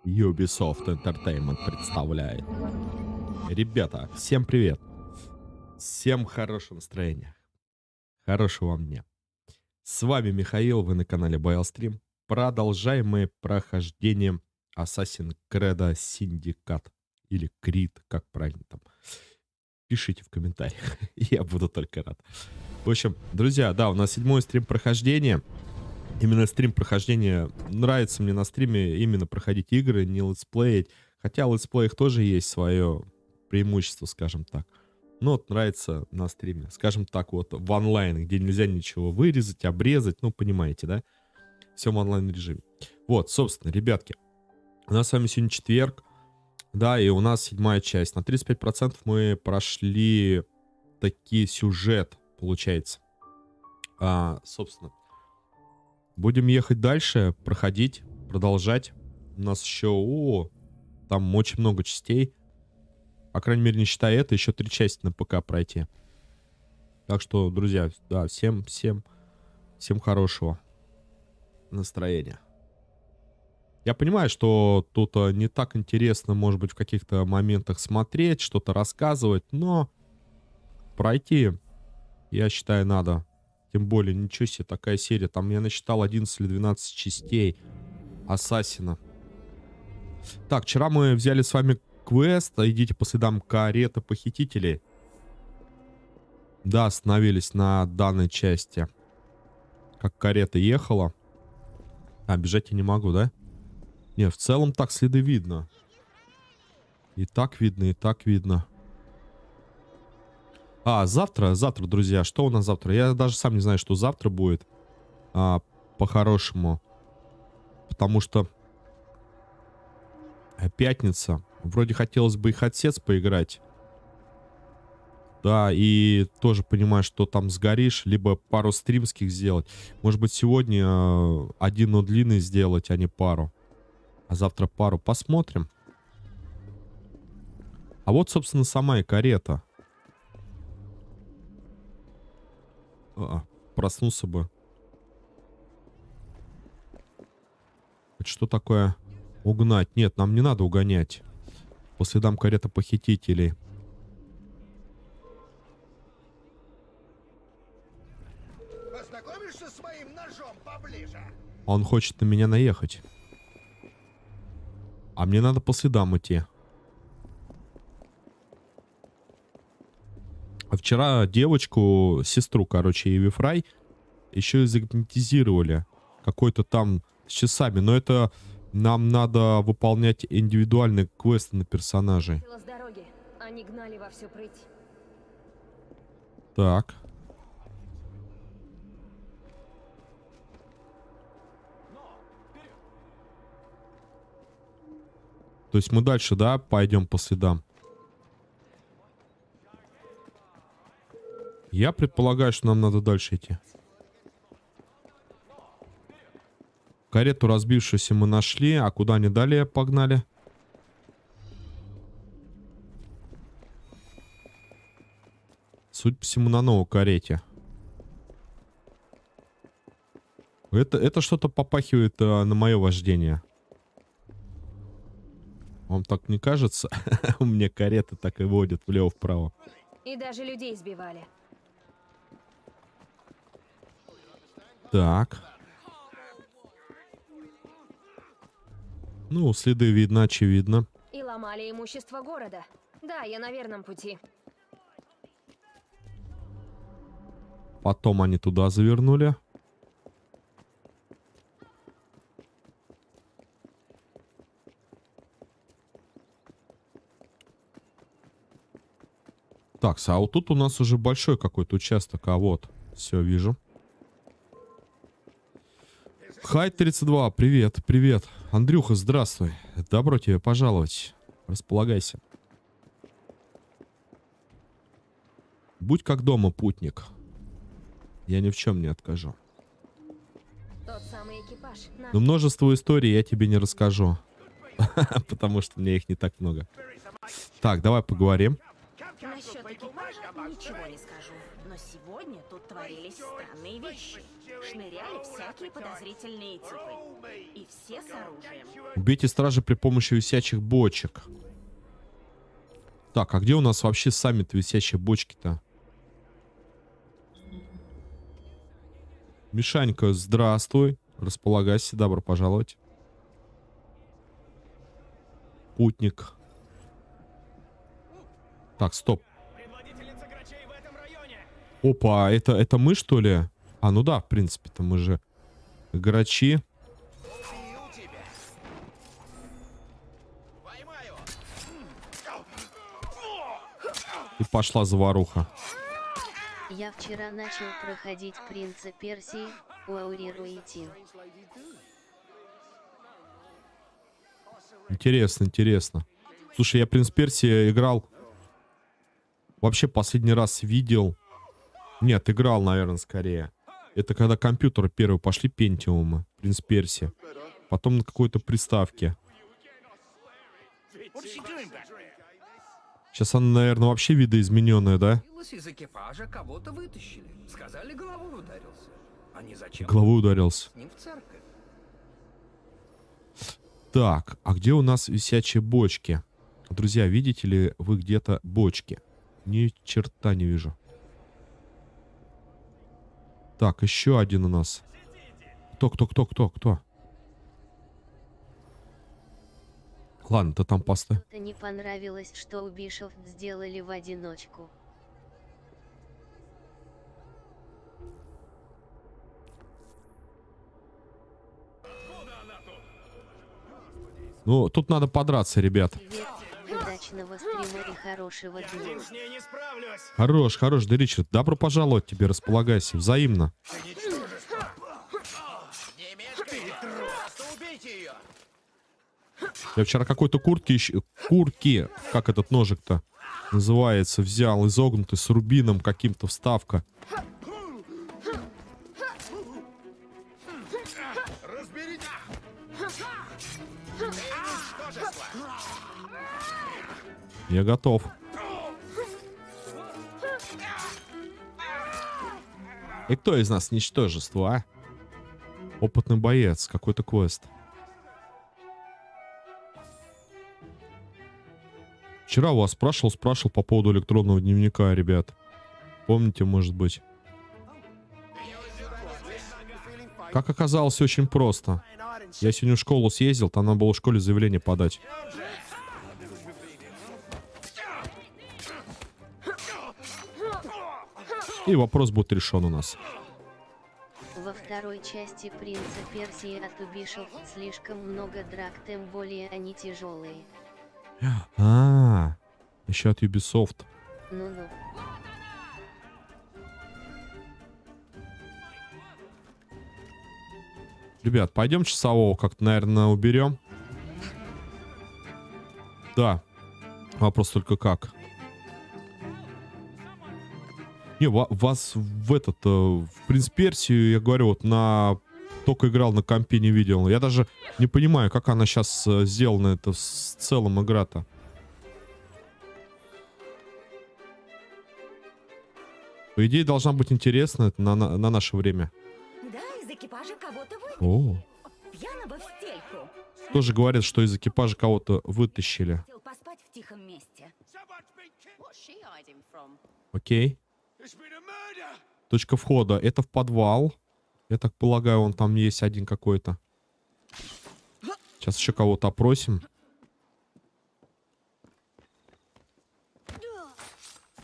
Ubisoft Entertainment представляет. Ребята, всем привет. Всем хорошего настроения. Хорошего вам дня. С вами Михаил, вы на канале BioStream. Продолжаем мы прохождение Assassin's Creed Syndicate. Или Creed, как правильно там. Пишите в комментариях. Я буду только рад. В общем, друзья, да, у нас 7-й стрим прохождения. Именно стрим прохождения. Нравится мне на стриме именно проходить игры, не летсплеить. Хотя в летсплеях тоже есть свое преимущество, скажем так. Но вот нравится на стриме. Скажем так, вот в онлайн, где нельзя ничего вырезать, обрезать. Ну, понимаете, да? Все в онлайн режиме. Вот, собственно, ребятки. У нас с вами сегодня четверг. Да, и у нас 7-я часть. На 35% мы прошли такой сюжет, получается. Собственно. Будем ехать дальше, проходить, продолжать. У нас еще, там очень много частей. По крайней мере, не считая это, еще 3 части на ПК пройти. Так что, друзья, да, всем хорошего настроения. Я понимаю, что тут не так интересно, может быть, в каких-то моментах смотреть, что-то рассказывать, но пройти, я считаю, надо. Тем более, ничего себе, такая серия. Там я насчитал 11 или 12 частей Ассасина. Так, вчера мы взяли с вами квест. Идите по следам кареты похитителей. Да, остановились на данной части. Как карета ехала. Бежать я не могу, да? Не, в целом так следы видно. И так видно, и так видно. Завтра, друзья, что у нас завтра? Я даже сам не знаю, что завтра будет. По-хорошему. Потому что пятница. Вроде хотелось бы и Хотсец поиграть. Да, и тоже понимаю, что там сгоришь. Либо пару стримских сделать. Может быть, сегодня один, но длинный сделать, а не пару. А завтра пару. Посмотрим. А вот, собственно, сама и карета. Проснулся бы. Это что такое? Угнать. Нет, нам не надо угонять. По следам кареты похитителей. Познакомишься с своим ножом поближе? Он хочет на меня наехать. А мне надо по следам идти. Вчера девочку, сестру, короче, Эви Фрай, еще и загипнотизировали. Какой-то там с часами. Но это нам надо выполнять индивидуальные квесты на персонажей. С дороги. Они гнали во всю прыть. Так. То есть мы дальше, да, пойдем по следам? Я предполагаю, что нам надо дальше идти. Карету разбившуюся мы нашли. А куда они далее погнали? Судя по всему, на новой карете. Это что-то попахивает на мое вождение. Вам так не кажется? У меня кареты так и водят влево-вправо. И даже людей сбивали. Так. Ну, следы видно, очевидно. И ломали имущество города. Да, я на верном пути. Потом они туда завернули. Так, а вот тут у нас уже большой какой-то участок. А вот, все, вижу. Хайт 32, привет, привет. Андрюха, здравствуй. Добро тебе пожаловать. Располагайся. Будь как дома, путник. Я ни в чем не откажу. Тот самый экипаж. Но множество историй я тебе не расскажу. Потому что у меня их не так много. Так, давай поговорим. карту Насчет твоей экипажа бумаги, ничего не скажу. Но сегодня тут творились странные вещи. Шныряли всякие подозрительные типы. И все с оружием. Убейте стражи при помощи висячих бочек. Так, а где у нас вообще сами-то висячие бочки-то? Мишанька, здравствуй. Располагайся, добро пожаловать. Путник. Так, стоп. Опа, это мы, что ли? А, ну да, в принципе-то мы же грачи. И пошла заваруха. Я вчера начал проходить «Принца Персии», уаурируете. Интересно, интересно. Слушай, я «Принц Персии» играл... Вообще последний раз видел... Нет, играл, наверное, скорее. Это когда компьютеры первые пошли, Пентиумы, «Принц Персии». Потом на какой-то приставке. Сейчас она, наверное, вообще видоизмененная, да? Из экипажа кого-то вытащили. Сказали, головой ударился. Они зачем? Головой ударился. С ним в церковь. Так, а где у нас висячие бочки? Друзья, видите ли вы где-то бочки? Ни черта не вижу. Так, еще один у нас. Кто? Ладно, ты там поставь. Что-то не понравилось, что у Бишов сделали в одиночку. Ну, тут надо подраться, ребят. Привет, удачного стрима и хорошего дня. Хорош, да, Ричард. Добро пожаловать тебе, располагайся. Взаимно. Не мешкайте, просто убейте ее. Я вчера какой-то курки, как этот ножик-то называется, взял, изогнутый, с рубином каким-то, вставка. Разберите. Я готов. И кто из нас ничтожество, а? Опытный боец, какой-то квест. Вчера у вас спрашивал по поводу электронного дневника, ребят. Помните, может быть? Как оказалось, очень просто. Я сегодня в школу съездил, там надо было в школе заявление подать. И вопрос будет решен у нас. Во второй части «Принца Персии» от Убишев слишком много драк, тем более они тяжелые. Еще от Ubisoft. Ну-ну. Ребят, пойдем часового как-то, наверное, уберем. Да. Вопрос только как. Не, вас в этот, в «Принц Персию», я говорю, вот только играл на компе, не видел. Я даже не понимаю, как она сейчас сделана, это в целом игра-то. По идее, должна быть интересна это на наше время. Да, из экипажа кого-то О, пьяного в стельку. тоже говорят, что из экипажа кого-то вытащили. Хотел поспать в тихом месте. Окей. Точка входа. Это в подвал. Я так полагаю, он там есть один какой-то. Сейчас еще кого-то опросим.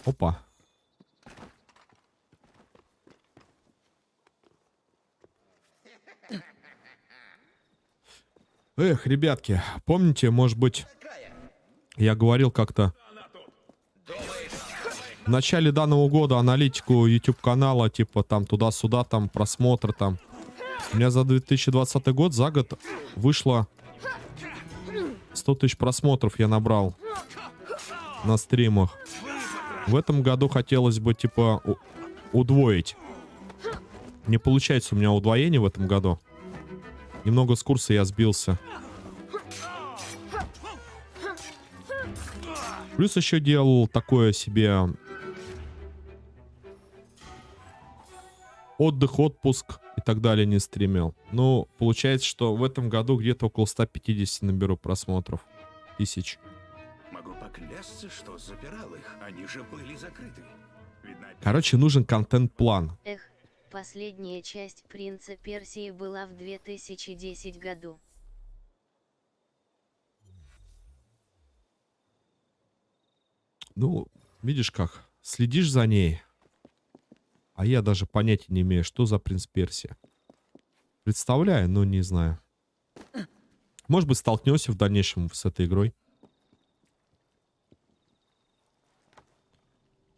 Опа. Эх, ребятки, помните, может быть, я говорил как-то в начале данного года аналитику YouTube канала, типа там туда-сюда, там просмотры там. У меня за 2020 год, за год вышло 100 тысяч просмотров я набрал на стримах. В этом году хотелось бы, типа, удвоить. Не получается у меня удвоение в этом году. Немного с курса я сбился. Плюс еще делал такое себе отдых, отпуск и так далее, не стримил. Ну, получается, что в этом году где-то около 150 наберу просмотров. Тысяч. Могу поклясться, что запирал их. Они же были закрыты. Видно, Короче, нужен контент-план. Эх, последняя часть «Принца Персии» была в 2010 году. Ну, видишь как, следишь за ней. А я даже понятия не имею, что за принц Персия. Представляю, но не знаю. Может быть, столкнешься в дальнейшем с этой игрой.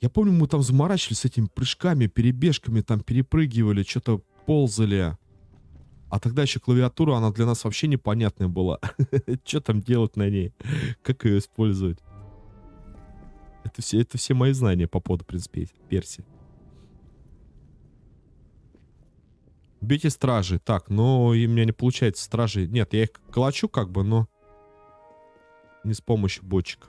Я помню, мы там заморачивались с этими прыжками, перебежками, там перепрыгивали, что-то ползали. А тогда еще клавиатура, она для нас вообще непонятная была. Что там делать на ней? Как ее использовать? Это все мои знания по поводу принца Персии. Бейте стражи. Так, но и у меня не получается стражи. Нет, я их колочу как бы, но не с помощью бочек.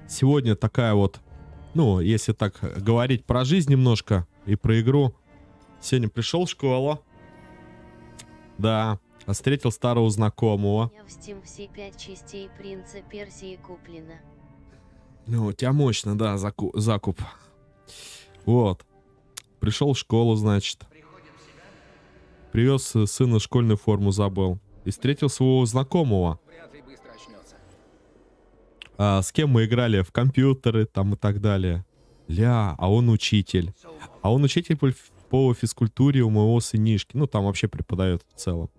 Сегодня такая вот, ну, если так говорить про жизнь немножко и про игру. Сегодня пришел в школу. Да, встретил старого знакомого. У меня в Steam все 5 частей «Принца Персии» куплено. Ну, у тебя мощно, да, закуп. Вот. Пришел в школу, значит. Привез сына школьную форму, забыл. И встретил своего знакомого. С кем мы играли в компьютеры там и так далее. Ля, а он учитель. А он учитель по физкультуре у моего сынишки. Ну, там вообще преподает в целом.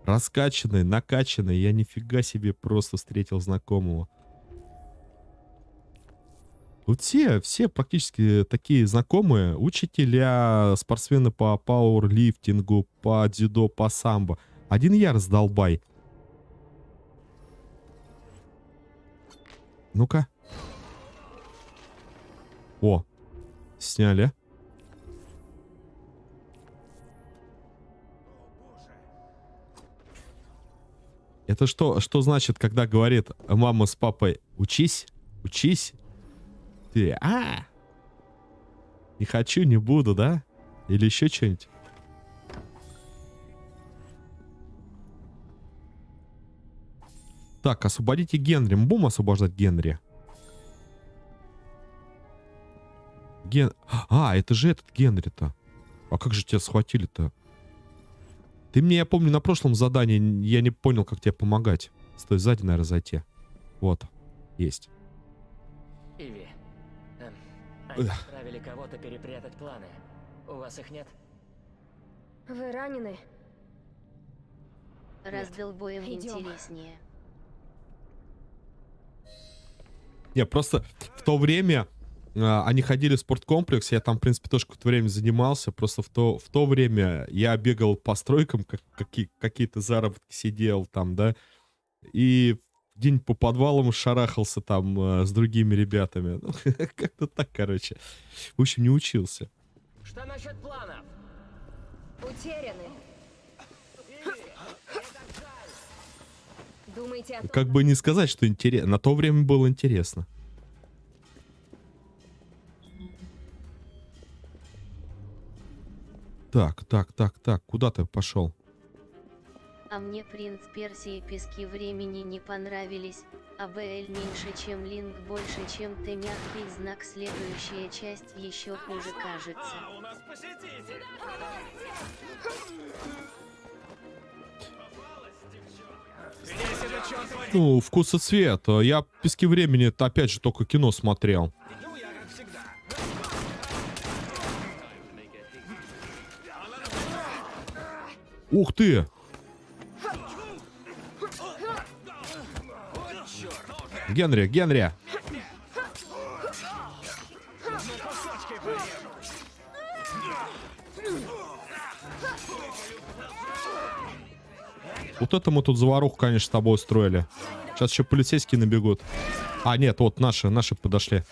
Раскачанный, накачанный. Я нифига себе просто встретил знакомого. Вот все практически такие знакомые. Учителя, спортсмены по пауэрлифтингу, по дзюдо, по самбо. Один я раздолбай. Ну-ка. О, сняли. Это что значит, когда говорит мама с папой: учись, учись? Ты, не хочу, не буду, да? Или еще что-нибудь? Так, освободите Генри. Мы будем освобождать Генри. Это же этот Генри-то. А как же тебя схватили-то? Ты мне, я помню, на прошлом задании я не понял, как тебе помогать. Стой, сзади, наверное, зайти. Вот. Есть. Иви, они отправили кого-то перепрятать планы. У вас их нет? Вы ранены? Раздолбоем Идём. интереснее. Не, просто в то время они ходили в спорткомплекс, я там, в принципе, тоже какое-то время занимался, просто в то время я бегал по стройкам, какие-то заработки сидел там, да, и день по подвалам шарахался там с другими ребятами. Ну, как-то так, короче. В общем, не учился. Что насчет планов? Утеряны. Думаете о том, Как бы не сказать, что интересно. На то время было интересно. Так. Куда ты пошел? А мне «Принц Персии» пески времени не понравились, а БЛ меньше, чем Линк, больше, чем Т мягкий знак. Следующая часть еще хуже кажется. у нас посетитель. Ну, вкус и цвет. Я пески времени, опять же, только кино смотрел. Ух ты! Генри! Вот это мы тут заваруху, конечно, с тобой устроили. Сейчас еще полицейские набегут. А, нет, вот наши подошли.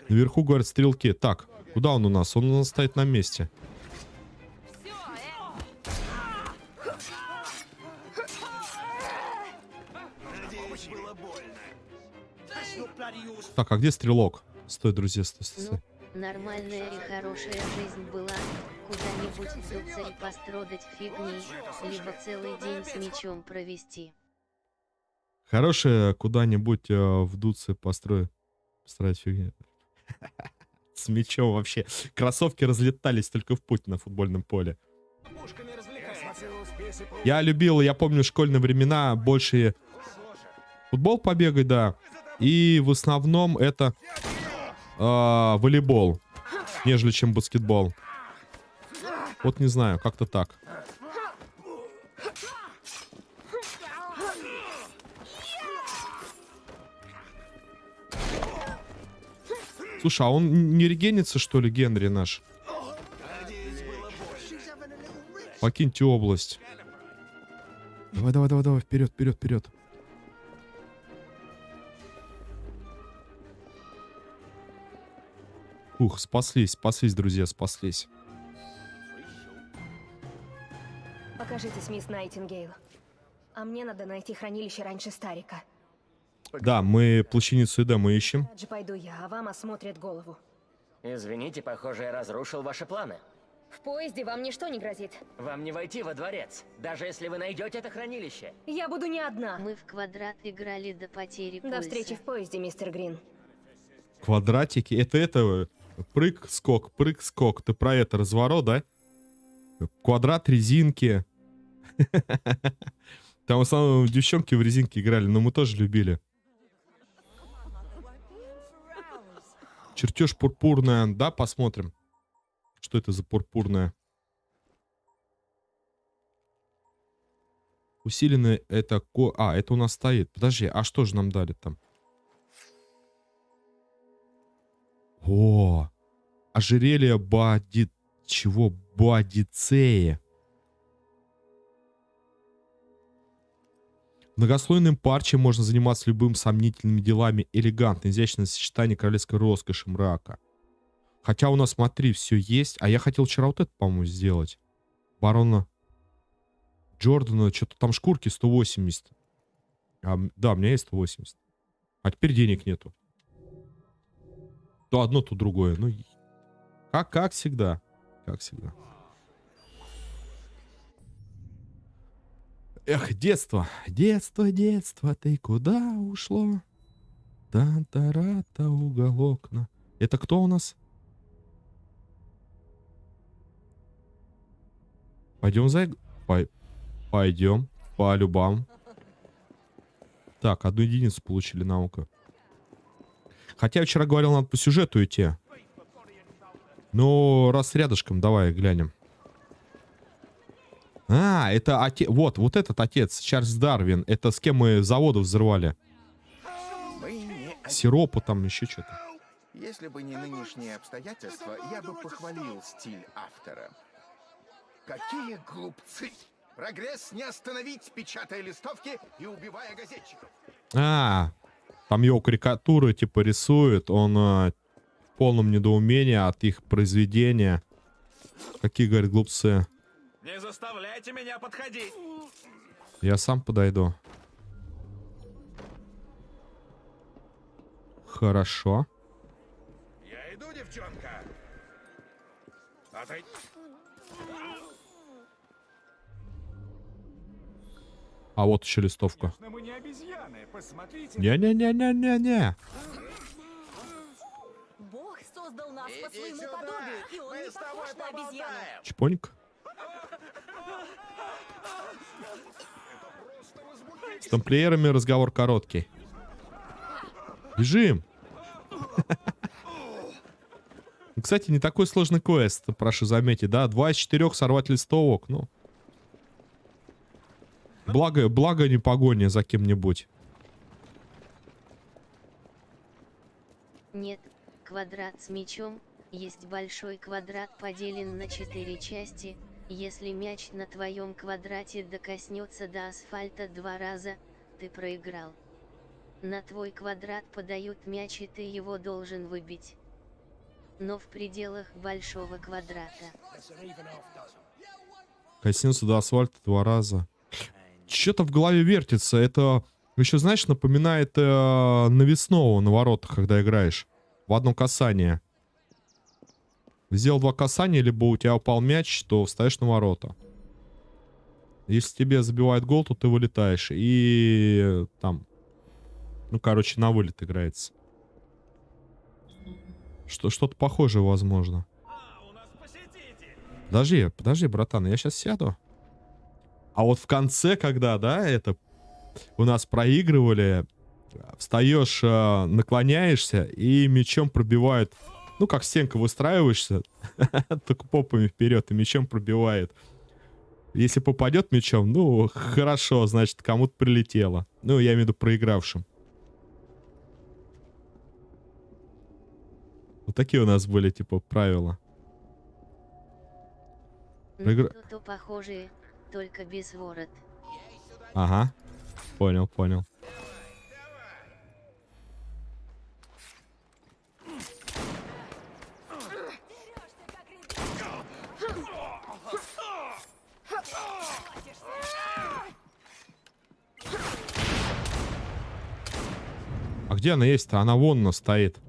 Наверху, говорят, стрелки. Так, куда он у нас? Он у нас стоит на месте. Так, а где стрелок? Стой, друзья, стой, стой, стой. Нормальная и хорошая жизнь была, куда-нибудь вдуться и пострадать фигней, либо целый день с мечом провести. Хорошая куда-нибудь вдуться, построить фигню. С мячом вообще. Кроссовки разлетались только в путь на футбольном поле. Я любил, я помню, школьные времена больше футбол побегать, да. И в основном это волейбол, нежели чем баскетбол. Вот не знаю, как-то так. Слушай, а он не регенится, что ли, Генри наш? Покиньте область. Давай, давай, давай, давай, вперед, вперед, вперед. Ух, спаслись, спаслись, друзья, спаслись. Покажитесь, мисс Найтингейл. А мне надо найти хранилище раньше Старика. Да, мы плащаницу Эдема ищем. Дальше пойду я, а вам осмотрят голову. Извините, похоже, я разрушил ваши планы. В поезде вам ничто не грозит. Вам не войти во дворец, даже если вы найдете это хранилище. Я буду не одна. Мы в квадрат играли до потери До пульса. встречи в поезде, мистер Грин. Квадратики. Это прыг-скок, прыг-скок. Ты про это разворот, да? Квадрат резинки. Там в основном девчонки в резинке играли, но мы тоже любили. Чертеж пурпурная, да, посмотрим. Что это за пурпурная? Усиленный это... это у нас стоит. Подожди, а что же нам дали там? О! Ожерелье Чего? Боадицея. В многослойном парче можно заниматься любым сомнительными делами. Элегантно, изящное сочетание королевской роскоши мрака. Хотя у нас, смотри, все есть. А я хотел вчера вот это, по-моему, сделать. Барона Джордана. Что-то там шкурки 180. Да, у меня есть 180. А теперь денег нету. То одно, то другое. Ну, как всегда. Как всегда. Эх, детство. Детство, детство, ты куда ушло? Та-та-ра-та, уголок. Это кто у нас? Пойдем за... Пойдем. По любам. Так, 1 единицу получили наука. Хотя я вчера говорил, надо по сюжету идти. Но раз рядышком, давай глянем. А, это отец... Вот этот отец, Чарльз Дарвин. Это с кем мы заводы взрывали. Сиропу там, еще что-то. Если бы не нынешние обстоятельства, я бы похвалил стиль автора. Какие глупцы! Прогресс не остановить, печатая листовки и убивая газетчиков. Там его карикатуры типа рисует. Он в полном недоумении от их произведения. Какие, говорят, глупцы. Не заставляйте меня подходить. Я сам подойду. Хорошо. Я иду, девчонка. Отойди. А вот еще листовка. Мы не обезьяны, посмотрите. Не-не-не-не-не-не. Бог создал нас по своему подобию, и он не похож на обезьяну. Чпоник. С тамплиерами разговор короткий. Бежим. Кстати, не такой сложный квест, прошу заметить, да? 2 из 4 сорвать листовок, ну. Благо не погоня за кем-нибудь. Нет, квадрат с мячом. Есть большой квадрат, поделен на 4 части. Если мяч на твоем квадрате докоснется до асфальта 2 раза, ты проиграл. На твой квадрат подают мяч, и ты его должен выбить. но в пределах большого квадрата. Коснется до асфальта 2 раза. Что-то в голове вертится. Это еще, знаешь, напоминает навесного на воротах, когда играешь. В одно касание. Сделал 2 касания, либо у тебя упал мяч, то встаешь на ворота. Если тебе забивает гол, то ты вылетаешь. И там... Ну, короче, на вылет играется. Что-то похожее, возможно. Подожди, братан, я сейчас сяду. А вот в конце, когда, да, это у нас проигрывали, встаешь, наклоняешься и мячом пробивает. Ну, как стенка выстраиваешься, только попами вперед и мячом пробивает. Если попадет мячом, ну, хорошо, значит, кому-то прилетело. Ну, я имею в виду проигравшим. Вот такие у нас были, типа, правила. Что-то похожее, только без ворот. Ага, понял. А где она есть-то? Она вон она стоит.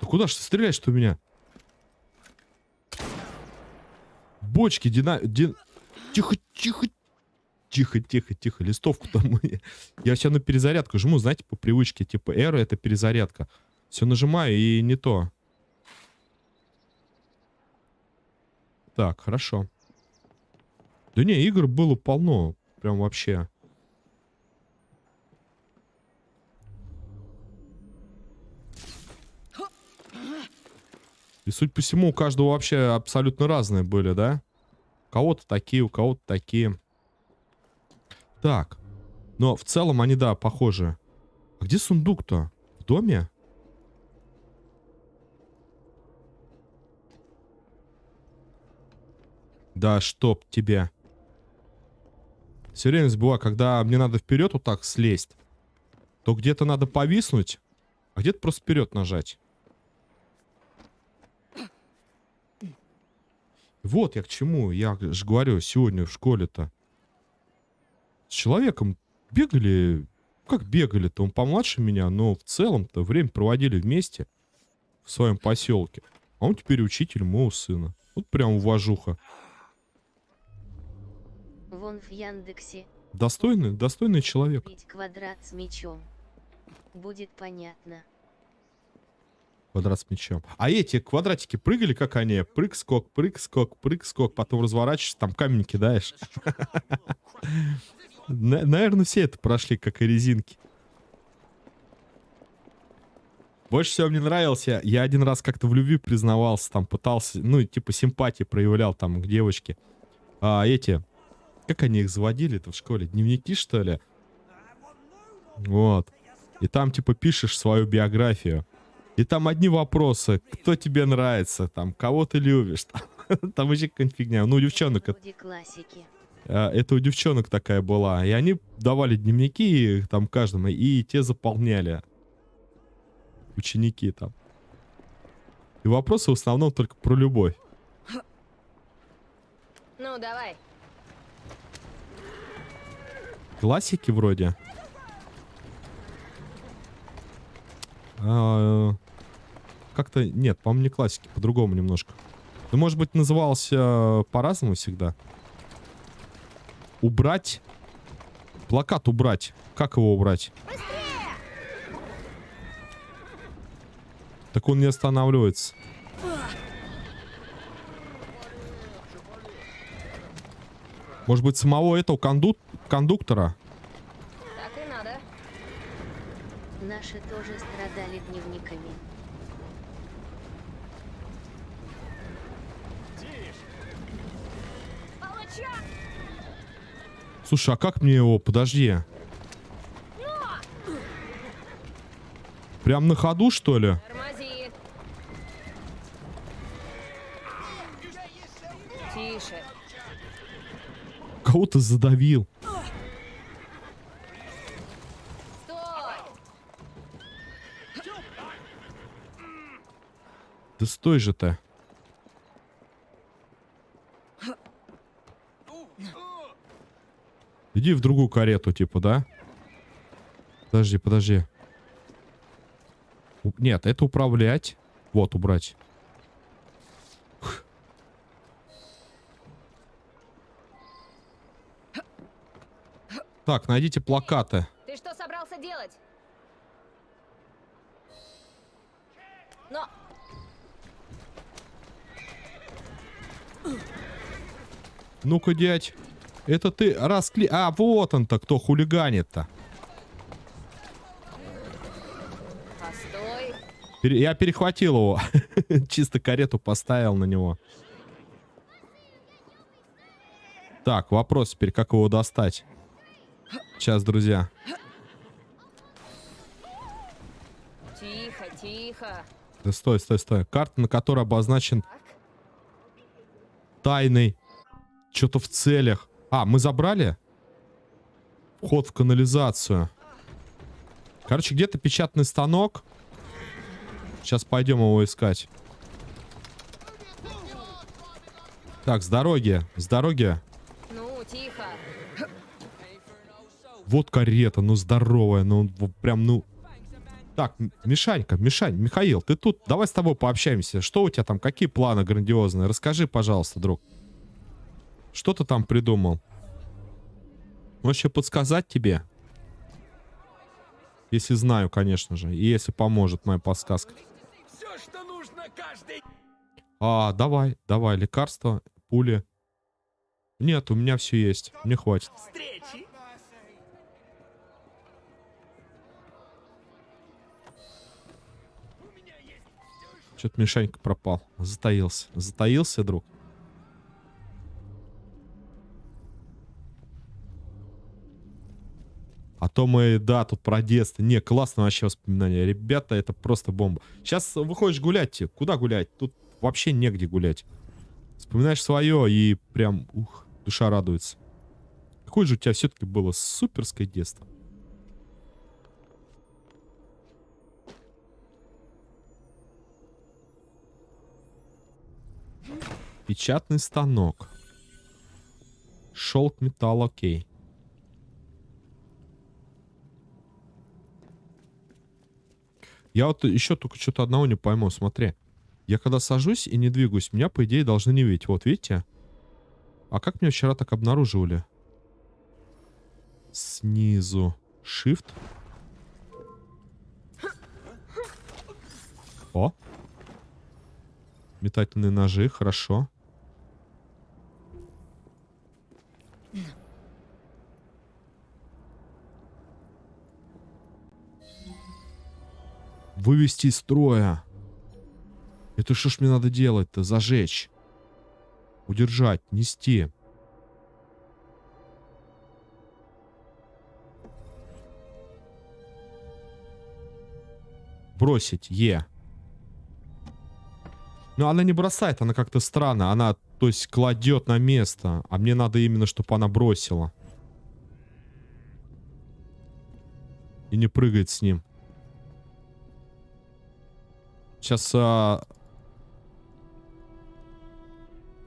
Да куда ж ты стреляешь-то у меня? Бочки, Тихо. Листовку там. Я все на перезарядку жму, знаете, по привычке. Типа R это перезарядка. Все нажимаю и не то. Так, хорошо. Да не, игр было полно. Прям вообще. И, судя по всему, у каждого вообще абсолютно разные были, да? У кого-то такие, у кого-то такие. Так. Но в целом они, да, похожи. А где сундук-то? В доме? Да, чтоб тебе. Все время забываю, когда мне надо вперед вот так слезть, то где-то надо повиснуть, а где-то просто вперед нажать. Вот я к чему. Я же говорю, сегодня в школе-то с человеком бегали. Как бегали-то? Он помладше меня, но в целом-то время проводили вместе в своем поселке. А он теперь учитель моего сына. Вот прям уважуха. Вон в Яндексе. Достойный человек. Бить квадрат с мячом. Будет понятно. Квадрат с мячом. А эти квадратики прыгали, как они? Прыг-скок, прыг-скок, прыг-скок. Потом разворачиваешься, там камень кидаешь. Наверное, все это прошли, как и резинки. Больше всего мне нравился. Я один раз как-то в любви признавался. Там пытался, ну, типа симпатии проявлял там к девочке. Эти... Как они их заводили-то в школе? Дневники, что ли? Вот. И там, типа, пишешь свою биографию. И там одни вопросы. Кто тебе нравится? Там, кого ты любишь? Там вообще какая-нибудь фигня. Ну, у девчонок... Это у девчонок такая была. И они давали дневники там каждому. И те заполняли. Ученики там. И вопросы в основном только про любовь. Ну, давай. Классики вроде. Как-то нет, по-моему, не классики, по-другому немножко. Ну, может быть, назывался по-разному всегда. Убрать. Плакат убрать. Как его убрать? Быстрее! Так он не останавливается. Может быть, самого этого кондуктора? Так и надо. Наши тоже страдали дневниками. Слушай, а как мне его? Подожди. Прям на ходу, что ли? Тормози. Тише. Кого-то задавил. Да стой же ты. Иди в другую карету, типа, да? Подожди, подожди. Нет, это управлять. Вот, убрать. Так, найдите плакаты. Ты что собрался делать? Но... Ну-ка, дядь. Это ты А, вот он-то, кто хулиганит-то. Постой. Я перехватил его. Чисто карету поставил на него. Так, вопрос теперь, как его достать. Сейчас, друзья. Тихо, тихо. Да стой, стой, стой. Карта, на которой обозначен Так. тайный. Что-то в целях. А, мы забрали? Вход в канализацию. Короче, где-то печатный станок. Сейчас пойдем его искать. Так, с дороги. С дороги. Ну, тихо. Вот карета, ну здоровая, ну прям, ну... Так, Мишанька, Михаил, ты тут? Давай с тобой пообщаемся. Что у тебя там, какие планы грандиозные? Расскажи, пожалуйста, друг. Что ты там придумал? Вообще подсказать тебе? Если знаю, конечно же. И если поможет моя подсказка. Все, что нужно каждый... А, давай, лекарства, пули. Нет, у меня все есть. Мне хватит. Встречи. Что-то Мишанька пропал. Затаился. Затаился, друг. А то мы, да, тут про детство. Не, классное вообще воспоминание. Ребята, это просто бомба. Сейчас выходишь гулять. Куда гулять? Тут вообще негде гулять. Вспоминаешь свое и прям, ух, душа радуется. Какое же у тебя все-таки было суперское детство. Печатный станок. Шелк, металл, окей. Я вот еще только что-то одного не пойму. Смотри. Я когда сажусь и не двигаюсь, меня, по идее, должны не видеть. Вот, видите? А как меня вчера так обнаруживали? Снизу. Shift. О. Метательные ножи. Хорошо. Вывести из строя. Это что ж мне надо делать-то? Зажечь. Удержать. Нести. Бросить. Е. Но она не бросает. Она как-то странно. Она, то есть, кладет на место. А мне надо именно, чтобы она бросила. И не прыгает с ним. Сейчас...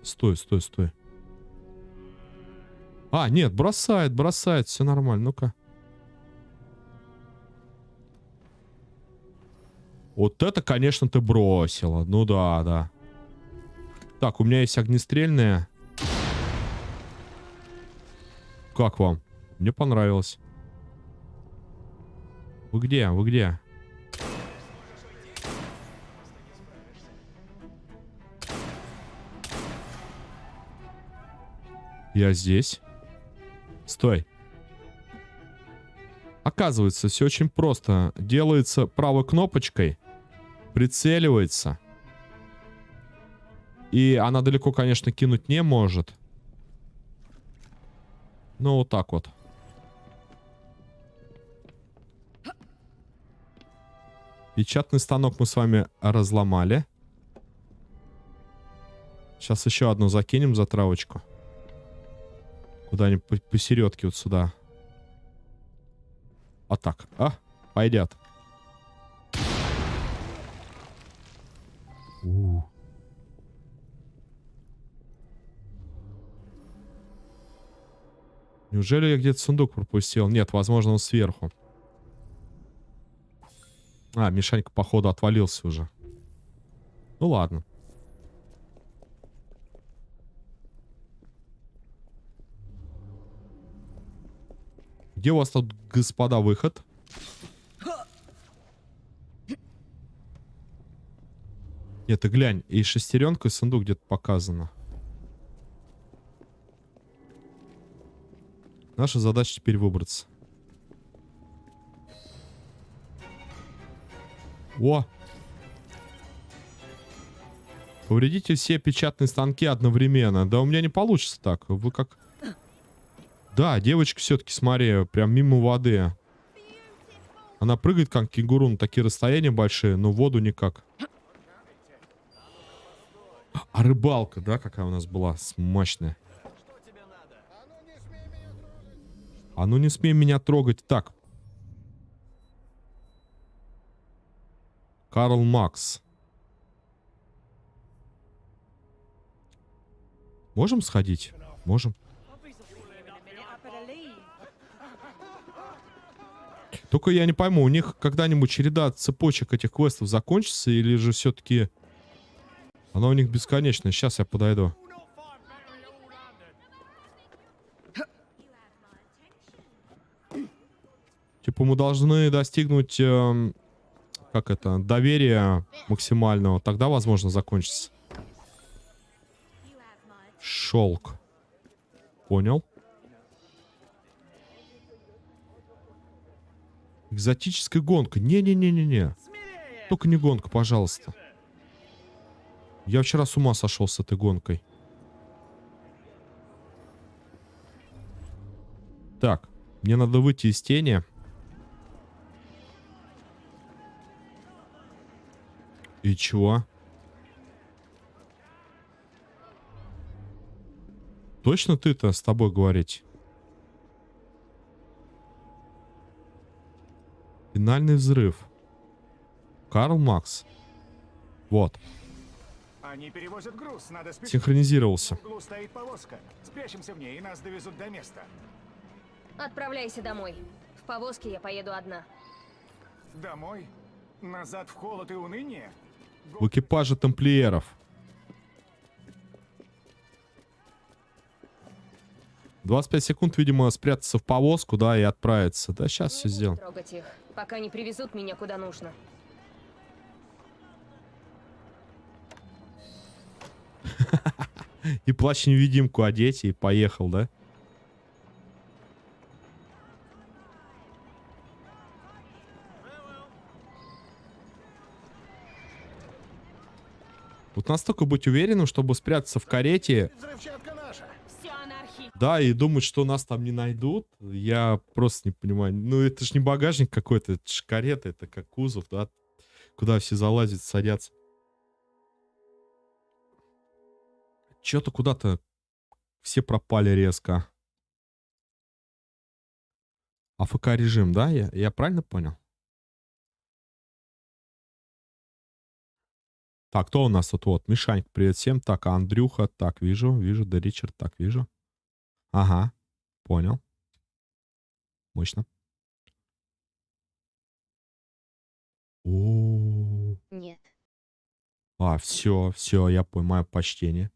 Стой, стой, стой. А, нет, бросает, бросает. Все нормально. Ну-ка. Вот это, конечно, ты бросила. Ну да, да. Так, у меня есть огнестрельные. Как вам? Мне понравилось. Вы где? Вы где? Я здесь. Стой. Оказывается, все очень просто. Делается правой кнопочкой. Прицеливается. И она далеко, конечно, кинуть не может. Ну, вот так вот. Печатный станок мы с вами разломали. Сейчас еще одну закинем за травочку. Куда-нибудь посередке вот сюда. А так. А, пойдет. У. Неужели я где-то сундук пропустил? Нет, возможно, он сверху. А, Мишанька, походу, отвалился уже. Ну ладно. Где у вас тут, господа, выход? Нет, ты глянь, и шестеренка, и сундук где-то показано. Наша задача теперь выбраться. О! Повредите все печатные станки одновременно. Да у меня не получится так. Вы как... Да, девочка все-таки, смотри, прям мимо воды. Она прыгает, как кенгуру, на такие расстояния большие, но в воду никак. А рыбалка, да, какая у нас была? Смачная. А ну не смей меня трогать. Так. Карл Макс. Можем сходить? Можем. Только я не пойму, у них когда-нибудь череда цепочек этих квестов закончится, или же все-таки она у них бесконечная? Сейчас я подойду. Типа мы должны достигнуть, как это, доверия максимального. Тогда, возможно, закончится. Шелк. Понял. Экзотическая гонка. Не-не-не-не-не. Только не гонка, пожалуйста. Я вчера с ума сошел с этой гонкой. Так. Мне надо выйти из тени. И чего? Точно ты-то с тобой говорить? Финальный взрыв. Карл Макс. Вот. Они перевозят груз, надо спешить. Синхронизировался. В углу стоит повозка. Спешимся в ней, и нас довезут до места. Отправляйся домой. В повозке я поеду одна. Домой? Назад в холод и уныние? В экипаже тамплиеров. 25 секунд, видимо, спрятаться в повозку, да, и отправиться. Да, сейчас все сделаем. Трогать их, пока не привезут меня куда нужно. И плащ-невидимку одеть, и поехал, да? Вот настолько быть уверенным, чтобы спрятаться в карете. Взрывчатка наша. Все анархия. Да, и думать, что нас там не найдут. Я просто не понимаю. Ну, это ж не багажник какой-то, это ж карета, это как кузов, да? Куда все залазят, садятся. Чё-то куда-то все пропали резко. АФК режим, да? Я правильно понял? Так, кто у нас тут? Вот, Мишанька, привет всем. Так, а Андрюха, так, вижу, да, Ричард, так, вижу. Ага, понял. Мощно. О, Нет. а, все, я понимаю, почтение.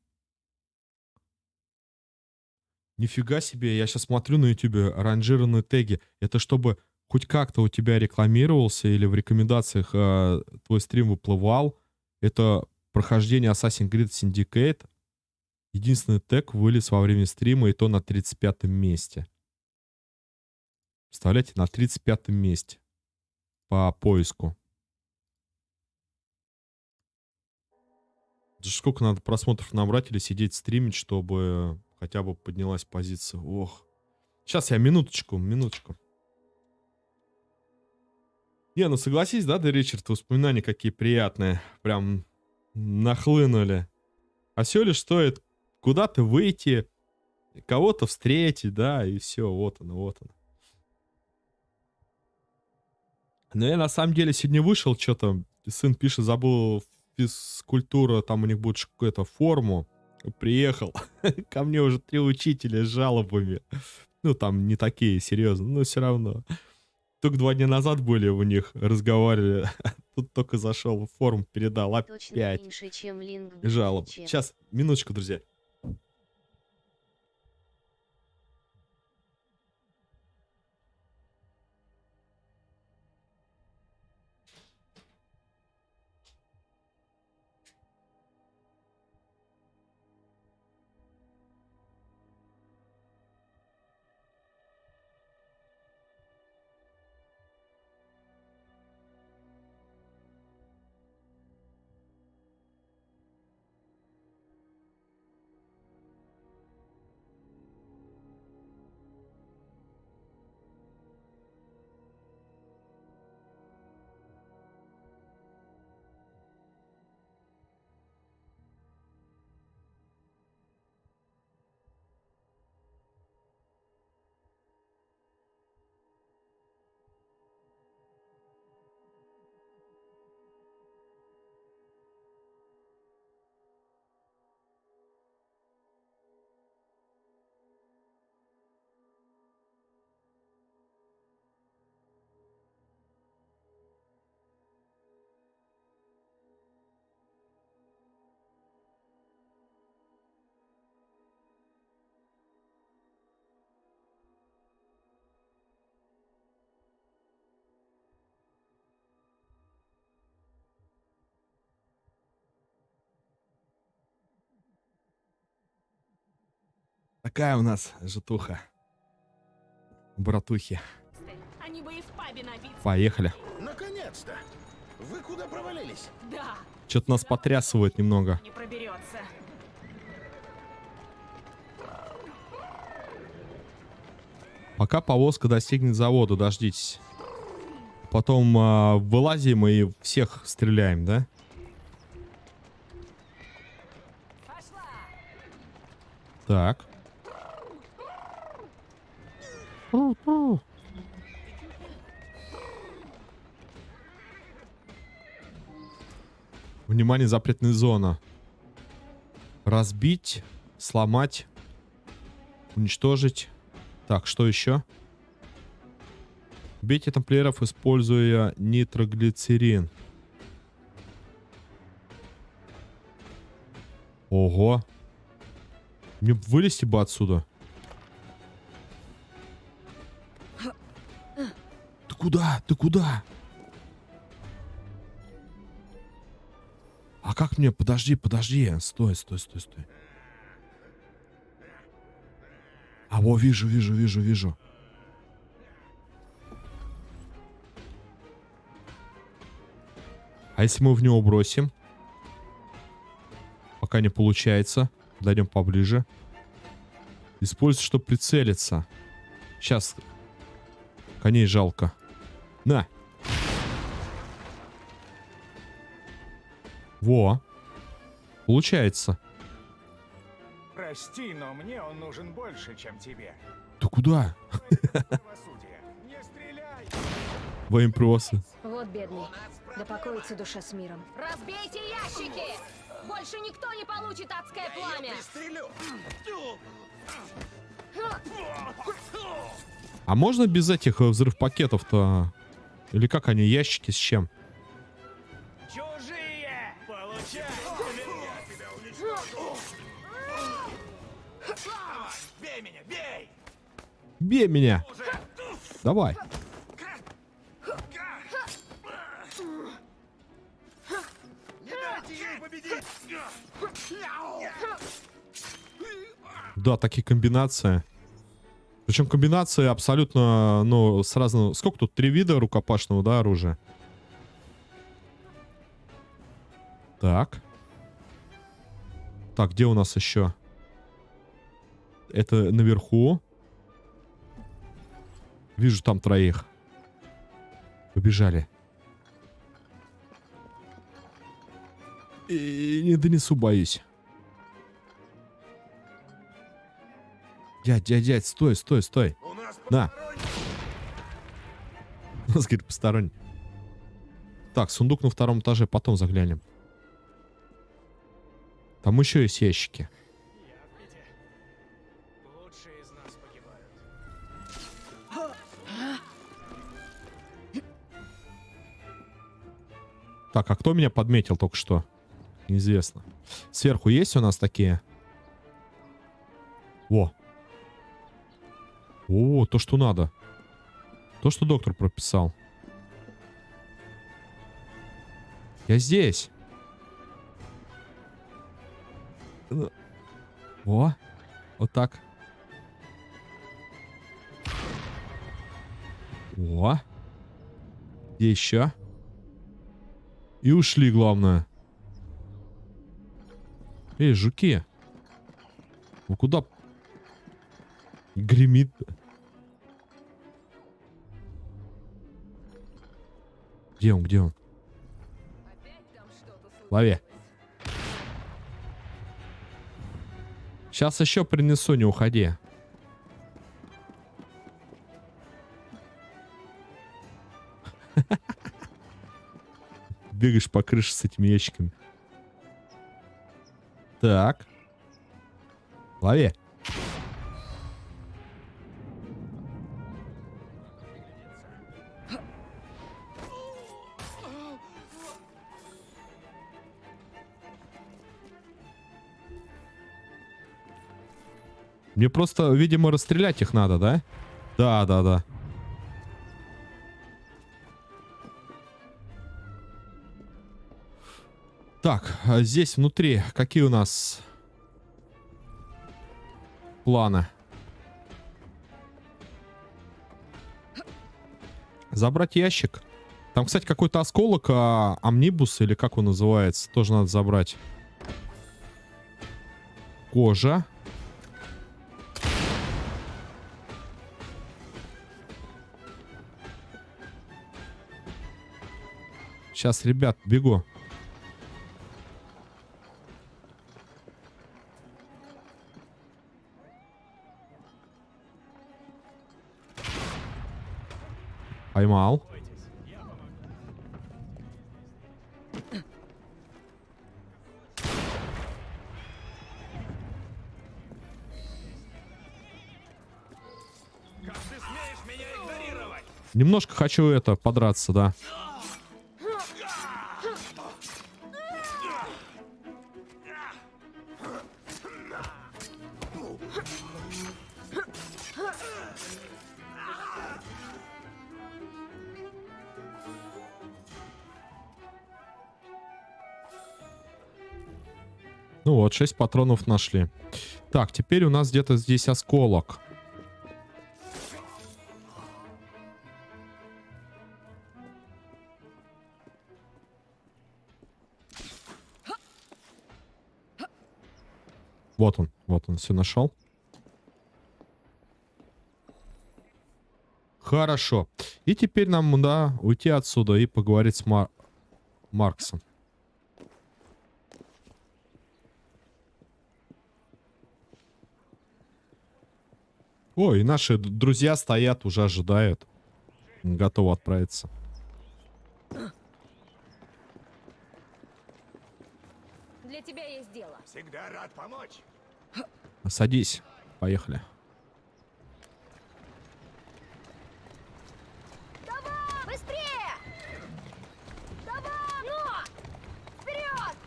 Нифига себе, я сейчас смотрю на ютубе ранжированные теги. Это чтобы хоть как-то у тебя рекламировался или в рекомендациях твой стрим выплывал. Это прохождение Assassin's Creed Syndicate. Единственный тег вылез во время стрима, и то на 35-м месте. Представляете, на 35-м месте по поиску. Это ж сколько надо просмотров набрать или сидеть стримить, чтобы хотя бы поднялась позиция. Ох. Сейчас я минуточку. Не, ну согласись, да, Ричард, воспоминания какие приятные. Прям нахлынули. А все лишь стоит куда-то выйти, кого-то встретить, да, и все, вот оно. Но я на самом деле сегодня вышел, что-то сын пишет, забыл физкультура, там у них будет какую-то форму. Приехал. Ко мне уже 3 учителя с жалобами. Ну, там не такие серьезные, но все равно. Только 2 дня назад были у них, разговаривали. Тут только зашел, форму передал. Точно Опять меньше, чем Линк. жалоб. чем- Сейчас, минуточку, друзья. Такая у нас житуха. Братухи. Они бы и в пабе набиться. Поехали. Наконец-то! Вы куда провалились? Да, Что-то нас потрясывает немного. не проберется. Пока повозка достигнет завода, дождитесь. Потом вылазим и всех стреляем, да? Так. Внимание, запретная зона. Разбить, сломать, уничтожить. Так, что еще? Бейте тамплиеров, используя нитроглицерин. Ого. Мне б вылезти бы отсюда. Ты куда? Ты куда? А как мне? Подожди, подожди. Стой, стой, стой, стой. А, во, вижу, вижу, вижу, вижу. А если мы в него бросим? Пока не получается. Дойдем поближе. Используй, чтобы прицелиться. Сейчас. Коней жалко. На. Во. Получается. Прости, но мне он нужен больше, чем тебе. Ты куда? Правосудие. Не стреляй! Во имя правосудия. Вот бедный. Да покоится душа с миром. Разбейте ящики! Больше никто не получит адское пламя! А можно без этих взрыв-пакетов-то? Или как они, ящики с чем? Чужие! Получай! Бей меня, бей! Бей меня! Давай. Да, такие комбинации. Причем комбинации абсолютно, ну, с разного... Сколько тут? 3 вида рукопашного, да, оружия? Так. Так, где у нас еще? Это наверху. Вижу там 3. Побежали. И не донесу, боюсь. Дядь, стой, стой, стой. На. У нас, говорит, посторонний. Так, сундук на 2-м этаже, потом заглянем. Там еще есть ящики. Лучшие из нас погибают. Так, а кто меня подметил только что? Неизвестно. Сверху есть у нас такие? Во. О, то, что надо. То, что доктор прописал. Я здесь. О, вот так. О. Где еще? И ушли, главное. Эй, жуки. Вы куда? Гремит. Где он, где он? Лови. Сейчас еще принесу, не уходи. Бегаешь по крыше с этими ящиками. Так. Лови. Мне просто, видимо, расстрелять их надо, да? Да, да, да. Так, а здесь внутри какие у нас планы? Забрать ящик. Там, кстати, какой-то осколок, амнибус, или как он называется, тоже надо забрать. Кожа. Сейчас, ребят, бегу. Поймал. Как ты смеешь меня игнорировать? Немножко хочу это подраться, да. Ну вот, 6 патронов нашли. Так, теперь у нас где-то здесь осколок. Вот он, все нашел. Хорошо. И теперь нам, да, уйти отсюда и поговорить с Марксом. О, и наши друзья стоят, уже ожидают. Готовы отправиться. Для тебя есть дело. Всегда рад помочь. Садись. Поехали. Давай! Быстрее! Давай! Ну! Вперед!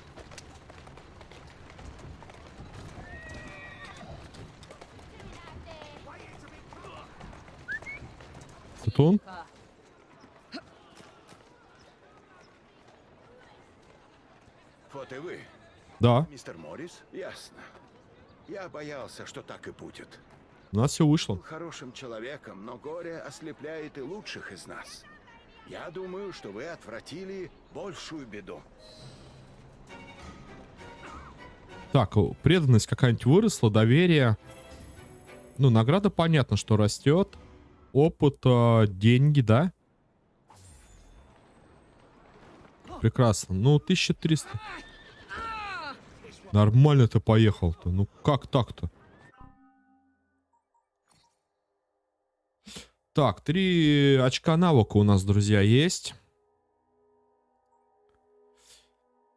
Тут он? Вот и вы, Да, мистер Моррис? Ясно. Я боялся, что так и будет. у нас все вышло. Был хорошим человеком, но горе ослепляет и лучших из нас. Я думаю, что вы отвратили большую беду. Так, преданность какая-нибудь выросла, доверие. Ну, награда понятно, что растет. Опыт, деньги, да? Прекрасно. Ну, 1300. Нормально ты поехал-то. Ну, как так-то? Так, 3 очка навыка у нас, друзья, есть.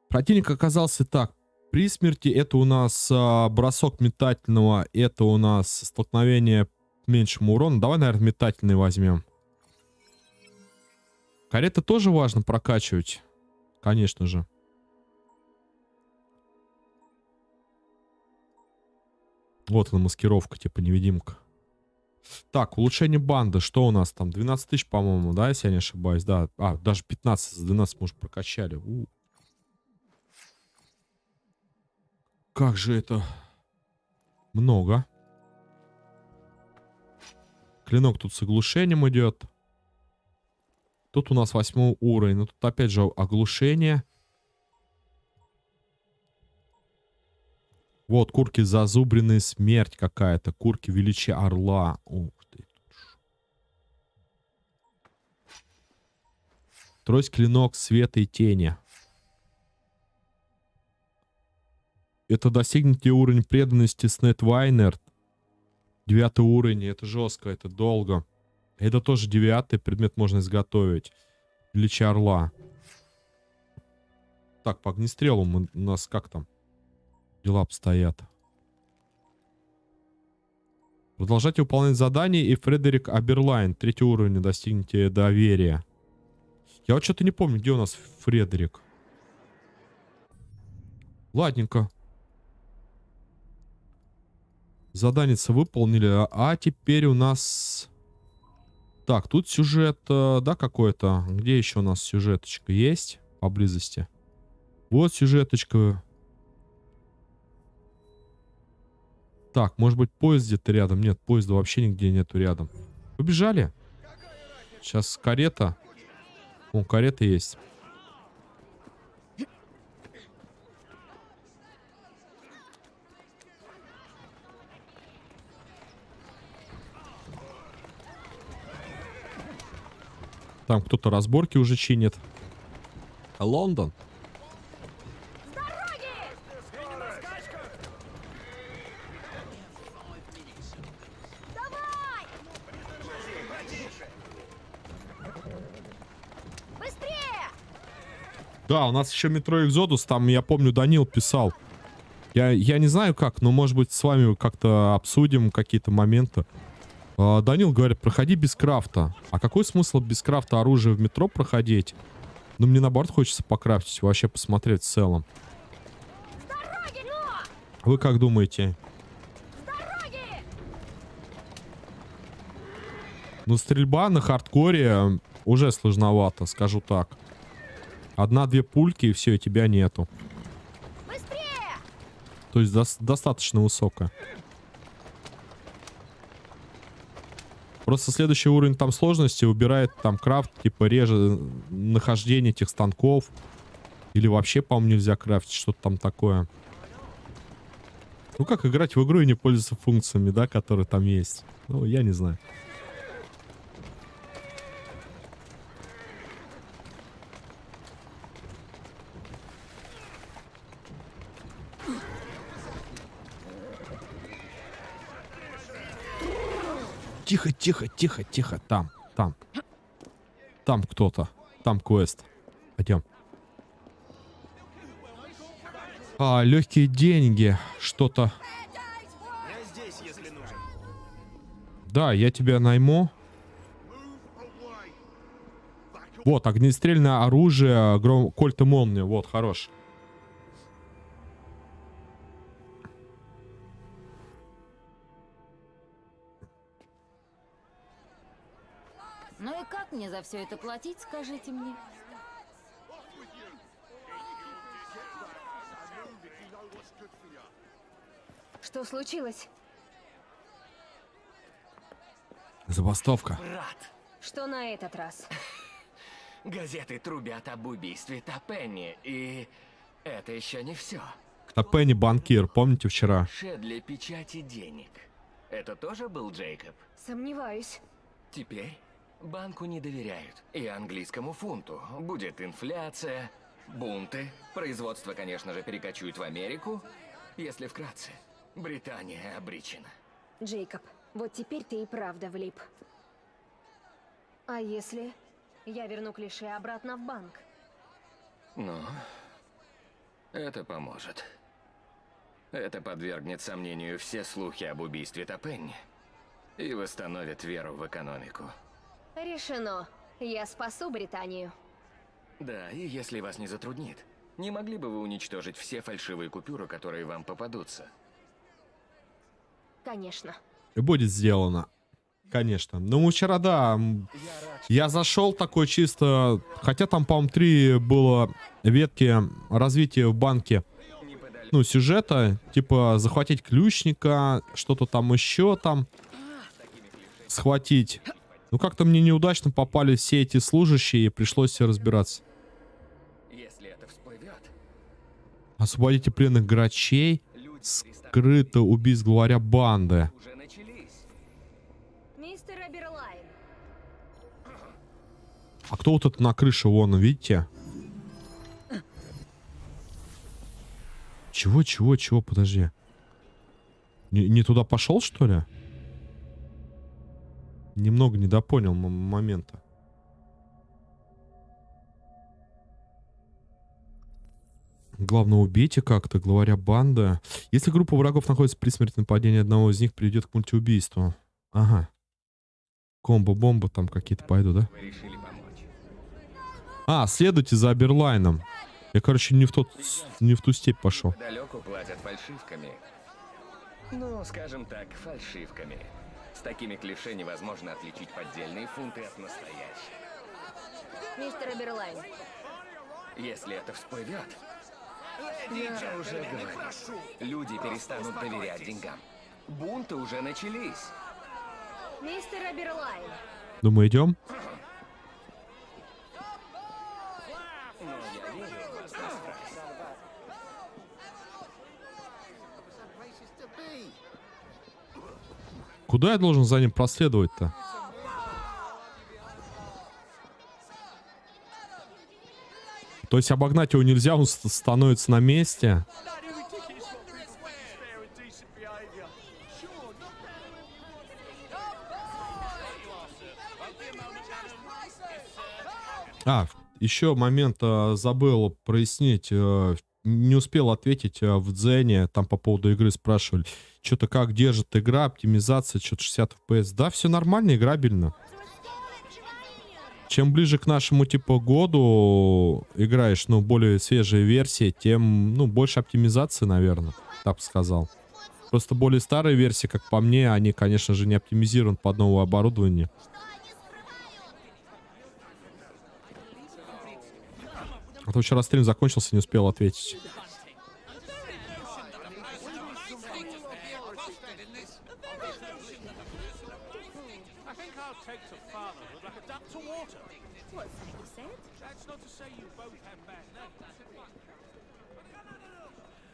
Противник оказался так. при смерти. Это у нас бросок метательного. Это у нас столкновение меньшему урону. Давай, наверное, метательный возьмем. Кареты тоже важно прокачивать. Конечно же. Вот она, маскировка, типа невидимка. Так, улучшение банды. Что у нас там? 12 тысяч, по-моему, да, если я не ошибаюсь. Да. А, даже 15. За 12 мы уже прокачали. Как же это много. Клинок тут с оглушением идет. Тут у нас 8 уровень. Но тут опять же оглушение. Вот, курки зазубренные, смерть какая-то. Курки величия орла. Ух ты. Трость, клинок, света и тени. Это достигнутый уровень преданности Снетвайнер. 9 уровень. Это жестко, это долго. Это тоже 9 предмет можно изготовить. Величие орла. Так, по огнестрелу у нас как там? Дела обстоят. Продолжайте выполнять задания, и Фредерик Аберлайн. 3 уровень, достигните доверия. Я вот что-то не помню, где у нас Фредерик. Ладненько. Заданица выполнили. А теперь у нас... Так, тут сюжет, да, какой-то. Где еще у нас сюжеточка есть поблизости? Вот сюжеточка. Так, может быть, поезд где-то рядом? Нет, поезда вообще нигде нету рядом. Побежали. Сейчас карета. О, карета есть. Там кто-то разборки уже чинит. Лондон. Да, у нас еще метро Экзодус, там, я помню, Данил писал. Я не знаю как, но, может быть, с вами как-то обсудим какие-то моменты. Данил говорит, проходи без крафта. А какой смысл без крафта оружия в метро проходить? Ну, мне, наоборот, хочется покрафтить, вообще посмотреть в целом. Вы как думаете? Ну, стрельба на хардкоре уже сложновато, скажу так. 1-2 пульки, и все, и тебя нету. Быстрее! То есть достаточно высокая. Просто следующий уровень там сложности убирает там крафт, типа реже нахождение этих станков. Или вообще, по-моему, нельзя крафтить, что-то там такое. Ну как играть в игру и не пользоваться функциями, да, которые там есть? Ну, я не знаю. Тихо, тихо, тихо, тихо. Там кто-то. Там квест. Пойдем. Легкие деньги. Что-то. Да, я тебя найму. Вот, огнестрельное оружие. Кольт и молния. Вот, хорош. Ну и как мне за все это платить, скажите мне? Что случилось? Забастовка. Брат, Что на этот раз? газеты трубят об убийстве Топенни, и это еще не все. Топенни банкир, помните вчера? Для печати денег. Это тоже был Джейкоб? Сомневаюсь. Теперь банку не доверяют. И английскому фунту. Будет инфляция, бунты. Производство, конечно же, перекочует в Америку. Если вкратце, Британия обречена. Джейкоб, вот теперь ты и правда влип. А если я верну клише обратно в банк? Ну, это поможет. Это подвергнет сомнению все слухи об убийстве Топенни и восстановит веру в экономику. Решено. Я спасу Британию. Да, и если вас не затруднит, не могли бы вы уничтожить все фальшивые купюры, которые вам попадутся? Конечно. И будет сделано. Конечно. Ну, вчера, да, я зашел такой чисто... Хотя там, по-моему, 3 было ветки развития в банке. Ну, сюжета. Типа, захватить ключника, что-то там еще там. Схватить. Ну, как-то мне неудачно попали все эти служащие, и пришлось все разбираться. Если это всплывет, Освободите пленных грачей. Скрыто убийц главаря банды. уже начались. Мистер Аберлайн. А кто вот это на крыше, вон, видите? Чего, подожди. Не туда пошел, что ли? Немного недопонял момента. Главное, убейте как-то, главаря банды. Если группа врагов находится при смерти, нападение одного из них приведет к мультиубийству. Ага. Комбо-бомба там какие-то пойдут, да? Вы решили помочь. А, следуйте за Аберлайном. Я, короче, не в ту степь пошел. Далеко платят фальшивками. Ну, скажем так, фальшивками. С такими клише невозможно отличить поддельные фунты от настоящих. Мистер Аберлайн. Если это всплывет, я уже говорил, люди перестанут доверять деньгам. Бунты уже начались. Мистер Аберлайн. Думаю, идем? Но я верю в вас, мисс Прайс. Куда я должен за ним проследовать-то? То есть обогнать его нельзя, он становится на месте. А, еще момент забыл прояснить. Не успел ответить в Дзене. Там по поводу игры спрашивали. Что-то как держит игра, оптимизация, что-то 60 FPS. Да, все нормально, играбельно. Чем ближе к нашему типа году играешь, ну, более свежие версии, тем, ну, больше оптимизации, наверное, так бы сказал. Просто более старые версии, как по мне, они, конечно же, не оптимизированы под новое оборудование. А то вчера стрим закончился, не успел ответить.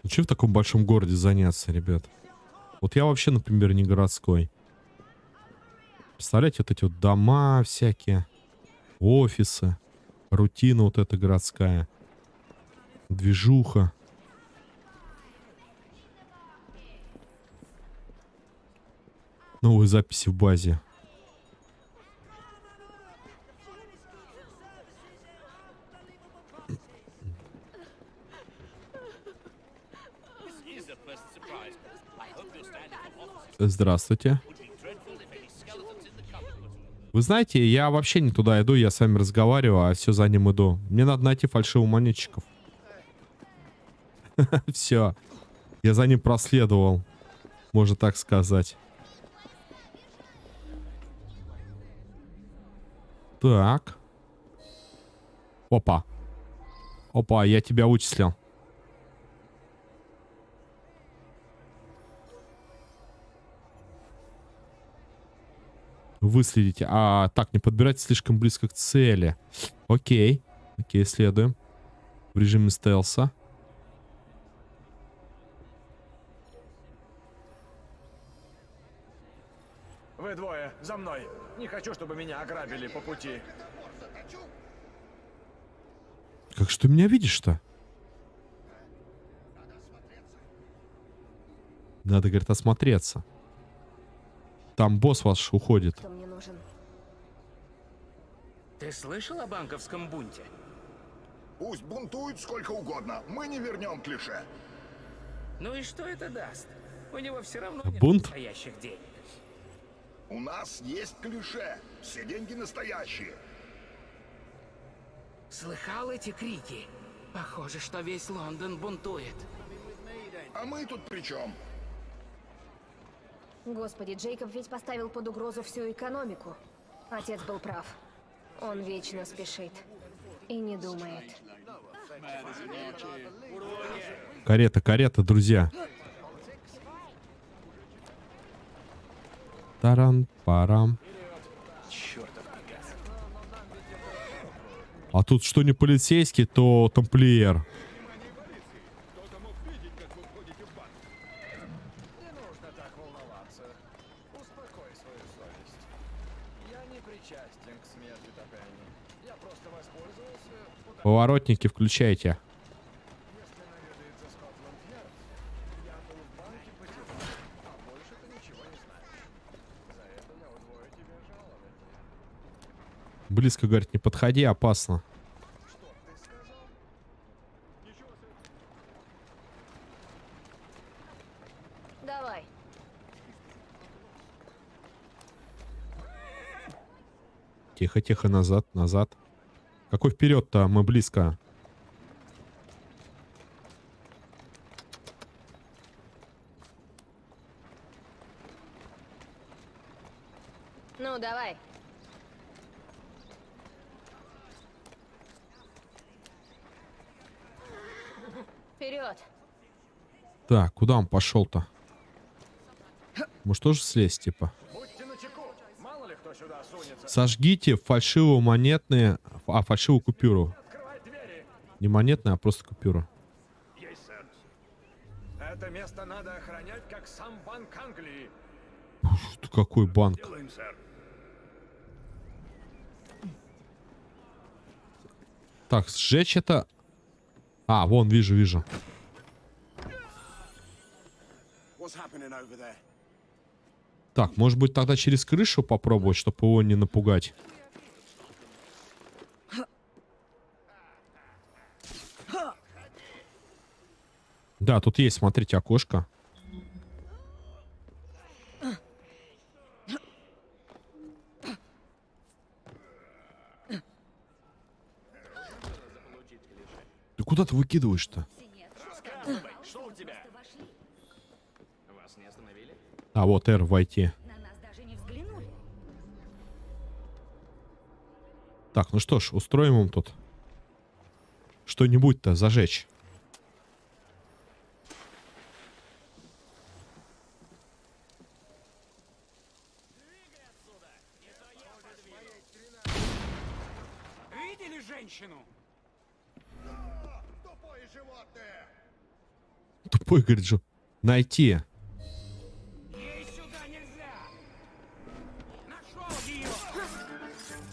Ну, чем в таком большом городе заняться, ребят? Вот я вообще, например, не городской. Представляете, вот эти вот дома всякие, офисы, рутина вот эта городская, движуха. Новые записи в базе. Здравствуйте. Вы знаете, я вообще не туда иду, я с вами разговариваю, а все за ним иду. Мне надо найти фальшивомонетчиков. Все. Я за ним проследовал. Можно так сказать. Так. Опа. Опа, я тебя вычислил. Выследите. А, так, не подбирайте слишком близко к цели. Окей. Окей, следуем. В режиме стелса. Вы двое, за мной. Не хочу, чтобы меня ограбили по пути. Как что ты меня видишь-то? Надо, говорит, осмотреться. Там босс ваш уходит. Кто мне нужен? Ты слышал о банковском бунте? Пусть бунтуют сколько угодно. Мы не вернем клише. Ну и что это даст? У него все равно нет Бунт? настоящих денег. У нас есть клише. Все деньги настоящие. Слыхал эти крики? Похоже, что весь Лондон бунтует. А мы тут при чем? Господи, Джейкоб ведь поставил под угрозу всю экономику. Отец был прав. Он вечно спешит. И не думает. Карета, карета, друзья. Таран-парам. А тут что не полицейский, то тамплиер. Не нужно так волноваться. Успокой свою совесть. Я не причастен к смерти Топенни. Я просто воспользовался... Поворотники включайте. Если наведается Скотланд-Ярд, я был в банке потерял, а больше ты ничего не знаешь. За это я удвою тебе жалование. Близко, говорит, не подходи, опасно. Что ты сказал? Давай. Тихо, тихо, назад, назад. Какой вперед-то? Мы близко. Ну, давай. Вперед. Так, куда он пошел-то? Может, тоже слезть, типа? Будьте начеку. Мало ли кто сюда сунется. Сожгите фальшивую монетные... фальшивую купюру. Открывай двери. Не монетная, а просто купюра. Есть, сэр. Это место надо охранять, как сам Банк Англии. Тут какой банк? Делаем, сэр. Так, сжечь это... А, вон, вижу, вижу. Так, может быть, тогда через крышу попробовать, чтобы его не напугать. Да, тут есть, смотрите, окошко. Ты куда ты выкидываешь-то? Что у тебя? Вас не остановили? А, вот R войти. На нас даже не взглянули. Так, ну что ж, устроим им тут что-нибудь-то зажечь. Видели женщину? Тупое животное! Тупой, говорит, же. Найти. Ей сюда нельзя! Нашел ее!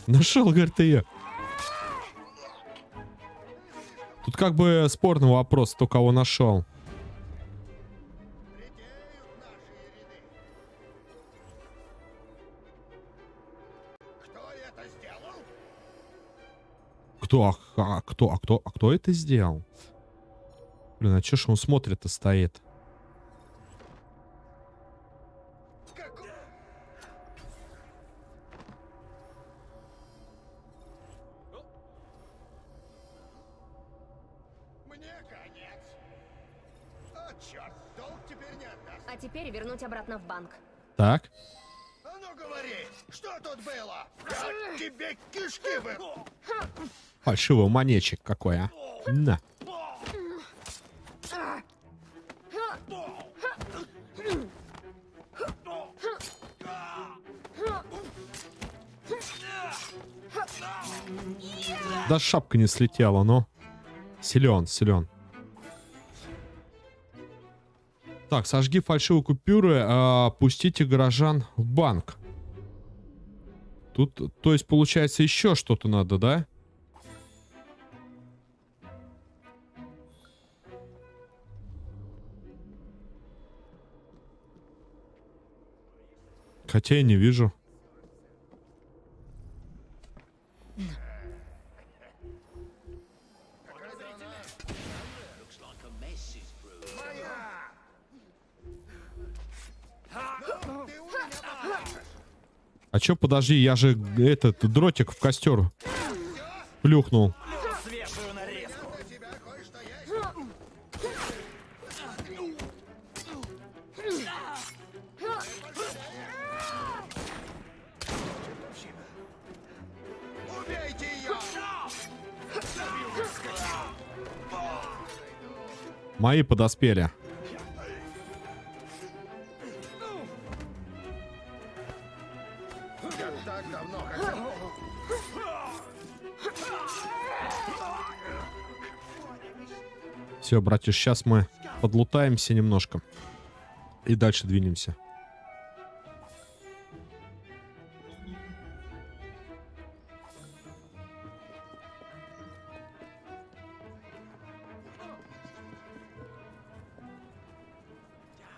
Нашел, говорит, ее. Тут как бы спорный вопрос, кто кого нашел. Редеют наши ряды. Кто это сделал? Кто это сделал? Блин, а чё ж он смотрит-то стоит? Какой? Мне конец. О, черт, долг теперь не отдаст. А теперь вернуть обратно в банк. Так. А ну говори, что тут было? Я тебе кишки бы... Фальшивый монетчик какой, а? На. Даже шапка не слетела, но... Силен, силен. Так, сожги фальшивые купюры, пустите горожан в банк. Тут, то есть, получается, еще что-то надо, да? Хотя я не вижу. А чё, подожди, я же этот дротик в костер плюхнул. Свежую нарезку. Убейте ее! Мои подоспели. Я так давно хотел. Все, братья, сейчас мы подлутаемся немножко. И дальше двинемся.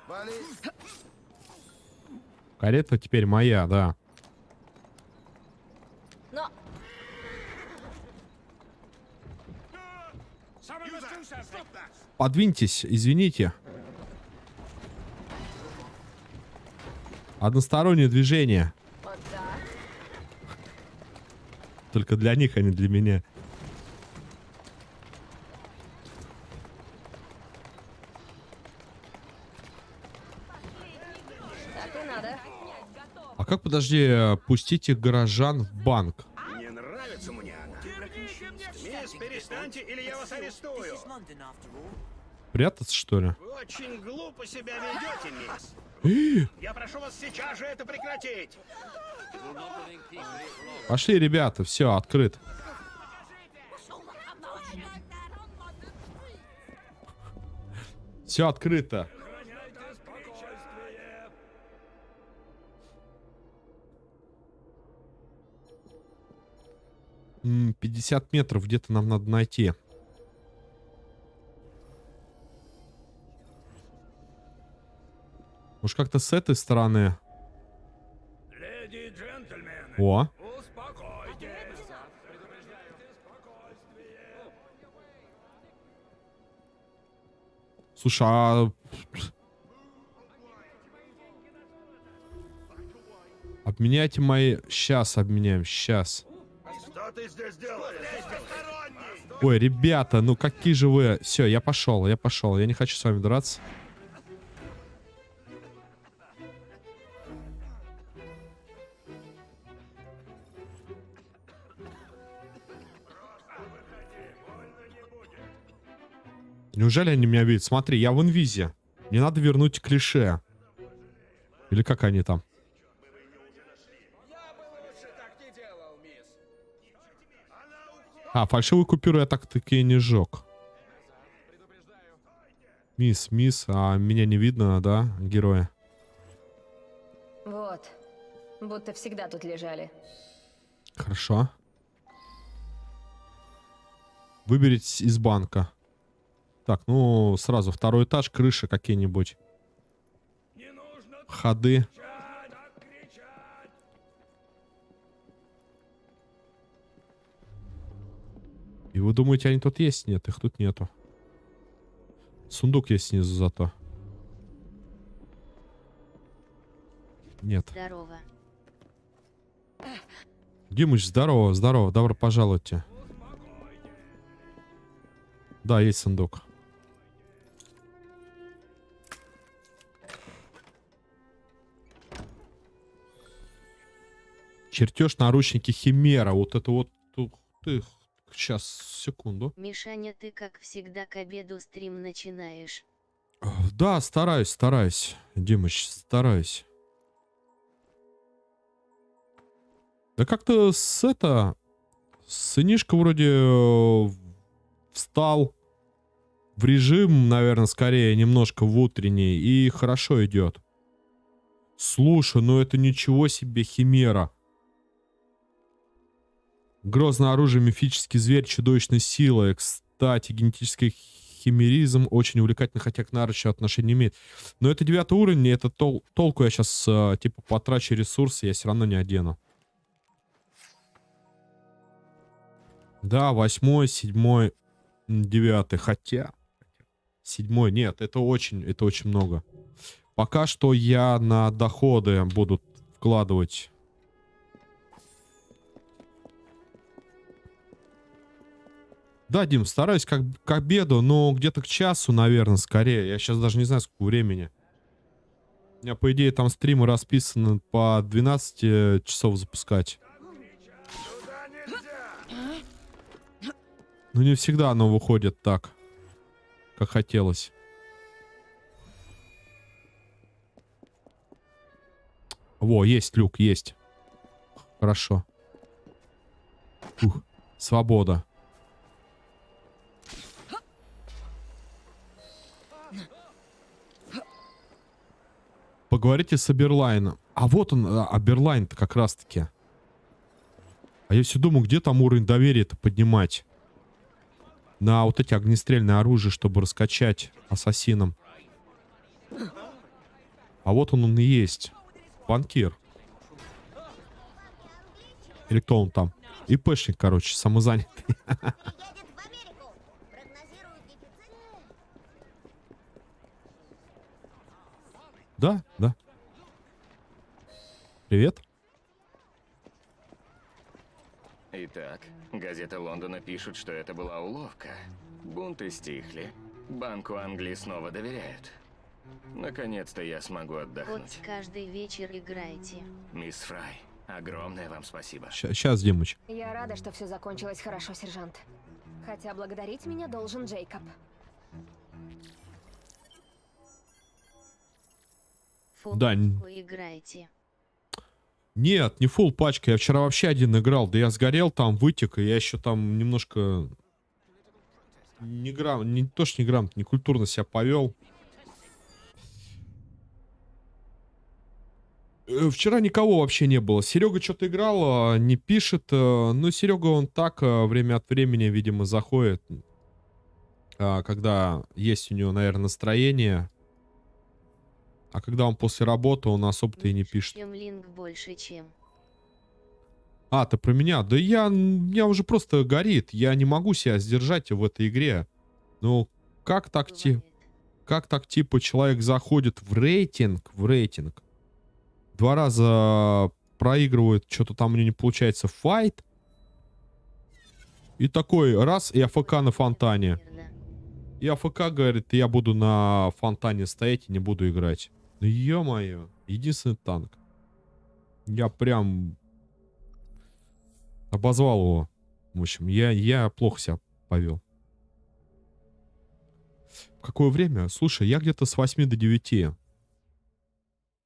Вали. Карета теперь моя, да. Но Подвиньтесь, извините. Одностороннее движение. вот так. Только для них, а не для меня. Так и надо. А как, подожди, пустить их горожан в банк? Не нравится мне она. Мисс, перестаньте, или я вас арестую. Прятаться, что ли? Вы очень глупо себя ведете, мисс. Я прошу вас сейчас же это прекратить. Пошли, ребята, все, открыт. Все открыто. М, 50 метров где-то нам надо найти. Может, как-то с этой стороны. Леди и джентльмены, О, успокойтесь. слушай, а... Обменяйте мои... Сейчас обменяем, сейчас. Что ты здесь делаешь? Ой, ребята, ну какие же вы... Все, я пошел. Я не хочу с вами драться. Неужели они меня видят? Смотри, я в инвизе. Мне надо вернуть клише. Или как они там? Я бы лучше так не делал, мисс. А, фальшивую купюру я так-таки не сжег. Мисс, а меня не видно, да, героя? Вот. Будто всегда тут лежали. Хорошо. Выберите из банка. Так, ну, сразу второй этаж, крыша какие-нибудь. Ходы. И вы думаете, они тут есть? Нет, их тут нету. Сундук есть снизу зато. Нет. Здорово. Димыч, здорово, здорово, добро пожалуйте. Да, есть сундук. Чертеж наручники Химера. Вот это вот... Ух ты. Сейчас, секунду. Мишаня, ты как всегда к обеду стрим начинаешь. Да, стараюсь. Димыч, стараюсь. Да как-то сынишка вроде встал в режим, наверное, скорее немножко в утренний, и хорошо идет. Слушай, ну это ничего себе Химера. Грозное оружие, мифический зверь, чудовищной силы. Кстати, генетический химеризм очень увлекательный, хотя к наручу отношения не имеет. Но это 9 уровень, и это толку я сейчас, типа, потрачу ресурсы, я все равно не одену. Да, 8, 7, 9, хотя... 7, нет, это очень много. Пока что я на доходы буду вкладывать Да, Дим, стараюсь как к обеду, но где-то к часу, наверное, скорее. Я сейчас даже не знаю, сколько времени. У меня, по идее, там стримы расписаны по 12 часов запускать. Но не всегда оно выходит так, как хотелось. Во, есть люк, есть. Хорошо. Ух, свобода. Поговорите с Аберлайном. А вот он, Аберлайн-то как раз-таки. А я все думаю, где там уровень доверия-то поднимать? На вот эти огнестрельные оружия, чтобы раскачать ассасинам. А вот он и есть. Банкир. Или кто он там? ИПшник, короче, самозанятый. Да, да. Привет. Итак, газеты Лондона пишут, что это была уловка. Бунты стихли. Банку Англии снова доверяют. Наконец-то я смогу Вот отдохнуть. каждый вечер играете. Мисс Фрай, огромное вам спасибо. Сейчас, Димыч. Я рада, что все закончилось хорошо, сержант. Хотя благодарить меня должен Джейкоб. Да, Футболку играете. Нет, не фулл пачка. Я вчера вообще один играл. Да я сгорел там, вытек, и я еще там немножко... Не то, что неграмотно, некультурно себя повел. Вчера никого вообще не было. Серега что-то играл, не пишет. Ну, Серега, он так время от времени, видимо, заходит. Когда есть у него, наверное, настроение. А когда он после работы, он особо-то и не пишет. Чем Линк больше, чем. А, ты про меня? Да меня уже просто горит. Я не могу себя сдержать в этой игре. Ну, как так, типа, человек заходит в рейтинг, два раза проигрывает, что-то там у него не получается, файт, и такой, раз, и АФК на фонтане. И АФК говорит, я буду на фонтане стоять и не буду играть. Ну, ё-моё, единственный танк. Я прям... обозвал его. В общем, я плохо себя повел. В какое время? Слушай, я где-то с 8 до 9.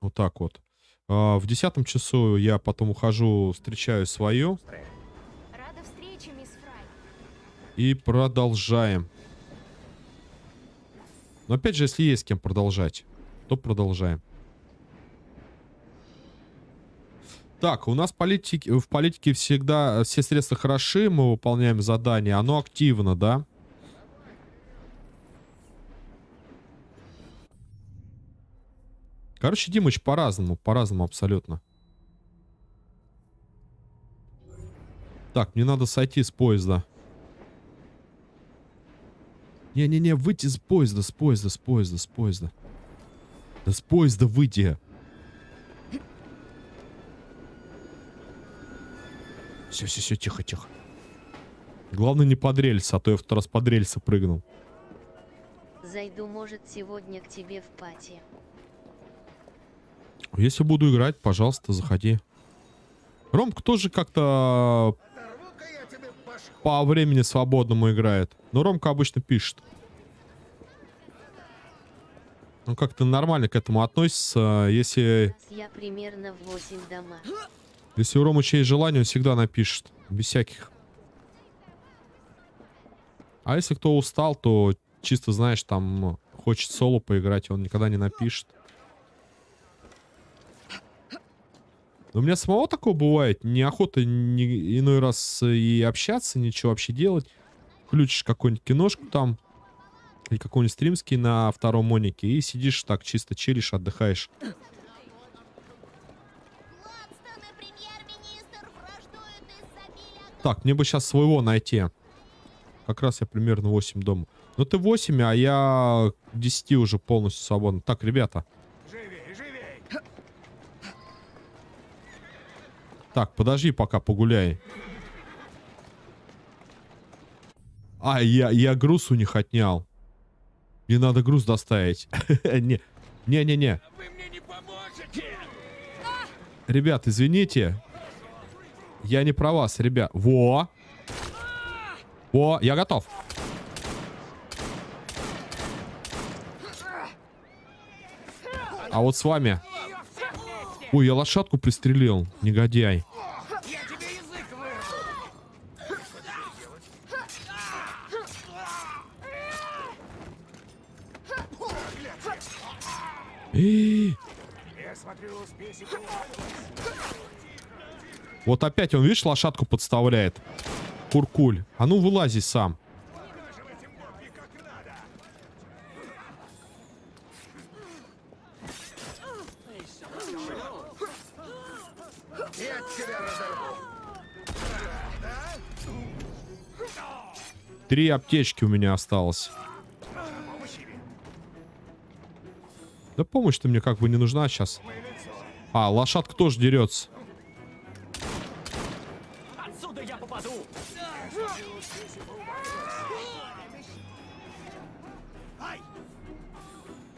Вот так вот. В 10 часу я потом ухожу, встречаю свою. Рада встрече, мисс Фрай. И продолжаем. Но опять же, если есть с кем продолжать, то продолжаем. Так, у нас в политике всегда все средства хороши, мы выполняем задание, оно активно, да? Короче, Димыч, по-разному абсолютно. Так, мне надо сойти с поезда. Не-не-не, выйти с поезда, с поезда. Да с поезда выйти. Все, тихо. Главное не под рельсы, а то я в тот раз под рельсы прыгнул. Зайду, может, сегодня к тебе в пати. Если буду играть, пожалуйста, заходи. Ромка тоже как-то по времени свободному играет. Но Ромка обычно пишет. Он как-то нормально к этому относится. Если Я примерно в 8 дома. у Ромыча есть желание, он всегда напишет. Без всяких. А если кто устал, то чисто, знаешь, там хочет соло поиграть, он никогда не напишет. Но у меня самого такого бывает. Неохота иной раз и общаться, ничего вообще делать. Включишь какую-нибудь киношку там. Или какой-нибудь стримский на втором монике. И сидишь так, чисто чилишь, отдыхаешь. Так, мне бы сейчас своего найти. Как раз я примерно 8 дома. Ну ты 8, а я к 10 уже полностью свободен. Так, ребята. Так, подожди пока, погуляй. А, я груз у них отнял. Мне надо груз доставить. Не-не-не. Вы мне не поможете! Ребят, извините. Я не про вас, ребят. Во! Во, я готов. А вот с вами... Ой, я лошадку пристрелил, негодяй. Я тебе язык вырву! Я смотрю, успехи. Вот опять он, видишь, лошадку подставляет. Куркуль. А ну, вылази сам. Я тебя разорву. 3 аптечки у меня осталось. Да помощь-то мне как бы не нужна сейчас. А, лошадка тоже дерется. Отсюда я попаду!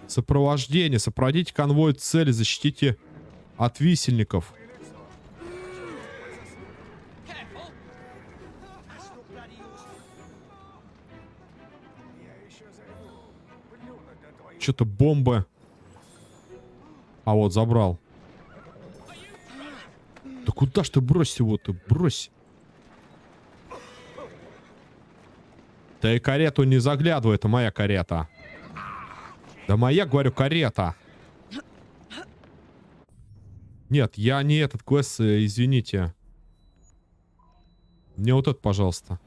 Сопровождение. Сопроводите конвой цели. Защитите от висельников. Что-то бомба. А вот, забрал. Да куда ж ты брось его-то? Брось. Да и карету не заглядывай, это моя карета. Да моя, говорю, карета. Нет, я не этот квест, извините. Мне вот это, пожалуйста.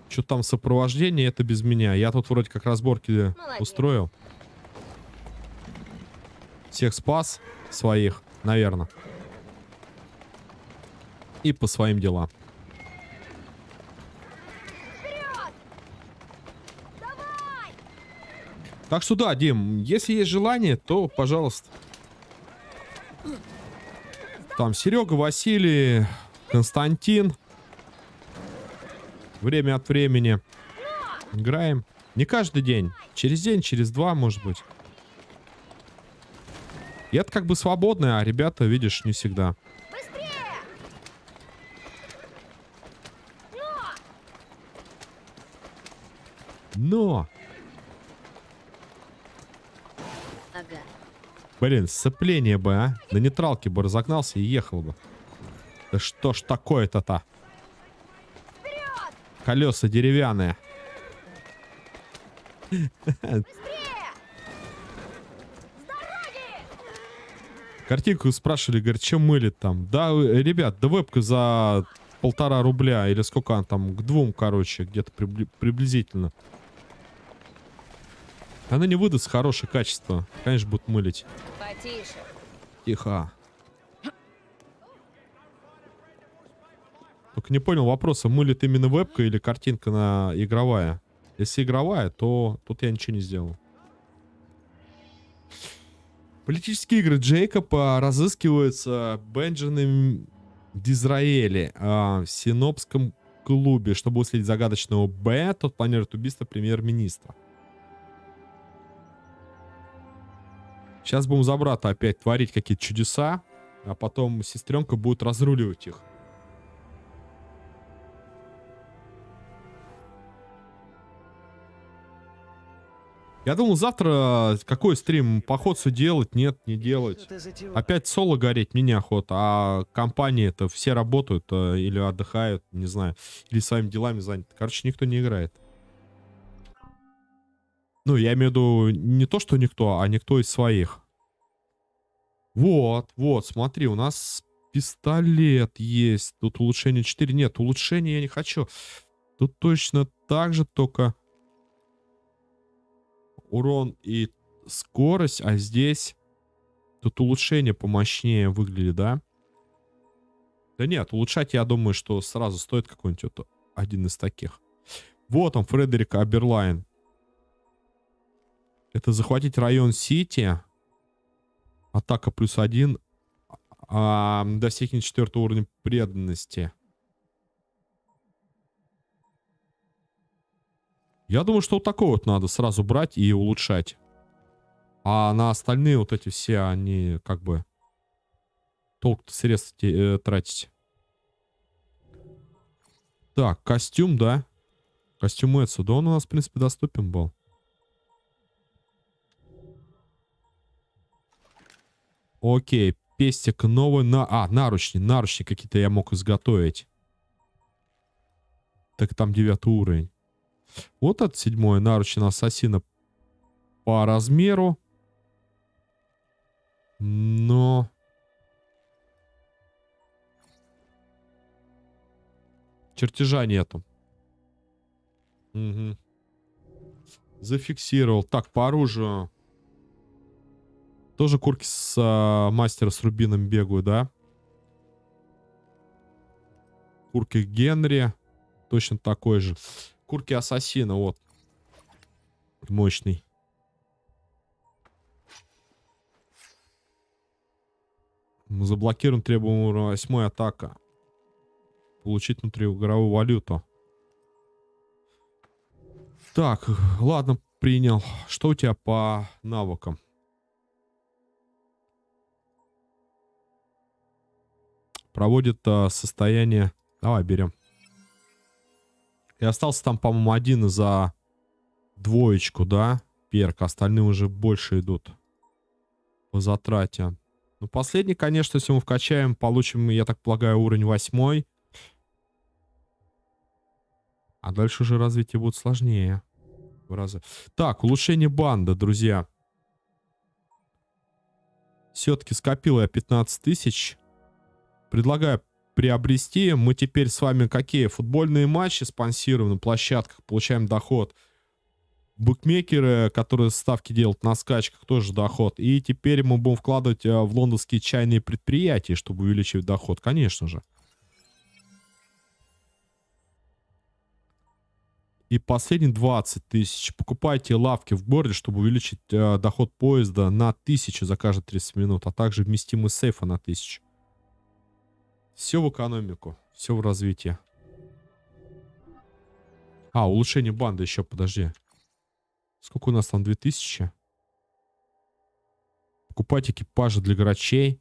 Что там сопровождение, это без меня. Я тут вроде как разборки устроил. Всех спас своих, наверное. И по своим делам. Так что да, Дим, если есть желание, то, пожалуйста. Там Серега, Василий, Константин. Время от времени играем. Не каждый день. Через день, через 2, может быть. Я-то как бы свободный, а ребята, видишь, не всегда. Но! Ага. Блин, сцепление бы, а? На нейтралке бы разогнался и ехал бы. Да что ж такое-то-то? Колеса деревянные. Картинку спрашивали, говорят, чем мылит там? Да, ребят, да вебка за 1,5 рубля. Или сколько она там? К 2, короче, где-то приблизительно. Она не выдаст хорошее качество. Конечно, будут мылить. Потише. Тихо. Только не понял вопроса, мылит именно вебка или картинка на игровая? Если игровая, то тут я ничего не сделал. Политические игры Джейкоба разыскиваются Бенджамином Дизраэли в Синопском клубе. Чтобы уследить загадочного Б, тот планирует убийство премьер-министра. Сейчас будем за брата опять творить какие-то чудеса, а потом сестренка будет разруливать их. Я думал, завтра какой стрим? Поход все делать? Нет, не делать. Опять соло гореть мне неохота, а компании-то все работают или отдыхают, не знаю. Или своими делами заняты. Короче, никто не играет. Ну, я имею в виду не то, что никто, а никто из своих. Вот, вот, смотри, у нас пистолет есть. Тут улучшение 4. Нет, улучшения я не хочу. Тут точно так же, только урон и скорость, а здесь тут улучшение помощнее выглядит, да? Да нет, улучшать, я думаю, что сразу стоит какой-нибудь вот один из таких. Вот он, Фредерик Аберлайн. Это захватить район Сити. Атака +1. Достигнет 4 уровня преданности. Я думаю, что вот такой вот надо сразу брать и улучшать. А на остальные вот эти все, они как бы... Толк-то средств тратить. Так, костюм, да? Костюм Эдсу. Да он у нас, в принципе, доступен был. Окей. Пестик новый. Наручни. Наручни какие-то я мог изготовить. Так там 9 уровень. Вот это 7-й. Наручни ассасина по размеру. Но... Чертежа нету. Угу. Зафиксировал. Так, по оружию. Тоже курки с мастера с рубином бегают, да? Курки Генри. Точно такой же. Курки ассасина, вот. Мощный. Заблокируем требуемую 8 атака. Получить внутриигровую валюту. Так, ладно, принял. Что у тебя по навыкам? Проводит состояние... Давай, берем. И остался там, по-моему, один за 2, да? Перк. Остальные уже больше идут по затрате. Ну, последний, конечно, если мы вкачаем, получим, я так полагаю, уровень 8. А дальше уже развитие будет сложнее. В разы. Так, улучшение банды, друзья. Все-таки скопил я 15 тысяч. Предлагаю приобрести. Мы теперь с вами какие? Футбольные матчи спонсируем на площадках. Получаем доход. Букмекеры, которые ставки делают на скачках, тоже доход. И теперь мы будем вкладывать в лондонские чайные предприятия, чтобы увеличивать доход. Конечно же. И последний 20 тысяч. Покупайте лавки в городе, чтобы увеличить доход поезда на 1000 за каждые 30 минут. А также вместимость сейфа на 1000. Все в экономику. Все в развитие. Улучшение банды еще, подожди. Сколько у нас там? 2000? Покупать экипажи для грачей.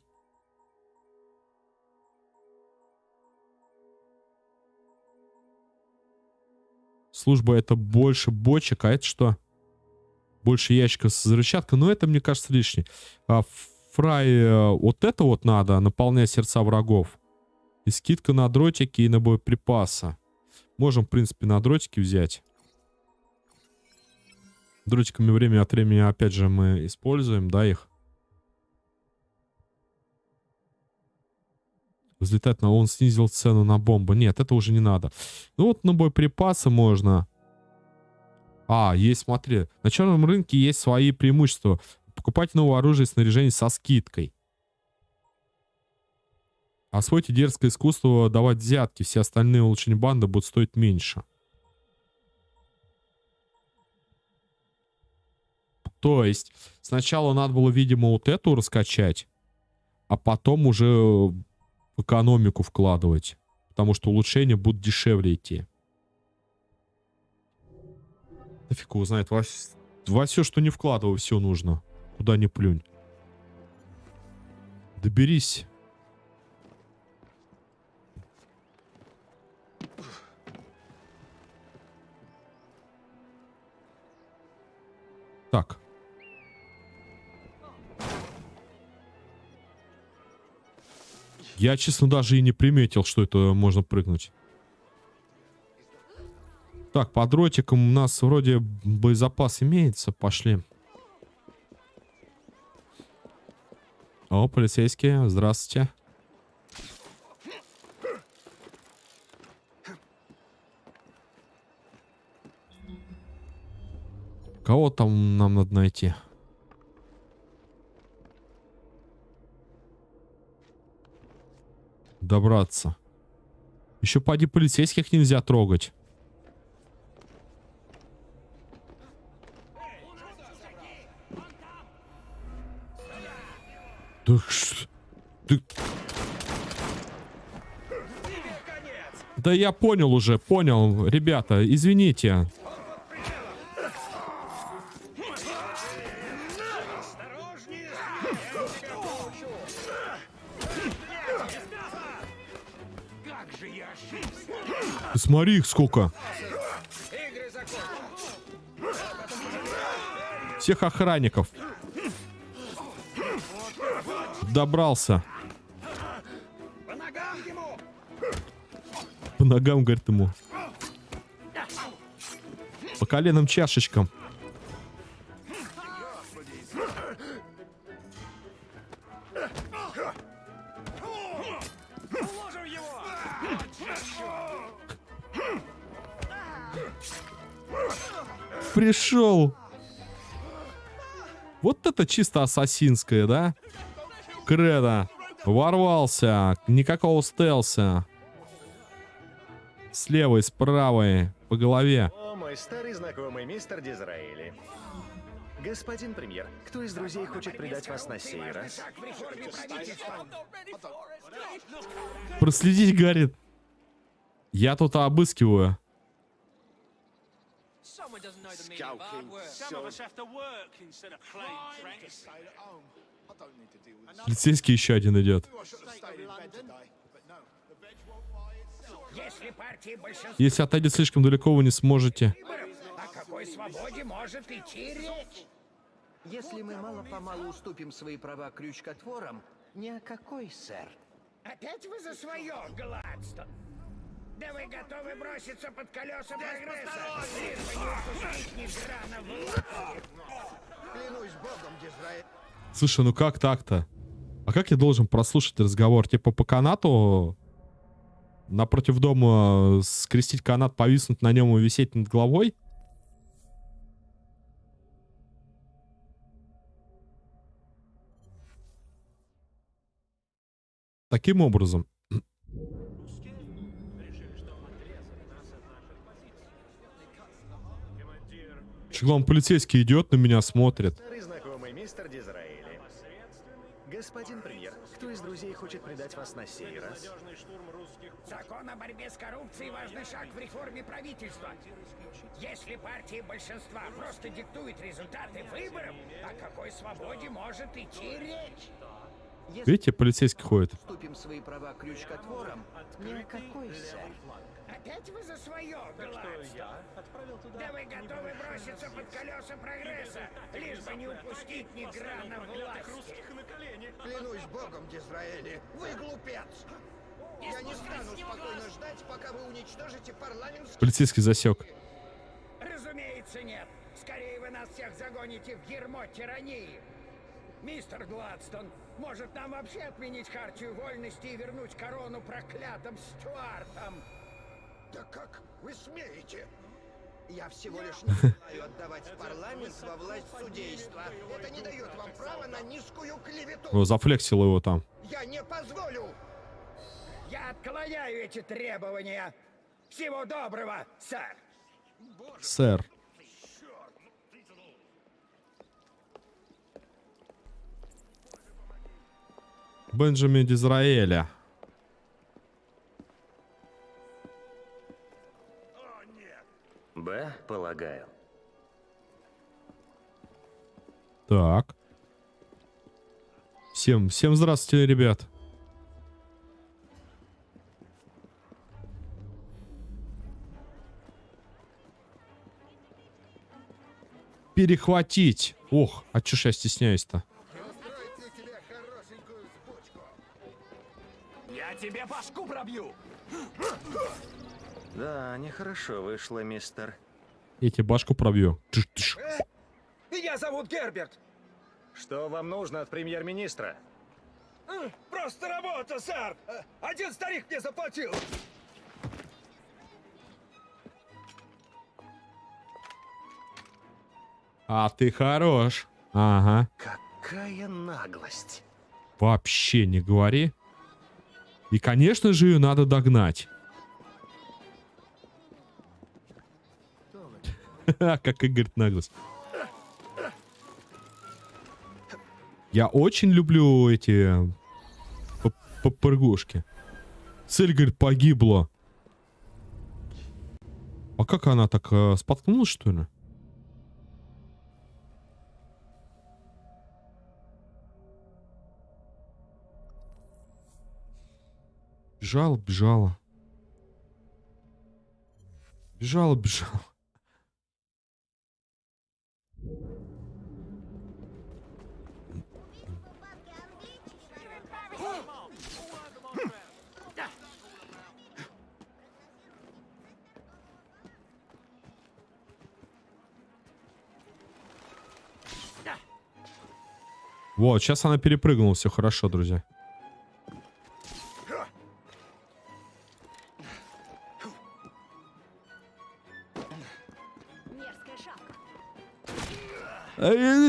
Служба это больше бочек, а это что? Больше ящиков с взрывчаткой. Но это, мне кажется, лишний. Фрай, вот это вот надо, наполнять сердца врагов. И скидка на дротики и на боеприпасы. Можем, в принципе, на дротики взять. Дротиками время от времени, опять же, мы используем, да, их. Взлетать на... Он снизил цену на бомбу. Нет, это уже не надо. Ну вот на боеприпасы можно. Есть, смотри. На черном рынке есть свои преимущества. Покупайте новое оружие и снаряжение со скидкой. Освойте дерзкое искусство давать взятки. Все остальные улучшения банды будут стоить меньше. То есть, сначала надо было, видимо, вот эту раскачать, а потом уже в экономику вкладывать. Потому что улучшения будут дешевле идти. Да фиг его знает. Во все, что не вкладывай, все нужно. Куда ни плюнь. Доберись. Так. Я, честно, даже и не приметил, что это можно прыгнуть. Так, по дротикам у нас вроде боезапас имеется. Пошли. О, полицейские, здравствуйте. Кого там нам надо найти? Добраться. Еще поди полицейских нельзя трогать. Да я понял уже, понял. Ребята, извините. Ты смотри их сколько. Всех охранников. Добрался. По ногам, говорит ему. По коленным чашечкам. Пришел. Вот это чисто ассасинское, да? Кредо. Ворвался. Никакого стелса. С левой, с правой. По голове. О, мой старый знакомый мистер Дизраэли. Господин премьер, кто из друзей хочет предать вас на сей раз? Проследить, говорит. Я тут обыскиваю. Полицейский еще один идет. Если отойдет слишком далеко, вы не сможете. О какой свободе может идти речь? Если мы мало-помалу уступим свои права крючкотворам, ни о какой, сэр. Опять вы за свое, Гладстон? Да вы готовы броситься под колеса прогресса, лишь бы не упустить ни грана власти. Клянусь богом, Дизраэль. Слушай, ну как так-то? А как я должен прослушать разговор? Типа по канату напротив дома скрестить канат, повиснуть на нем и висеть над головой? Таким образом. Главный полицейский идет, на меня смотрит. Старый знакомый мистер Дизраэли. Господин премьер, кто из друзей хочет предать вас на сей раз? Закон о борьбе с коррупцией – важный шаг в реформе правительства. Если партия большинства просто диктует результаты выборов, о какой свободе может идти речь? Видите, полицейский ходит. Уступим свои права крючкотворам, ни о какой, сэр. Опять вы за свое, Гладстон? Да вы готовы броситься под колеса прогресса, лишь бы не упустить ни грана власти. Клянусь богом, Дизраэли, вы глупец. Я не стану спокойно ждать, пока вы уничтожите парламентский... Полицейский засек. Разумеется, нет. Скорее вы нас всех загоните в ермо тирании. Мистер Гладстон, может нам вообще отменить хартию вольности и вернуть корону проклятым Стюартам? Да как вы смеете? Я всего лишь не желаю отдавать парламент во власть судейства. Это не дает вам права на низкую клевету. О, зафлексил его там. Я не позволю. Я отклоняю эти требования. Всего доброго, сэр. Сэр. Бенджамин Дизраэля. Б, полагаю. Так. Всем здравствуйте, ребят. Перехватить. Ох, а чё ж я стесняюсь-то? Я тебе башку пробью! Да, нехорошо вышло, мистер. Я тебе башку пробью. Тыш-тыш. Меня зовут Герберт! Что вам нужно от премьер-министра? Просто работа, сэр! Один старик мне заплатил! А ты хорош. Ага. Какая наглость. Вообще не говори. И, конечно же, ее надо догнать. Как Игорь наглость. Я очень люблю эти попрыгушки. Цель, говорит, погибла. А как она так споткнулась, что ли? Бежала, бежала. Бежала, бежала. Вот, сейчас она перепрыгнула, все хорошо, друзья. Мерзкая шапка.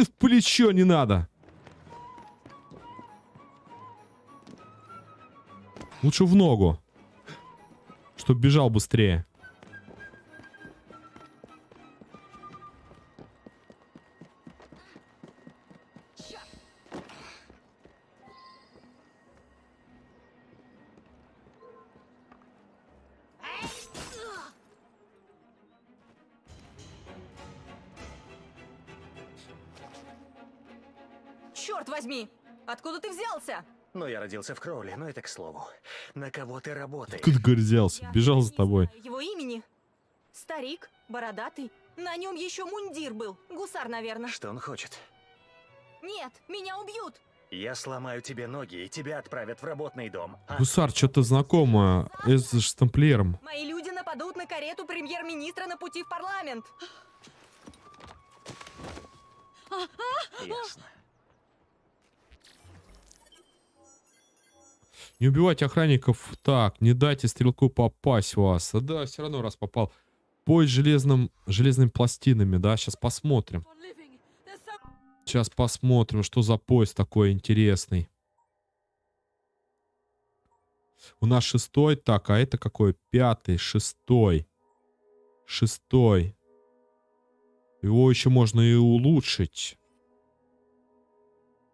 В плечо не надо. Лучше в ногу. Чтоб бежал быстрее. Черт возьми! Откуда ты взялся? Ну, я родился в Кроули, но это к слову. На кого ты работаешь? Откуда горзялся? Бежал за тобой. Не знаю его имени. Старик, бородатый. На нем еще мундир был. Гусар, наверное. Что он хочет? Нет, меня убьют. Я сломаю тебе ноги, и тебя отправят в работный дом. А? Гусар, что-то знакомое. Это с тамплиером. Мои люди нападут на карету премьер-министра на пути в парламент. Ясно. Не убивайте охранников так, не дайте стрелку попасть в вас. Да, все равно раз попал. Поезд железными пластинами, да, сейчас посмотрим. Сейчас посмотрим, что за поезд такой интересный. У нас 6-й, так, а это какой? 5-й, 6-й. 6-й. Его еще можно и улучшить.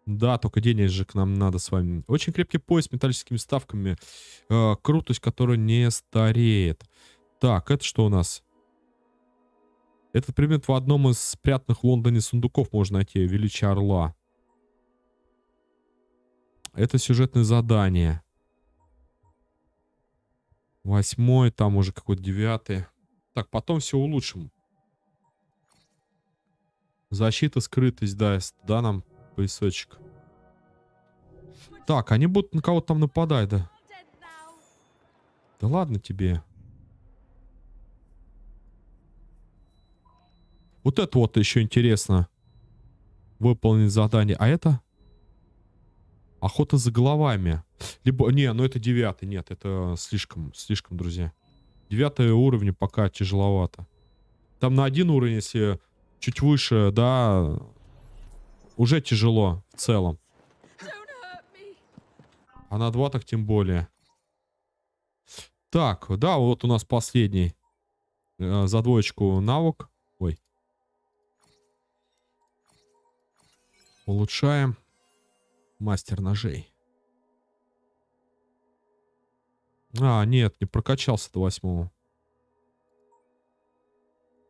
Да, только денежек нам надо с вами. Очень крепкий пояс с металлическими вставками. Крутость, которая не стареет. Так, это что у нас? Этот предмет в одном из спрятанных в Лондоне сундуков можно найти. Величие орла. Это сюжетное задание. 8-й, там уже какой-то 9-й. Так, потом все улучшим. Защита, скрытость даст. Да, нам поясочек. Так, они будут на кого-то там нападать, да? Да ладно тебе. Вот это вот еще интересно. Выполнить задание. А это? Охота за головами. Либо, не, ну это 9-й. Нет, это слишком, друзья. 9 уровень пока тяжеловато. Там на 1 уровень, если чуть выше, да, уже тяжело в целом. А на 2 так тем более. Так, да, вот у нас последний. За 2 навык. Ой. Улучшаем. Мастер ножей. А, нет, не прокачался до 8-го.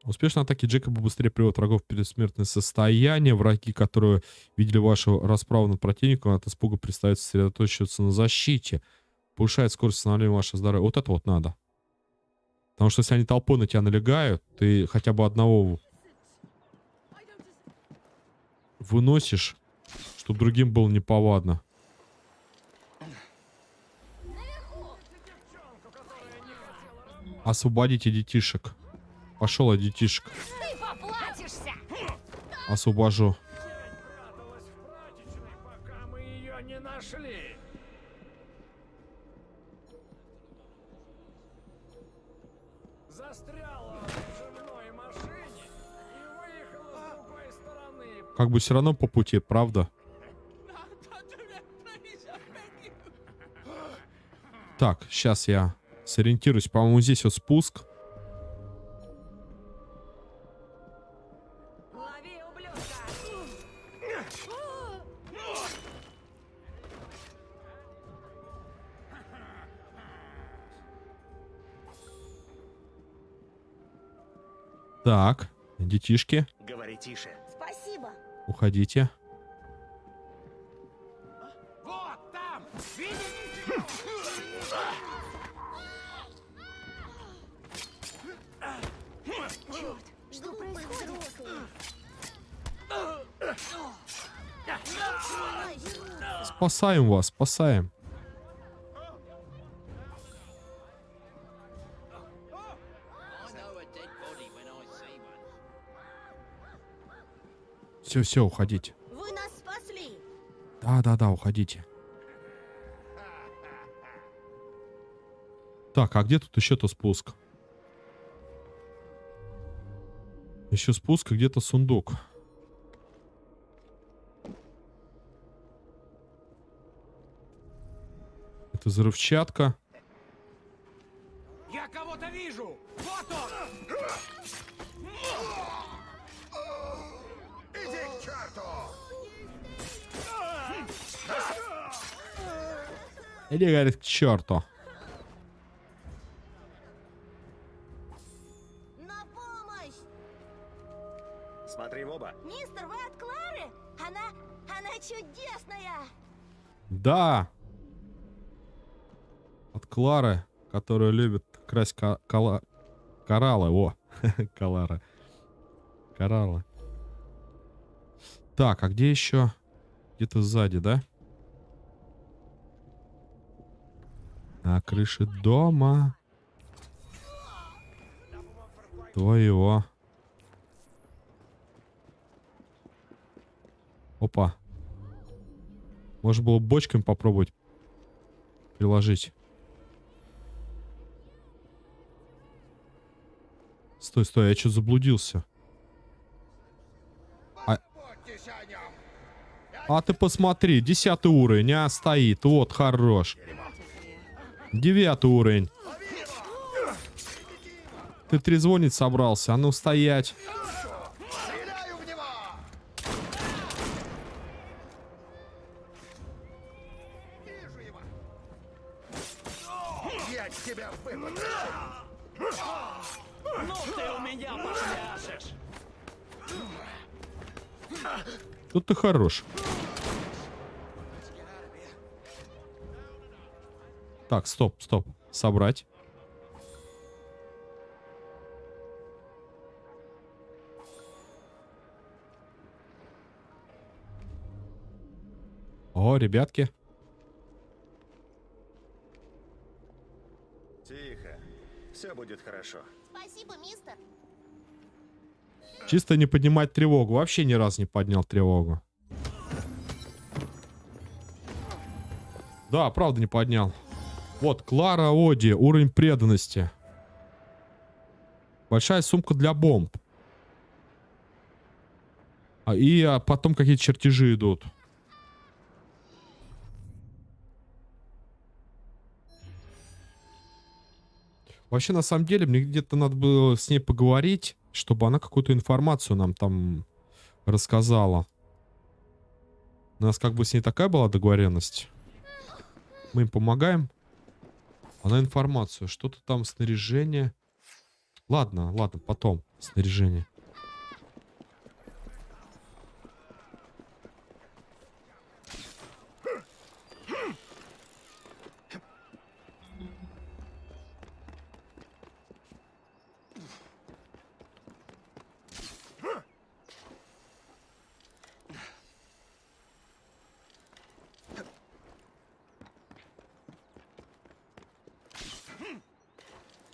Успешные атаки Джейкоба быстрее приводят врагов в предсмертное состояние. Враги, которые видели вашу расправу над противником, от испуга перестают сосредоточиваться на защите. Повышает скорость восстановления вашего здоровья. Вот это вот надо. Потому что если они толпой на тебя налегают, ты хотя бы одного выносишь, чтобы другим было неповадно. Освободите детишек. Пошел от детишек. Ты поплатишься! Освобожу. Пока мы ее не нашли. Застряла в взрывной машине и выехала с другой стороны. Как бы все равно по пути, правда? Так, сейчас я сориентируюсь. По-моему, здесь вот спуск. Лови, ублюдка! Так, детишки, Говори тише. Спасибо. уходите. Вот там! Видите? Черт, что происходит? Спасаем вас, спасаем. Все, уходите. Вы нас спасли. Да, уходите. Так, а где тут еще-то спуск? Еще спуск, и где-то сундук. Это взрывчатка. Я кого-то вижу! Вот он! Иди к черту! Или говорит к черту. На помощь! Смотри в оба. Мистер, вы от Клары? Она чудесная! Да. От Клары, которая любит красть кораллы. О, Клара. Кораллы. Так, а где еще? Где-то сзади, да? На крыше дома. Твоего. Опа. Можно было бочками попробовать приложить. Стой, я что заблудился? А ты посмотри, 10 уровень, а, стоит. Вот, хорош. 9 уровень. Ты трезвонить собрался? А ну стоять. Стреляю в него! Вижу его! Я тебя выпотрошу! Ну ты у меня пошляшешь! Тут ты хорош. Так, стоп. Собрать. О, ребятки. Тихо. Все будет хорошо. Спасибо, мистер. Чисто не поднимать тревогу. Вообще ни разу не поднял тревогу. Да, правда не поднял. Вот, Клара Оди. Уровень преданности. Большая сумка для бомб. И потом какие-то чертежи идут. Вообще, на самом деле, мне где-то надо было с ней поговорить, чтобы она какую-то информацию нам там рассказала. У нас как бы с ней такая была договоренность. Мы им помогаем. Она информацию. Что-то там, снаряжение. Ладно, потом. Снаряжение.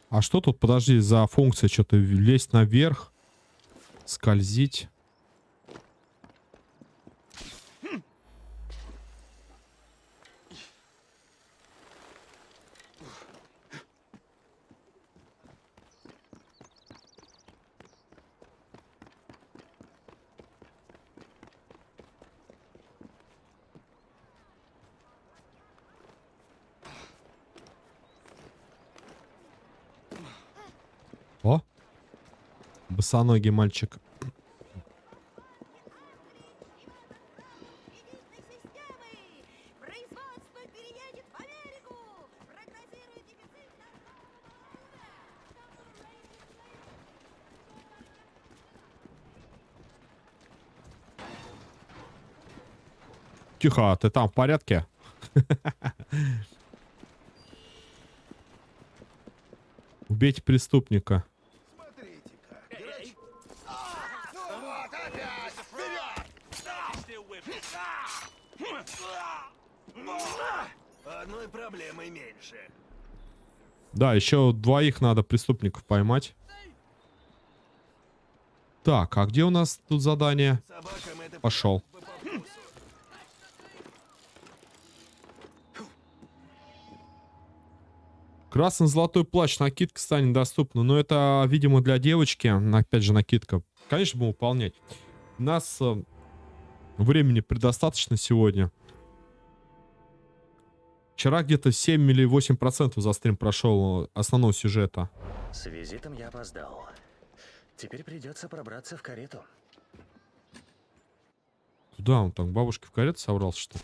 А что тут, подожди, за функция? Что-то лезть наверх, скользить. О! Босоногий мальчик. Производство переедет в Америку! Прогнозирует дефицит на... Тихо, ты там в порядке? Убейте преступника. Смотрите-ка, Одной проблемой меньше. Да, еще 2 надо преступников поймать. Так, а где у нас тут задание? Собакам это Пошел. по вкусу. Красно-золотой плащ. Накидка станет доступна. Но это, видимо, для девочки. Опять же, накидка. Конечно, будем выполнять. У нас времени предостаточно сегодня. Вчера где-то 7 или 8% за стрим прошел основного сюжета. С визитом я опоздал. Теперь придется пробраться в карету. Куда он там? К бабушке в карету собрался, что ли?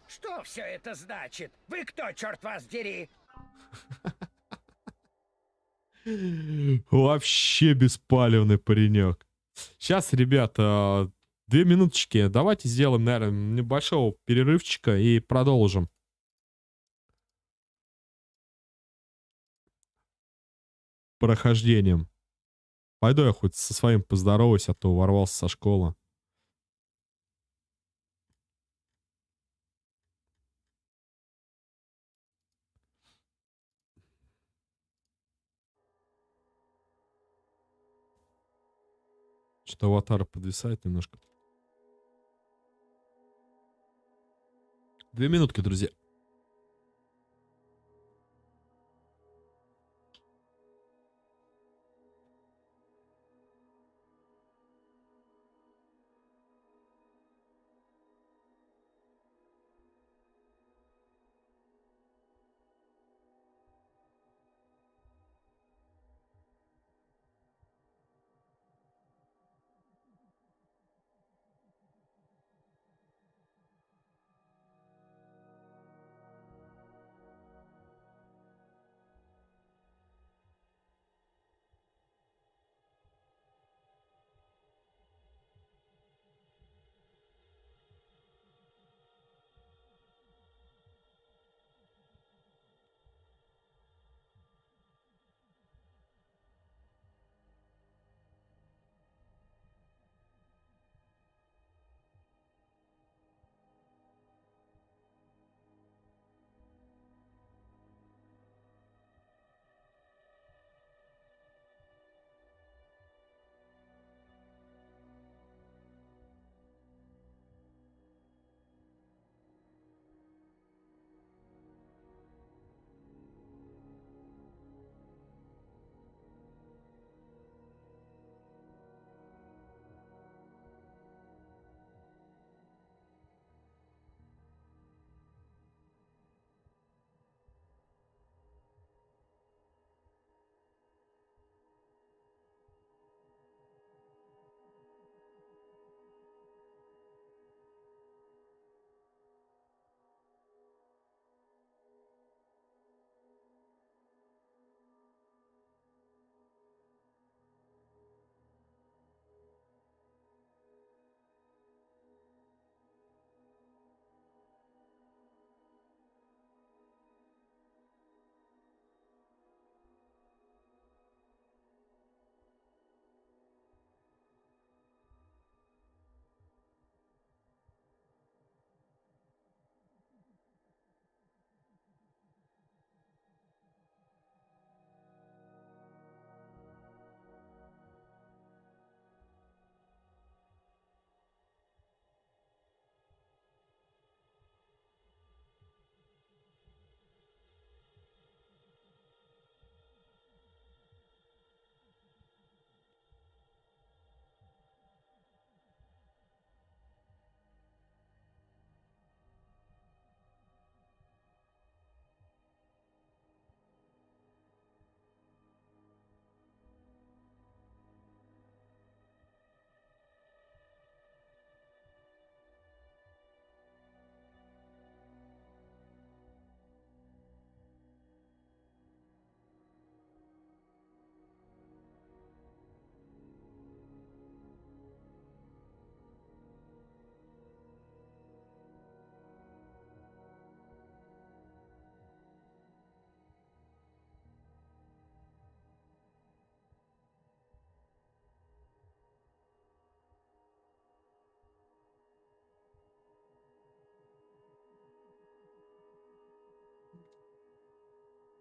Что все это значит? Вы кто, черт вас дери? Вообще беспалевный паренек. Сейчас, ребята, 2 минуточки. Давайте сделаем, наверное, небольшого перерывчика и продолжим. Прохождением. Пойду я хоть со своим поздороваюсь, а то ворвался со школы. Что-то аватар подвисает немножко. 2 минутки, друзья.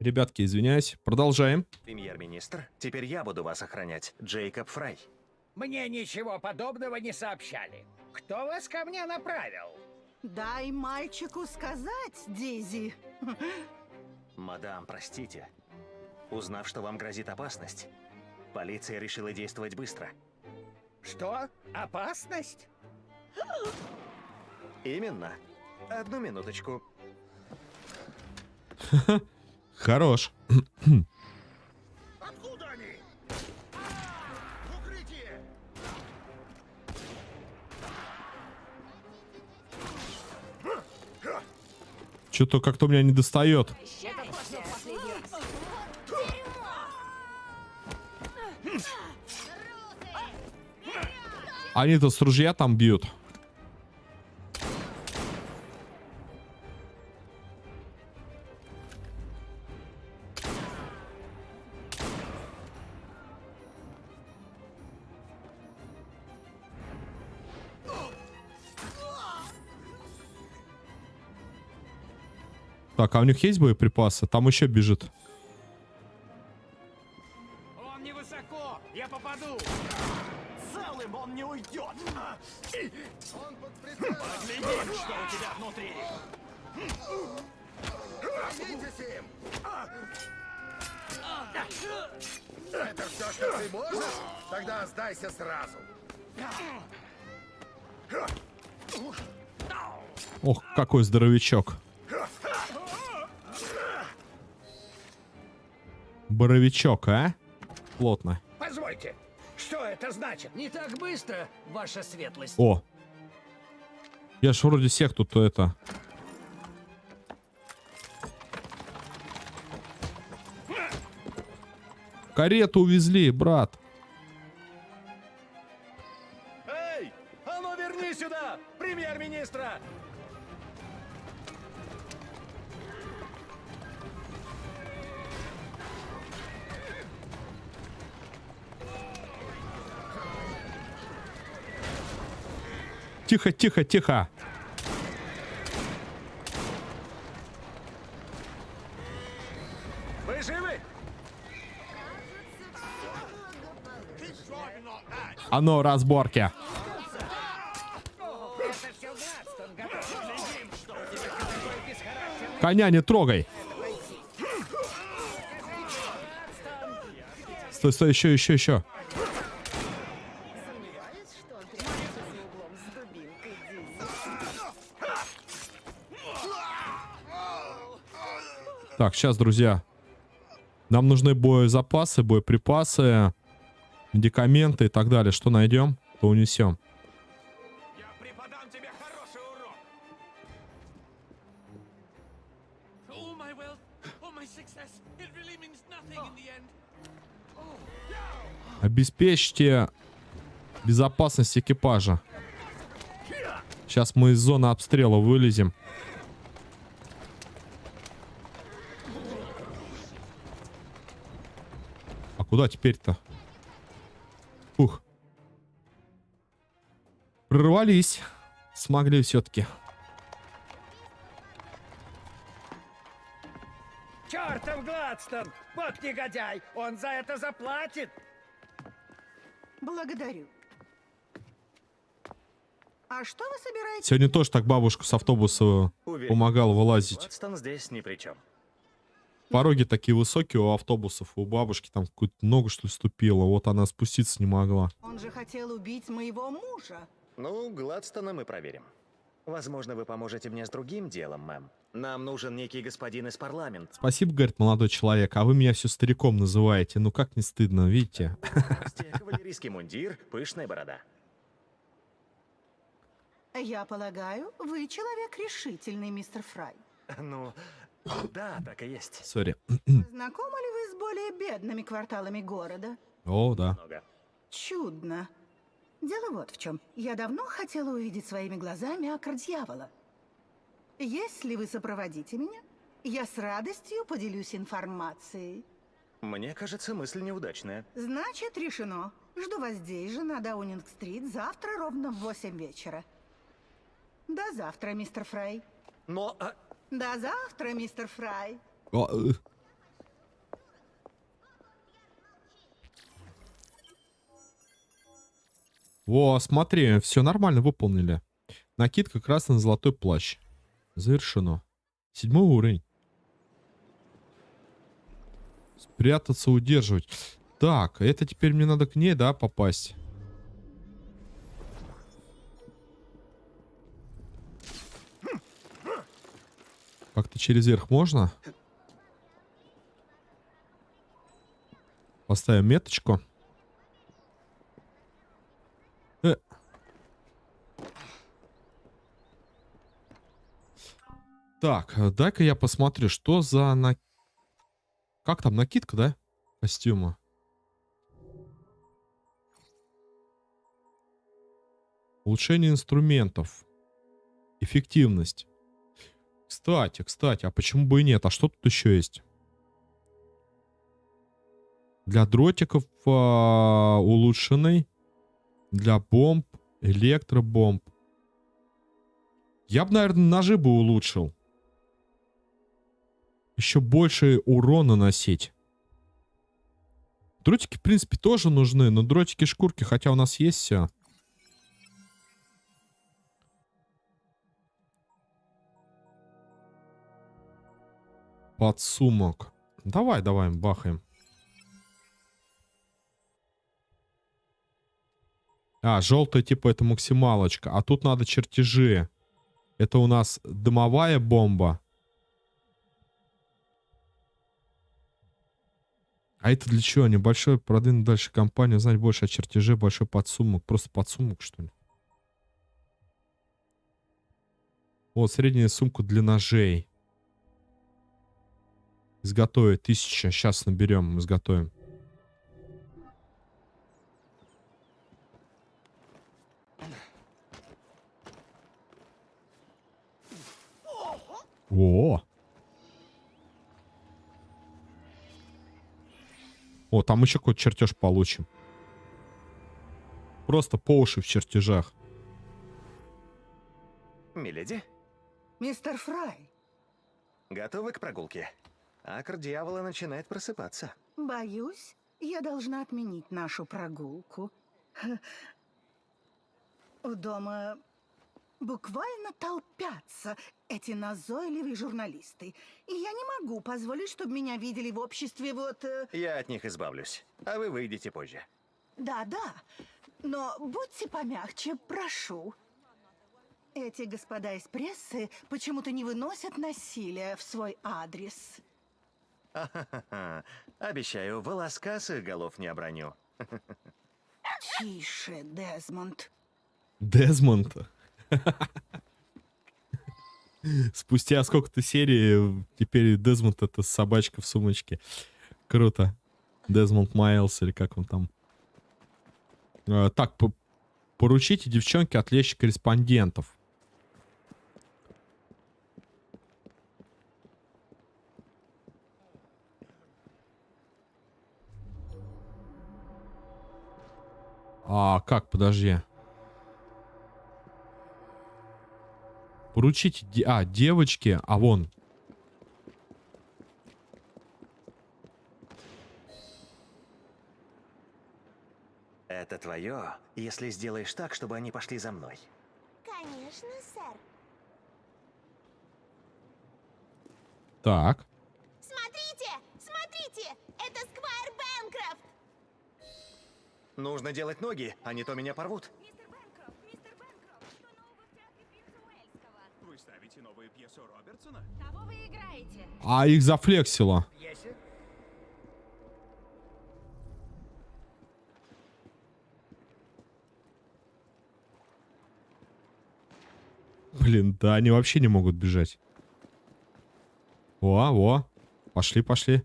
Ребятки, извиняюсь. Продолжаем. Премьер-министр, теперь я буду вас охранять, Джейкоб Фрай. Мне ничего подобного не сообщали. Кто вас ко мне направил? Дай мальчику сказать, Дейзи. Мадам, простите. Узнав, что вам грозит опасность, полиция решила действовать быстро. Что? Опасность? Именно. Одну минуточку. Хорош. Откуда они? В укрытие! Что-то как-то у меня не достает. Они-то с ружья там бьют. Так, а у них есть боеприпасы? Там еще бежит. Он невысоко! Я попаду! Целым он не уйдет! Он под прицелом! Поглядим, что у тебя внутри! Займитесь им! Это все, что ты можешь? Тогда сдайся сразу! Ох, какой здоровячок. Боровичок, а? Плотно. Позвольте, что это значит? Не так быстро, ваша светлость. О. Я ж вроде всех тут это... Карету увезли, брат. Эй! А ну верни сюда! Премьер-министра! Тихо, тихо, тихо. Вы живы? А ну, разборки. Это все Гладстон готов. Глядим, что у тебя такой бесхарактерный. Коня не трогай. Стой, стой, еще. Так, сейчас, друзья. Нам нужны боезапасы, боеприпасы, медикаменты и так далее. Что найдем, то унесем. Я преподам тебе хороший урок! Обеспечьте безопасность экипажа. Сейчас мы из зоны обстрела вылезем. А куда теперь-то? Ух. Прорвались. Смогли все-таки. Чертов Гладстон! Вот негодяй! Он за это заплатит! Благодарю. А что вы собираетесь? Сегодня тоже так бабушка с автобуса помогала вылазить. Гладстон здесь ни при чем. Пороги такие высокие у автобусов. У бабушки там какую-то ногу, что ли, ступила. Вот она спуститься не могла. Он же хотел убить моего мужа. Ну, Гладстона мы проверим. Возможно, вы поможете мне с другим делом, мэм. Нам нужен некий господин из парламента. Спасибо, говорит молодой человек, а вы меня все стариком называете. Ну как не стыдно, видите? Кавалерийский мундир, пышная борода. Я полагаю, вы человек решительный, мистер Фрай. Ну, да, так и есть. Сори. Знакомы ли вы с более бедными кварталами города? О, да. Много. Чудно. Дело вот в чем. Я давно хотела увидеть своими глазами акр дьявола. Если вы сопроводите меня, я с радостью поделюсь информацией. Мне кажется, мысль неудачная. Значит, решено. Жду вас здесь же, на Даунинг-стрит, завтра ровно в 8 вечера. До завтра, мистер Фрай. Но... До завтра, мистер Фрай. Во, смотри, все нормально выполнили. Накидка красный на золотой плащ. Завершено. 7 уровень. Спрятаться, удерживать. Так, это теперь мне надо к ней, да, попасть? Как-то через верх можно? Поставим меточку. Так, дай-ка я посмотрю, что за... Как там, накидка, да? Костюма. Улучшение инструментов. Эффективность. Кстати, а почему бы и нет? А что тут еще есть? Для дротиков улучшенный. Для бомб. Электробомб. Я бы, наверное, ножи бы улучшил. Еще больше урон наносить. Дротики, в принципе, тоже нужны. Но дротики шкурки, хотя у нас есть все. Подсумок. Давай, бахаем. А, желтая типа это максималочка. А тут надо чертежи. Это у нас дымовая бомба. А это для чего? Небольшой, продвинуть дальше компанию, узнать больше о чертеже, большой подсумок. Просто подсумок, что ли? Вот, средняя сумка для ножей. Изготовить 1000. Сейчас наберем, изготовим. О! О, там еще какой-то чертеж получим. Просто по уши в чертежах. Миледи, Мистер Фрай, готовы к прогулке? Акр дьявола начинает просыпаться. боюсь, я должна отменить нашу прогулку. У дома буквально толпятся эти назойливые журналисты. И я не могу позволить, чтобы меня видели в обществе вот... Я от них избавлюсь, а вы выйдете позже. Да, но будьте помягче, прошу. Эти господа из прессы почему-то не выносят насилия в свой адрес. Обещаю, волоска с их голов не оброню. Тише, Дезмонд. Дезмонд? Спустя сколько-то серий теперь Дезмонд это собачка в сумочке. Круто. Дезмонд Майлз или как он там. Так, поручите девчонке отвлечь корреспондентов. А, как? Подожди. Поручите... девочки. А, вон. Это твое, если сделаешь так, чтобы они пошли за мной. Конечно, сэр. Так. Смотрите! Это Сквайр Бэнкрофт! Нужно делать ноги, а не то меня порвут. Мистер Бэнкрофт, что нового в театре Пирса Уэльского? Вы ставите новую пьесу Робертсона? Кого вы играете? А их зафлексило. Блин, да они вообще не могут бежать. Во. Пошли.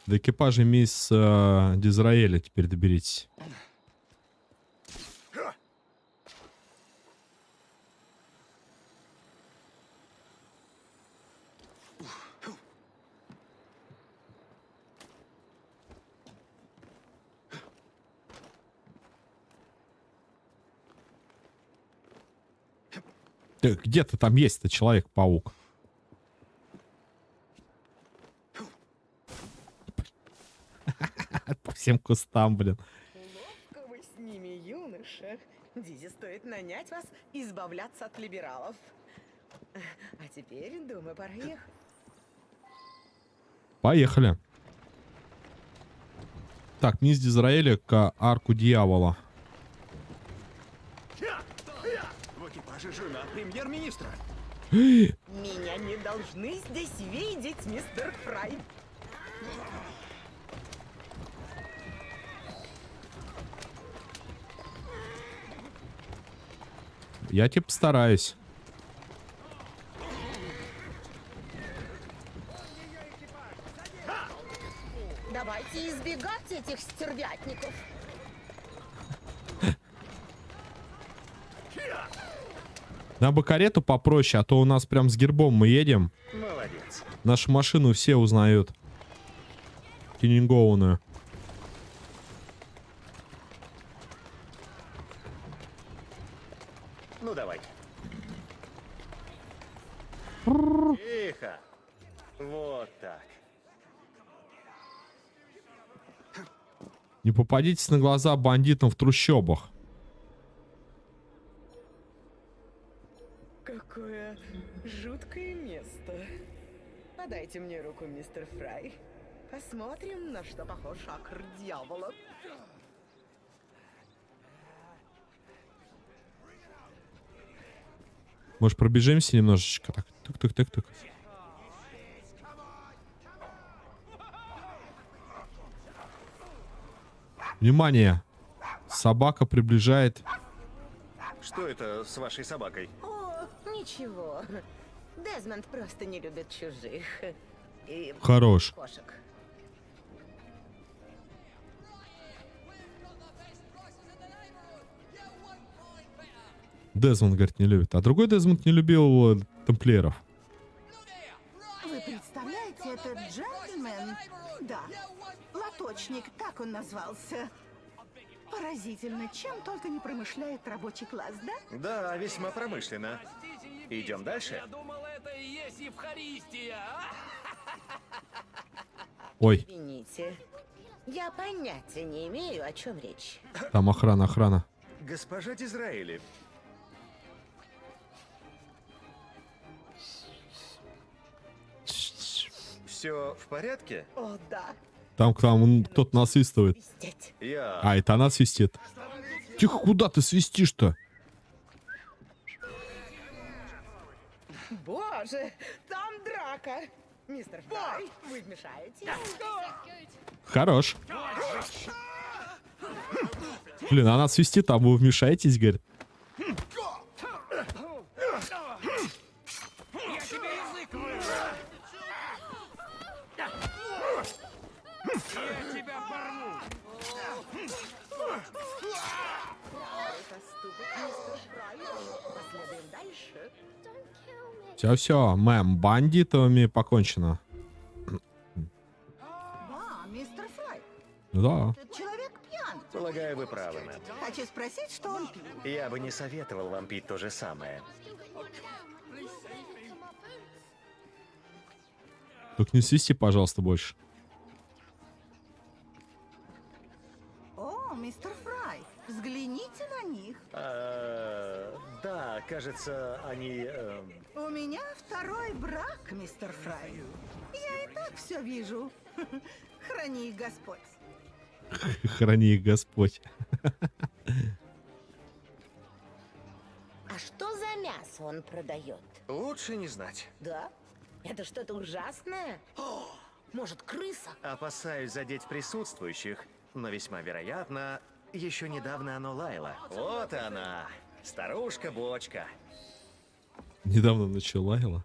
До экипажа мисс Дизраэля теперь доберитесь. Где-то там есть-то Человек-паук. всем кустам, блин. Ловко вы с ними, юноша. Дизи стоит нанять вас избавляться от либералов. А теперь, думаю, пора ехать. Поехали. Так, низ Дизраэля к арку дьявола. В экипаже жена премьер-министра. Меня не должны здесь видеть, мистер Фрай. Я типа стараюсь. Давайте избегать этих стервятников. Нам бы карету попроще, а то у нас прям с гербом мы едем. Молодец. Нашу машину все узнают. Тюнингованную. Ну давай. Тихо. Вот так. Не попадитесь на глаза бандитам в трущобах. Какое жуткое место. Подайте мне руку, мистер Фрай. Посмотрим, на что похож акр дьявола. Может, пробежимся немножечко? Так, тык-тык-тык-тык. Внимание! Собака приближает. Что это с вашей собакой? О, ничего. Дезмонд просто не любит чужих. И Хорош. кошек. Дезмонд, говорит, не любит. А другой Дезмонд не любил тамплиеров. Вы представляете, этот джентльмен? Да, лоточник, так он назвался. Поразительно, чем только не промышляет рабочий класс, да? Да, весьма промышленно. Идем дальше? Я думал, это и есть Евхаристия. Ой, Извините, я понятия не имею, о чем речь. там охрана. Госпожа Дизраэли. Все в порядке? О, да. Там к нам кто-то насвистывает. Я... А, это она свистит. Тихо, куда ты свистишь-то? Боже, там драка. Мистер Фрай, вы вмешаетесь? Хорош. Блин, она свистит, а вы вмешаетесь, говорит. Я тебе язык вырву. Я тебя порву. Поступок, мистер Фрай. Последуем дальше. Все, мэм, бандитами покончено. А, мистер Фрай, Да. этот человек пьян. Полагаю, вы правы, мэм. Хочу спросить, что он пил. Я бы не советовал вам пить то же самое. Только не свисти, пожалуйста, больше. О, мистер Фрай, взгляните на них. Да, кажется, они... У меня второй брак, мистер Фрай. Я и так все вижу. Храни их Господь. Храни их Господь. А что за мясо он продает? Лучше не знать. Да? Это что-то ужасное? О, может, крыса? Опасаюсь задеть присутствующих, но весьма вероятно, еще недавно оно лаяло. Вот она, старушка-бочка. Недавно начала его.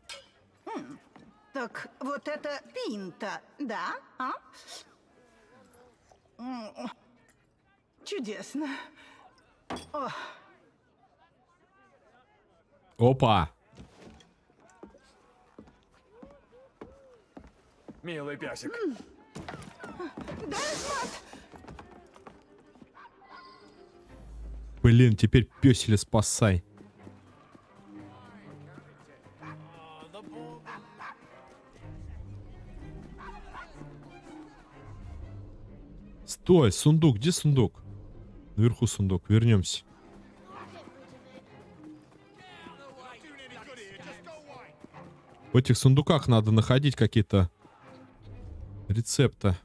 Так вот это пинта, да? А? Чудесно. О, Опа! Милый песик. Дезмонд! Блин, теперь пёселя спасай. Стой, сундук, где сундук? Наверху сундук, вернемся. В этих сундуках надо находить какие-то рецепты.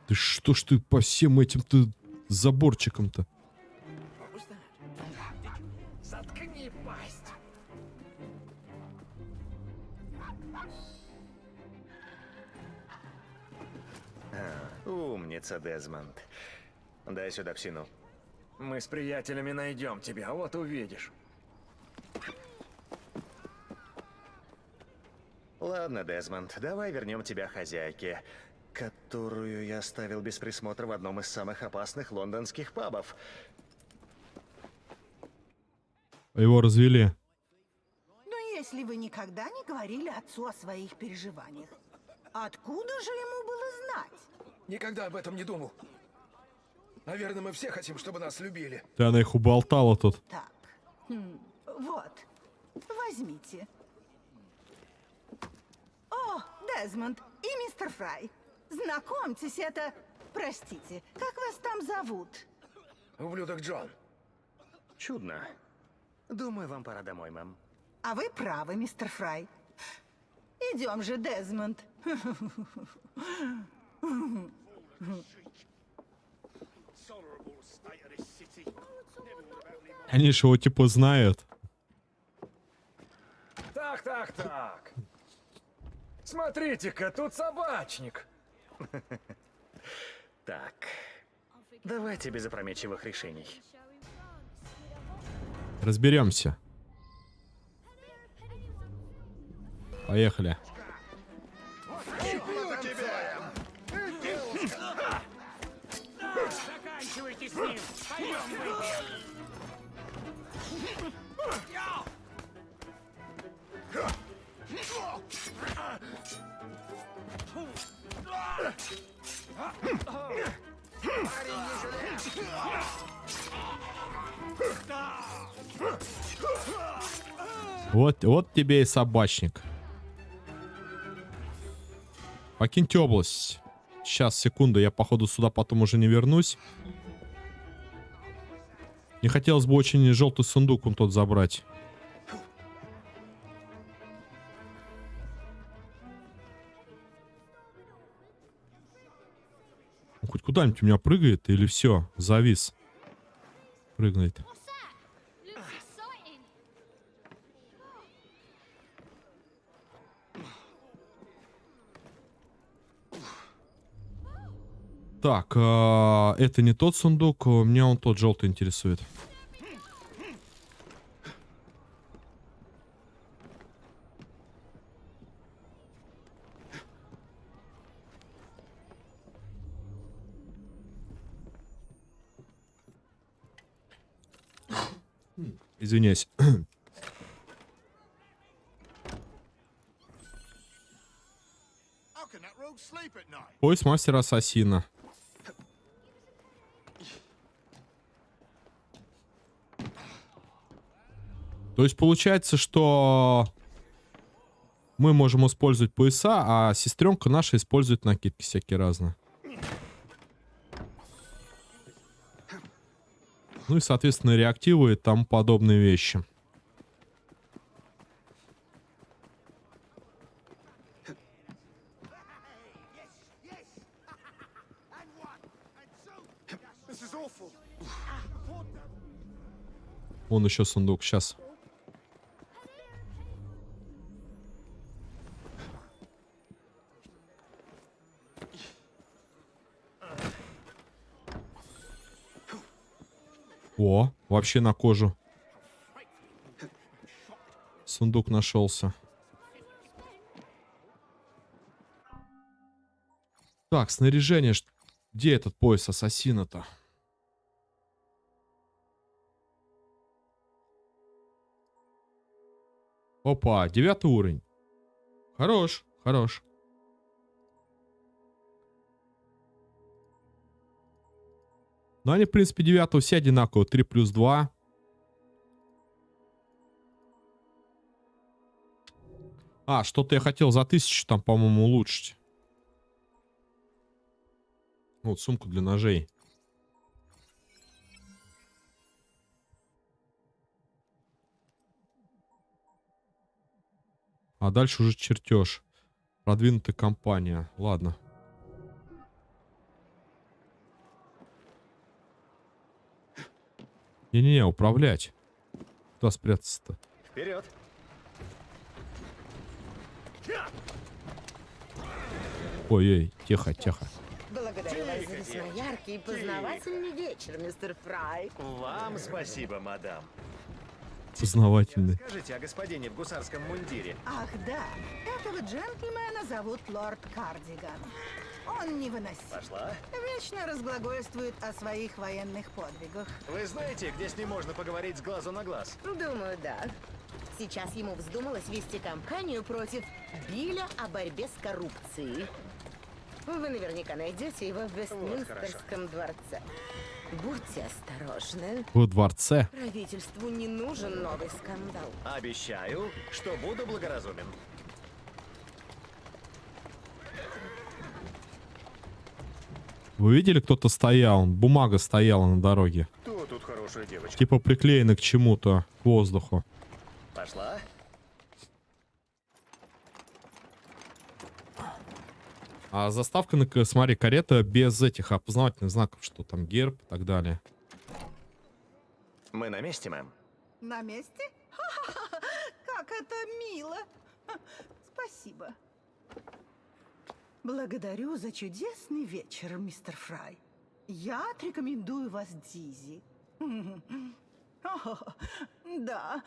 Ты что ж ты по всем этим-то заборчикам-то? Заткни пасть. Умница, Дезмонд. Дай сюда псину. Мы с приятелями найдем тебя, вот увидишь. Ладно, Дезмонд, давай вернем тебя хозяйке, которую я оставил без присмотра в одном из самых опасных лондонских пабов. Его развели. Но если вы никогда не говорили отцу о своих переживаниях, откуда же ему было знать? Никогда об этом не думал. Наверное, мы все хотим, чтобы нас любили. Ты она их уболтала тут. Так, вот, возьмите. О, Дезмонд и мистер Фрай, знакомьтесь, это... Простите, как вас там зовут? Ублюдок Джон. Чудно. Думаю, вам пора домой, мэм. А вы правы, мистер Фрай. Идем же, Дезмонд. Они же его типа знают. Так. Смотрите-ка, тут собачник. Так, давайте без опрометчивых решений. Разберемся. Поехали. Заканчивайте с ним! Пойдем выпьем! Вот тебе и собачник. Покиньте область. Сейчас, секунду, я походу сюда потом уже не вернусь. Не хотелось бы очень желтый сундук он тот забрать. Хоть куда-нибудь у меня прыгает или все, завис. Прыгнет. Так, это не тот сундук, меня он тот желтый интересует. Извиняюсь. Пояс мастера ассасина. То есть получается, что мы можем использовать пояса, а сестренка наша использует накидки всякие разные. Ну и, соответственно, реактивы и тому подобные вещи. Вон еще сундук, сейчас. О, вообще на кожу. Сундук нашелся. Так, снаряжение. Где этот пояс ассасина-то? Опа, 9 уровень. Хорош, хорош. Ну, они, в принципе, 9 все одинаково. 3 плюс 2. А, что-то я хотел за 1000 там, по-моему, улучшить. Вот, сумку для ножей. А дальше уже чертеж. Продвинутая компания. Ладно. Не-не-не, управлять. Куда спрятаться-то? Вперед! Ой-ой, тихо, тихо. Благодарю вас за весьма яркий и познавательный вечер, мистер Фрай. Вам спасибо, мадам. Познавательный. Скажите о господине в гусарском мундире. Ах да, этого джентльмена зовут лорд Кардиган. Он невыносим. Пошла. Вечно разглагольствует о своих военных подвигах. Вы знаете, где с ним можно поговорить с глазу на глаз? Думаю, да. Сейчас ему вздумалось вести кампанию против Билля о борьбе с коррупцией. Вы наверняка найдете его в Вестминстерском дворце. Будьте осторожны. В дворце. Правительству не нужен новый скандал. Обещаю, что буду благоразумен. Вы видели, кто-то стоял? Бумага стояла на дороге. Кто тут хорошая девочка? Типа приклеена к чему-то, к воздуху. Пошла. А заставка, смотри, карета без этих опознавательных знаков, что там герб и так далее. Мы на месте, мэм? На месте? Ха-ха-ха, как это мило. Спасибо. Благодарю за чудесный вечер, мистер Фрай. Я отрекомендую вас Дизи. О, да.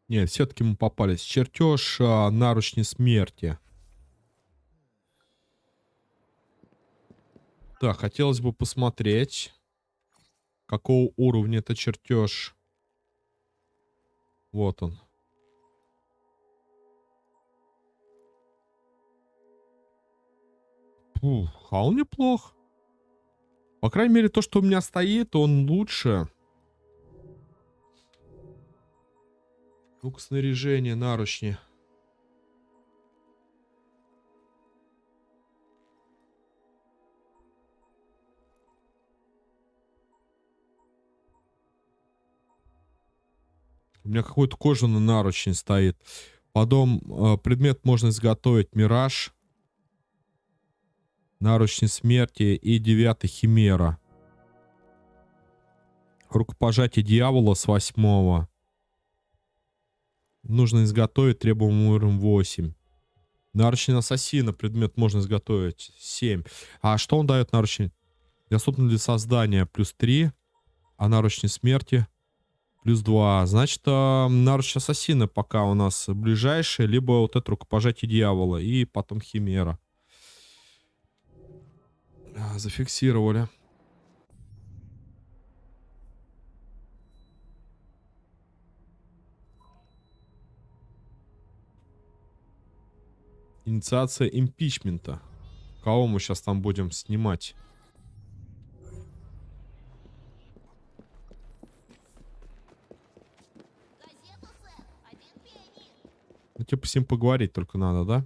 Нет, все-таки мы попались. Чертеж наручни смерти. Да, хотелось бы посмотреть, какого уровня это чертеж. Вот он. Фух, а он неплох. По крайней мере, то, что у меня стоит, он лучше. Ну-ка, снаряжение, наручни. У меня какой-то кожаный наручень стоит. Потом предмет можно изготовить. Мираж. Наручни смерти и 9 химера. Рукопожатие дьявола с 8-го. Нужно изготовить требуемый уровень 8. Наручни ассасина. Предмет можно изготовить 7. А что он дает наручни? Доступно для создания плюс 3. А наручни смерти плюс 2. Значит, наручни ассасина пока у нас ближайшие. Либо вот это рукопожатие дьявола. И потом химера. Зафиксировали. Инициация импичмента. Кого мы сейчас там будем снимать? Ну, типа с ним поговорить только надо, да?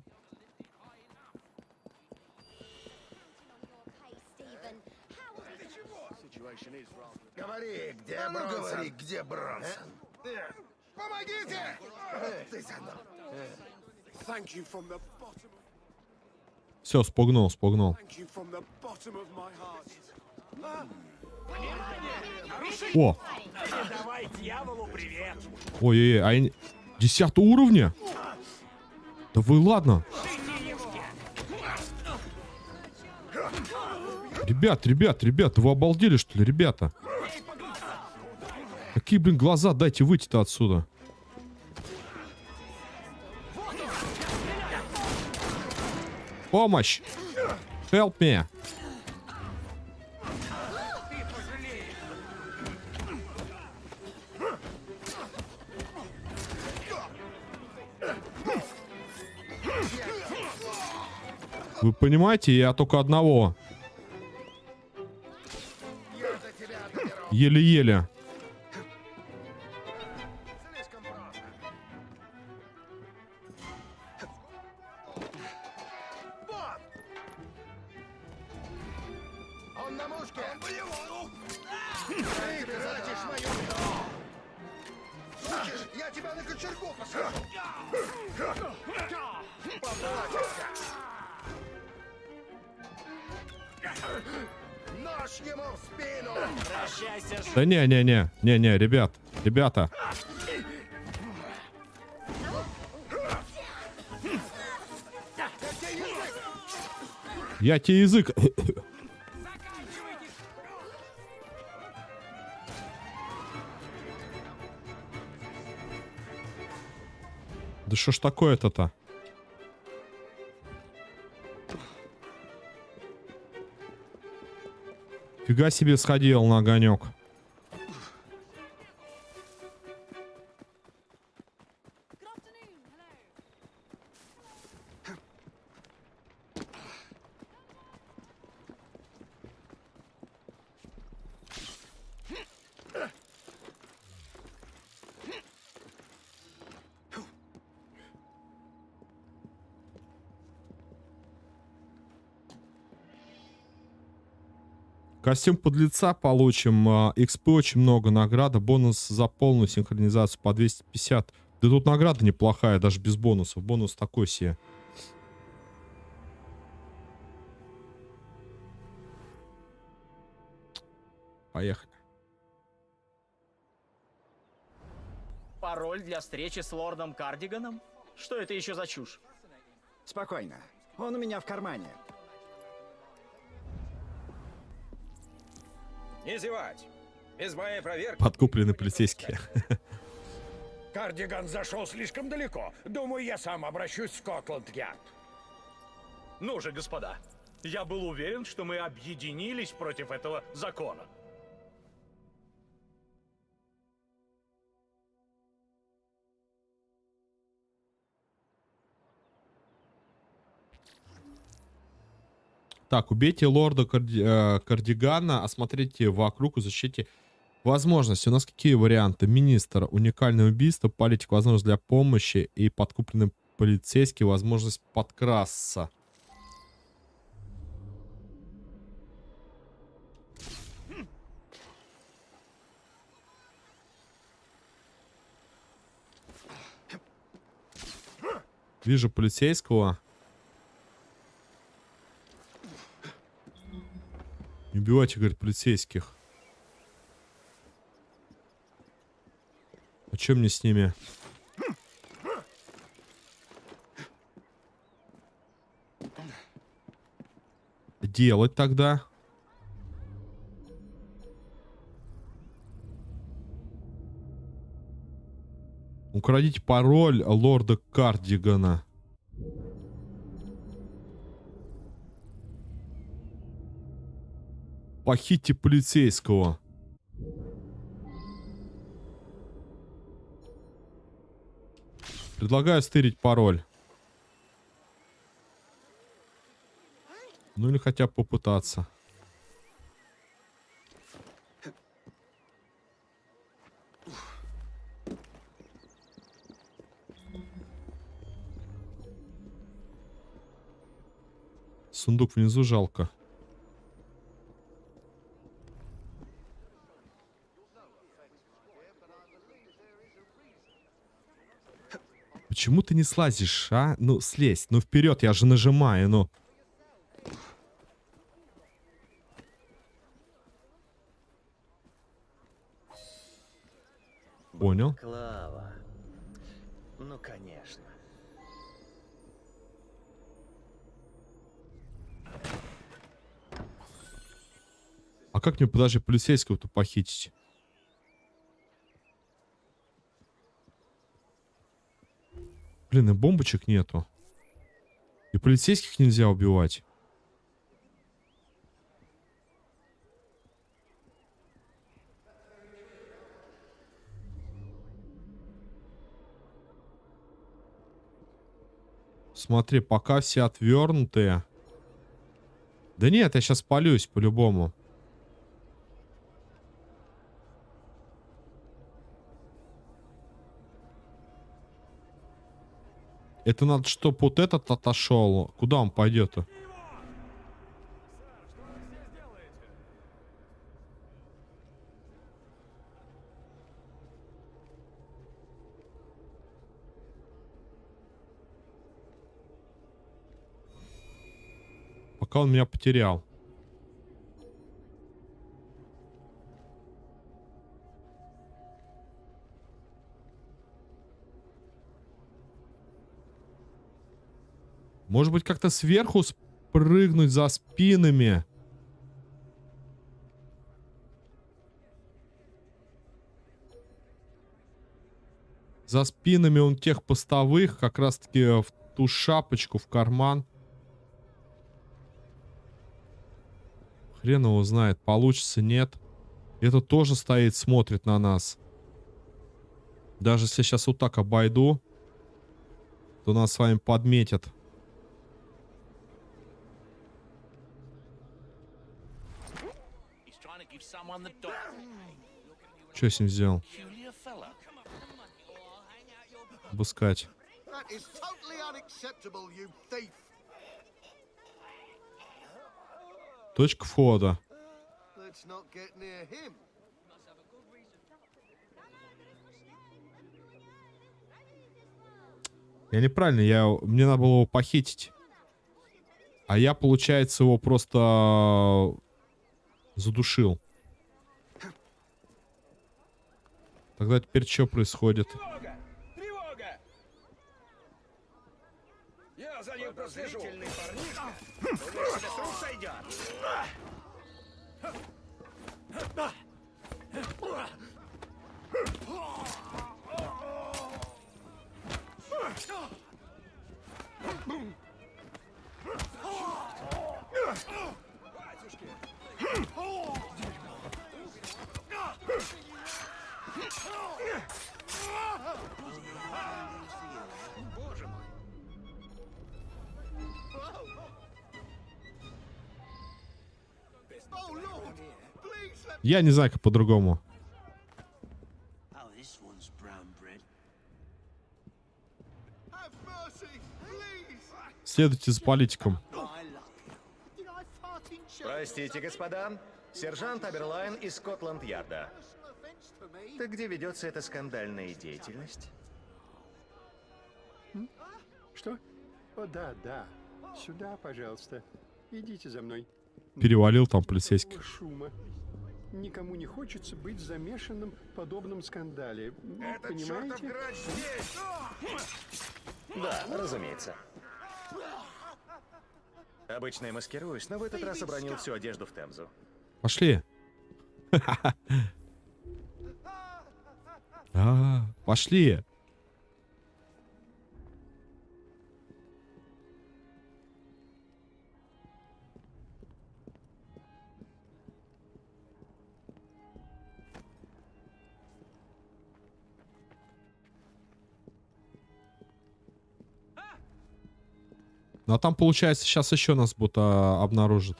Говори, где Бронсон? Говори, где Бронсон? Помогите! Ты Все, спугнул, спугнул. О! Ой-ой-ой, а 10 уровня? Да вы ладно. Ребят, вы обалдели, что ли, ребята? Какие, блин, глаза? Дайте выйти-то отсюда. Помощь! Help me! Вы понимаете, я только одного еле-еле. Слишком просто. Вот! Он на мушке! Ты превратишь мою... Хочешь, я тебя на кочергу посажу? Поплатишься! Нож ему в спину! Прощайся, Да не, ребята. Я тебе язык. Да что ж такое-то-то? Фига себе сходил на огонек. Костюм подлеца получим, XP очень много, награда, бонус за полную синхронизацию по 250. Да тут награда неплохая, даже без бонусов. Бонус такой себе. Поехали. пароль для встречи с лордом Кардиганом? Что это еще за чушь? Спокойно. Он у меня в кармане. Не зевать. Без моей проверки. Подкуплены полицейские. Кардиган зашел слишком далеко. Думаю, я сам обращусь в Скотланд-Ярд. Ну же, господа, я был уверен, что мы объединились против этого закона. Так, убейте лорда Кардигана, осмотрите вокруг, изучите возможности. У нас какие варианты? Министр, уникальное убийство, политик, возможность для помощи и подкупленный полицейский, возможность подкрасться. Вижу полицейского. Не убивайте, говорит, полицейских. А что мне с ними? Делать тогда? Украдите пароль лорда Кардигана. Похитьте полицейского. Предлагаю стырить пароль. Ну или хотя бы попытаться. Сундук внизу жалко. Почему ты не слазишь, а? Ну, слезь. Ну, вперед, я же нажимаю, ну. Понял. Клава. Ну, конечно. А как мне, подожди, полицейского-то похитить? Блин, и бомбочек нету. И полицейских нельзя убивать. Смотри, пока все отвернутые. Да нет, я сейчас палюсь по-любому. Это надо, чтобы вот этот отошел. Куда он пойдет-то? Пока он меня потерял. Может быть, как-то сверху спрыгнуть за спинами? За спинами он тех постовых, как раз-таки в ту шапочку, в карман. Хрен его знает, получится, нет. Это тоже стоит, смотрит на нас. Даже если я сейчас вот так обойду, то нас с вами подметят. Что с ним сделал? Обыскать. Точка входа. Я неправильно, мне надо было его похитить. А я, получается, его просто задушил. Тогда теперь что происходит? Тревога! Я за ним прослежу. Парнишка. Думаешь, с рук сойдет? Боже мой. Я не знаю, как по-другому. Следуйте за политиком. Простите, господа. Сержант Аберлайн из Скотланд-Ярда. Так где ведется эта скандальная деятельность? Что? О, да, да. Сюда, пожалуйста. Идите за мной. Перевалил там полицейских. Шума. Никому не хочется быть замешанным в подобном скандале. Понимаете? Да, разумеется. Обычно я маскируюсь, но в этот раз обронил всю одежду в Темзу. Пошли. Пошли. Ну а там, получается, сейчас еще нас будут обнаружат.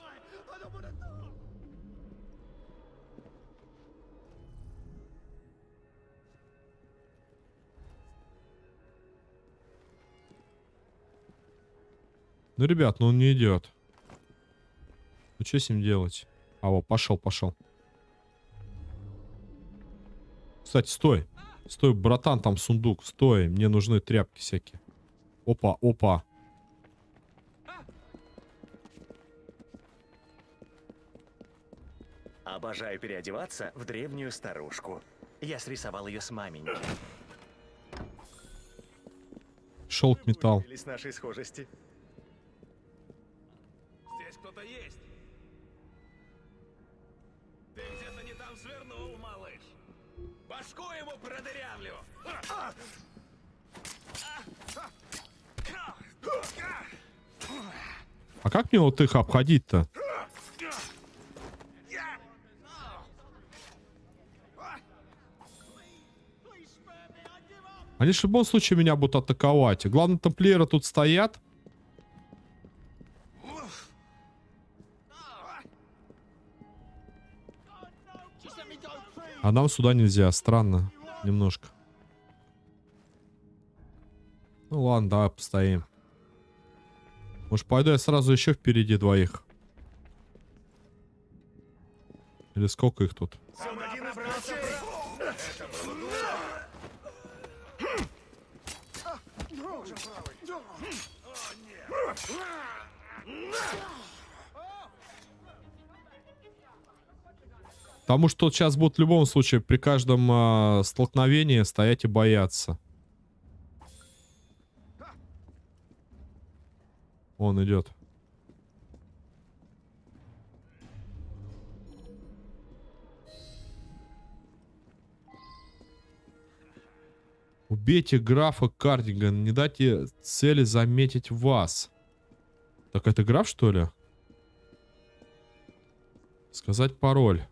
Ну, ребят, ну он не идет. Ну, что с ним делать? А, вот, пошел. Кстати, стой. Стой, братан, там сундук. Стой, мне нужны тряпки всякие. Опа. Обожаю переодеваться в древнюю старушку. Я срисовал ее с маменькой. Шелк, металл. С нашей схожести. Здесь кто-то есть. Ты где-то не там свернул, малыш. Башку ему продырявлю. А как мне вот их обходить-то? Они же в любом случае меня будут атаковать. Главное, тамплиеры тут стоят. А нам сюда нельзя. Странно. Немножко. Ну ладно, давай постоим. Может, пойду я сразу еще впереди двоих? Или сколько их тут? Потому что тут сейчас будут в любом случае при каждом столкновении стоять и бояться. Он идет. Убейте графа Кардиган, не дайте цели заметить вас. Так это граф, что ли? Сказать пароль.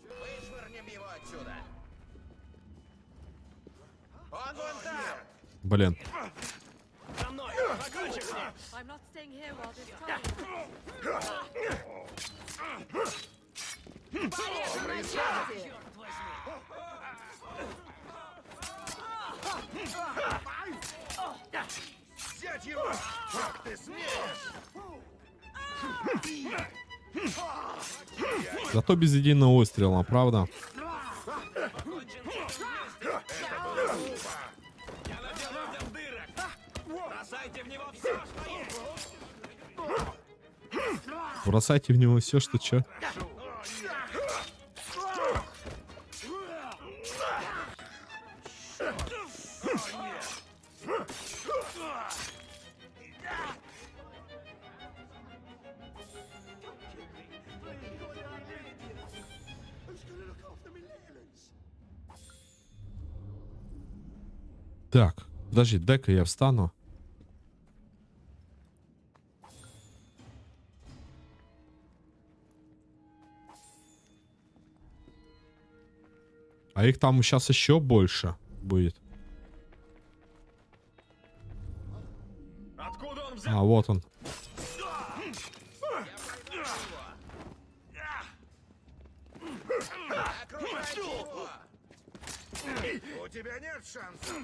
Вышвырнем его отсюда. Он вон там. Блин. За мной. Покончи с ним. I'm not staying here while this time. Взять его! Как ты смеешь? Зато без единого выстрела, правда? Бросайте в него все, что есть! Бросайте в него все, что чё. Так, подожди, дай-ка я встану. А их там сейчас еще больше будет. А, вот он. У тебя нет шансов.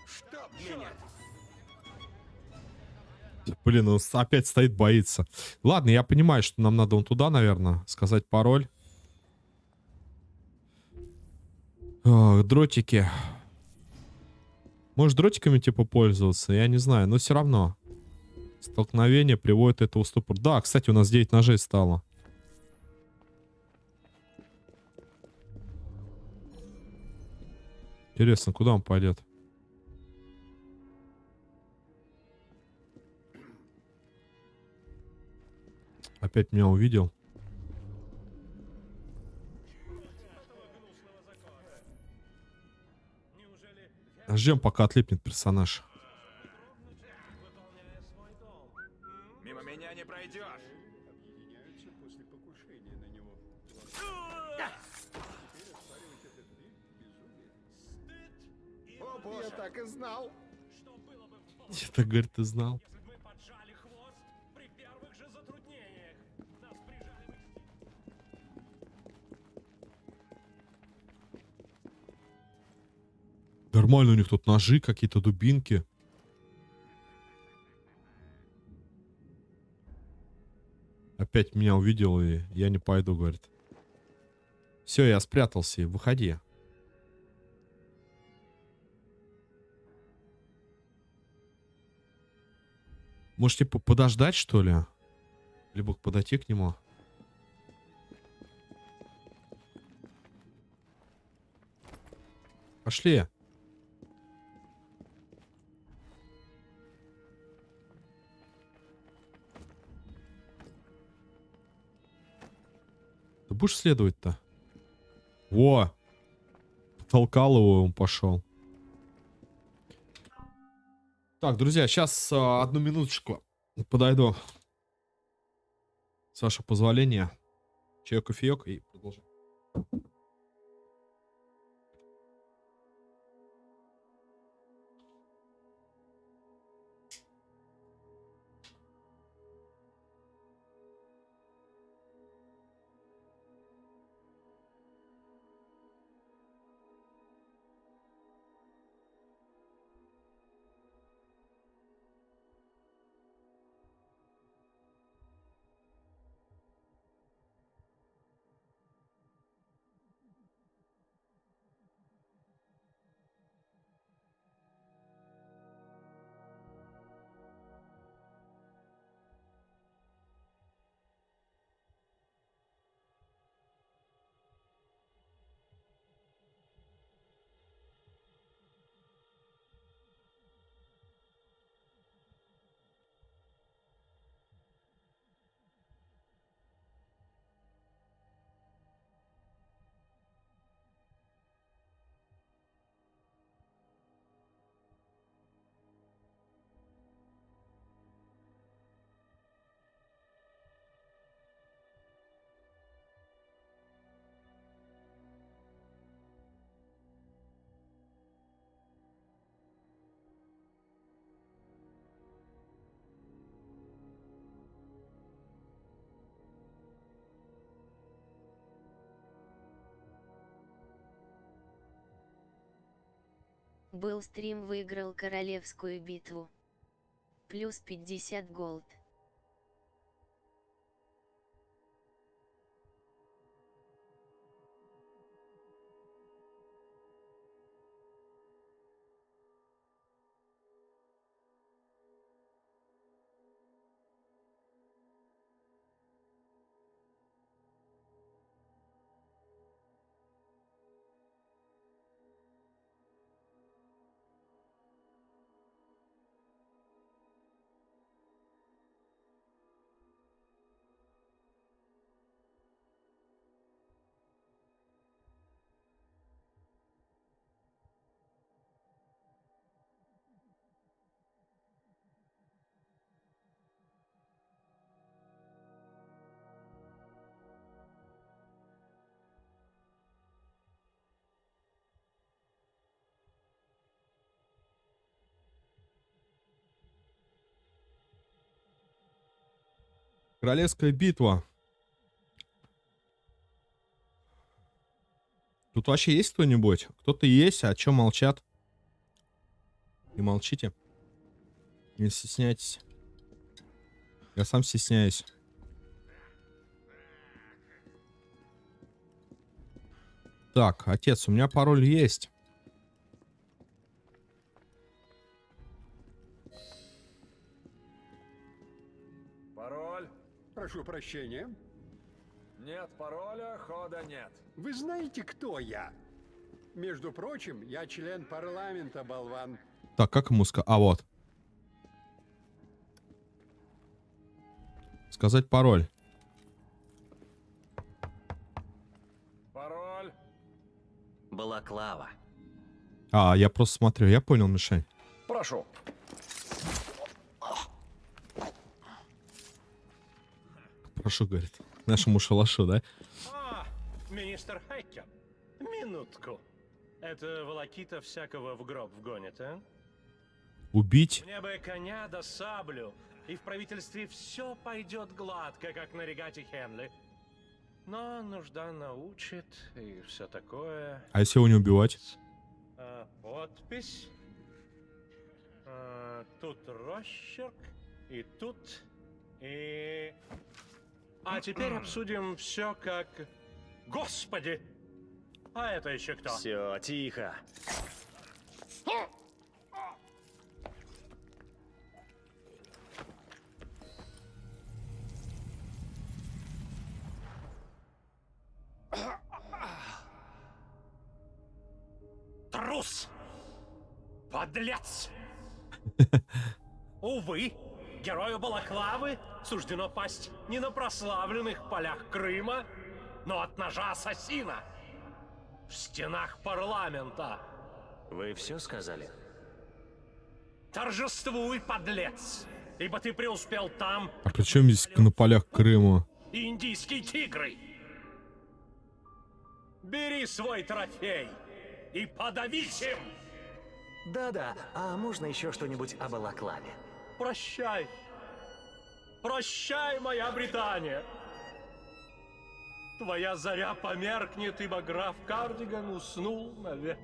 Чтоб меня. Блин, он опять стоит, боится. Ладно, я понимаю, что нам надо вон туда, наверное, сказать пароль. О, дротики. Может, дротиками типа пользоваться? Я не знаю, но все равно. Столкновение приводит этого в ступор. Да, кстати, у нас 9 ножей стало. Интересно, куда он пойдет? Опять меня увидел. Ждем, пока отлипнет персонаж. Мимо меня не пройдешь. О, боже. Я так и знал. Я так, говорит, ты знал. Нормально, у них тут ножи, какие-то дубинки. Опять меня увидел, и я не пойду, говорит. Все, я спрятался, выходи. Может, типа, подождать, что ли? Либо подойти к нему. Пошли. Ты будешь следовать-то? Во! Толкал его, он пошел. Так, друзья, сейчас одну минуточку подойду С вашего позволения, чай, кофеек и продолжим. Был стрим, выиграл королевскую битву. Плюс 50 голд. Королевская битва. Тут вообще есть кто-нибудь? Кто-то есть, а чё молчат? Не молчите. Не стесняйтесь. Я сам стесняюсь. Так, отец, у меня пароль есть. Пароль? Прошу прощения. Нет пароля, хода нет. Вы знаете, кто я? Между прочим, я член парламента, болван. Так, как ему сказать? А, вот. Сказать пароль. Пароль? Балаклава. А, я просто смотрю. Я понял, Мишань. Прошу. Прошу, говорит. Нашему шалашу, да? Министр Хайкер, минутку. Это волокита всякого в гроб вгонит, а? Убить? Мне бы коня да саблю, и в правительстве все пойдет гладко, как на регате Хенли. Но нужда научит, и все такое. А если его не убивать? Подпись. Тут росчерк, и тут, и... А теперь обсудим все как... Господи! А это еще кто? Все, тихо. Трус! Подлец! Увы, герою Балаклавы суждено пасть не на прославленных полях Крыма, но от ножа ассасина в стенах парламента. Вы все сказали? Торжествуй, подлец, ибо ты преуспел там, А при чем здесь на полях Крыма? и индийские тигры. Бери свой трофей и подавись им! Да-да, а можно еще что-нибудь о балаклаве? Прощай. Прощай, моя Британия. Твоя заря померкнет, ибо граф Кардиган уснул навек.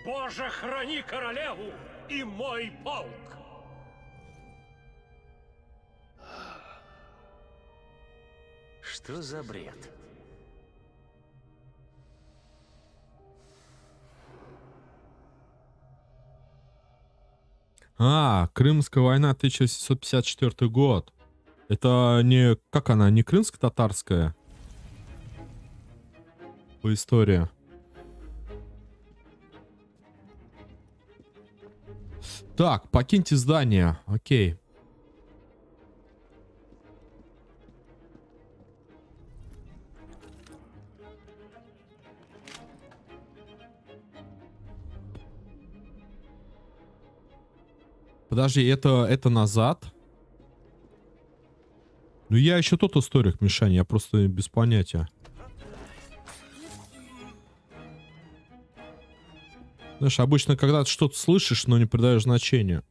Боже, храни королеву и мой полк! Что за бред? Крымская война 1754 год. Это не... Как она? Не крымско-татарская? По истории. Так, покиньте здание. Окей. Подожди, это назад? Ну я еще тот историк, Мишань, я просто без понятия. Знаешь, обычно, когда ты что-то слышишь, но не придаешь значения.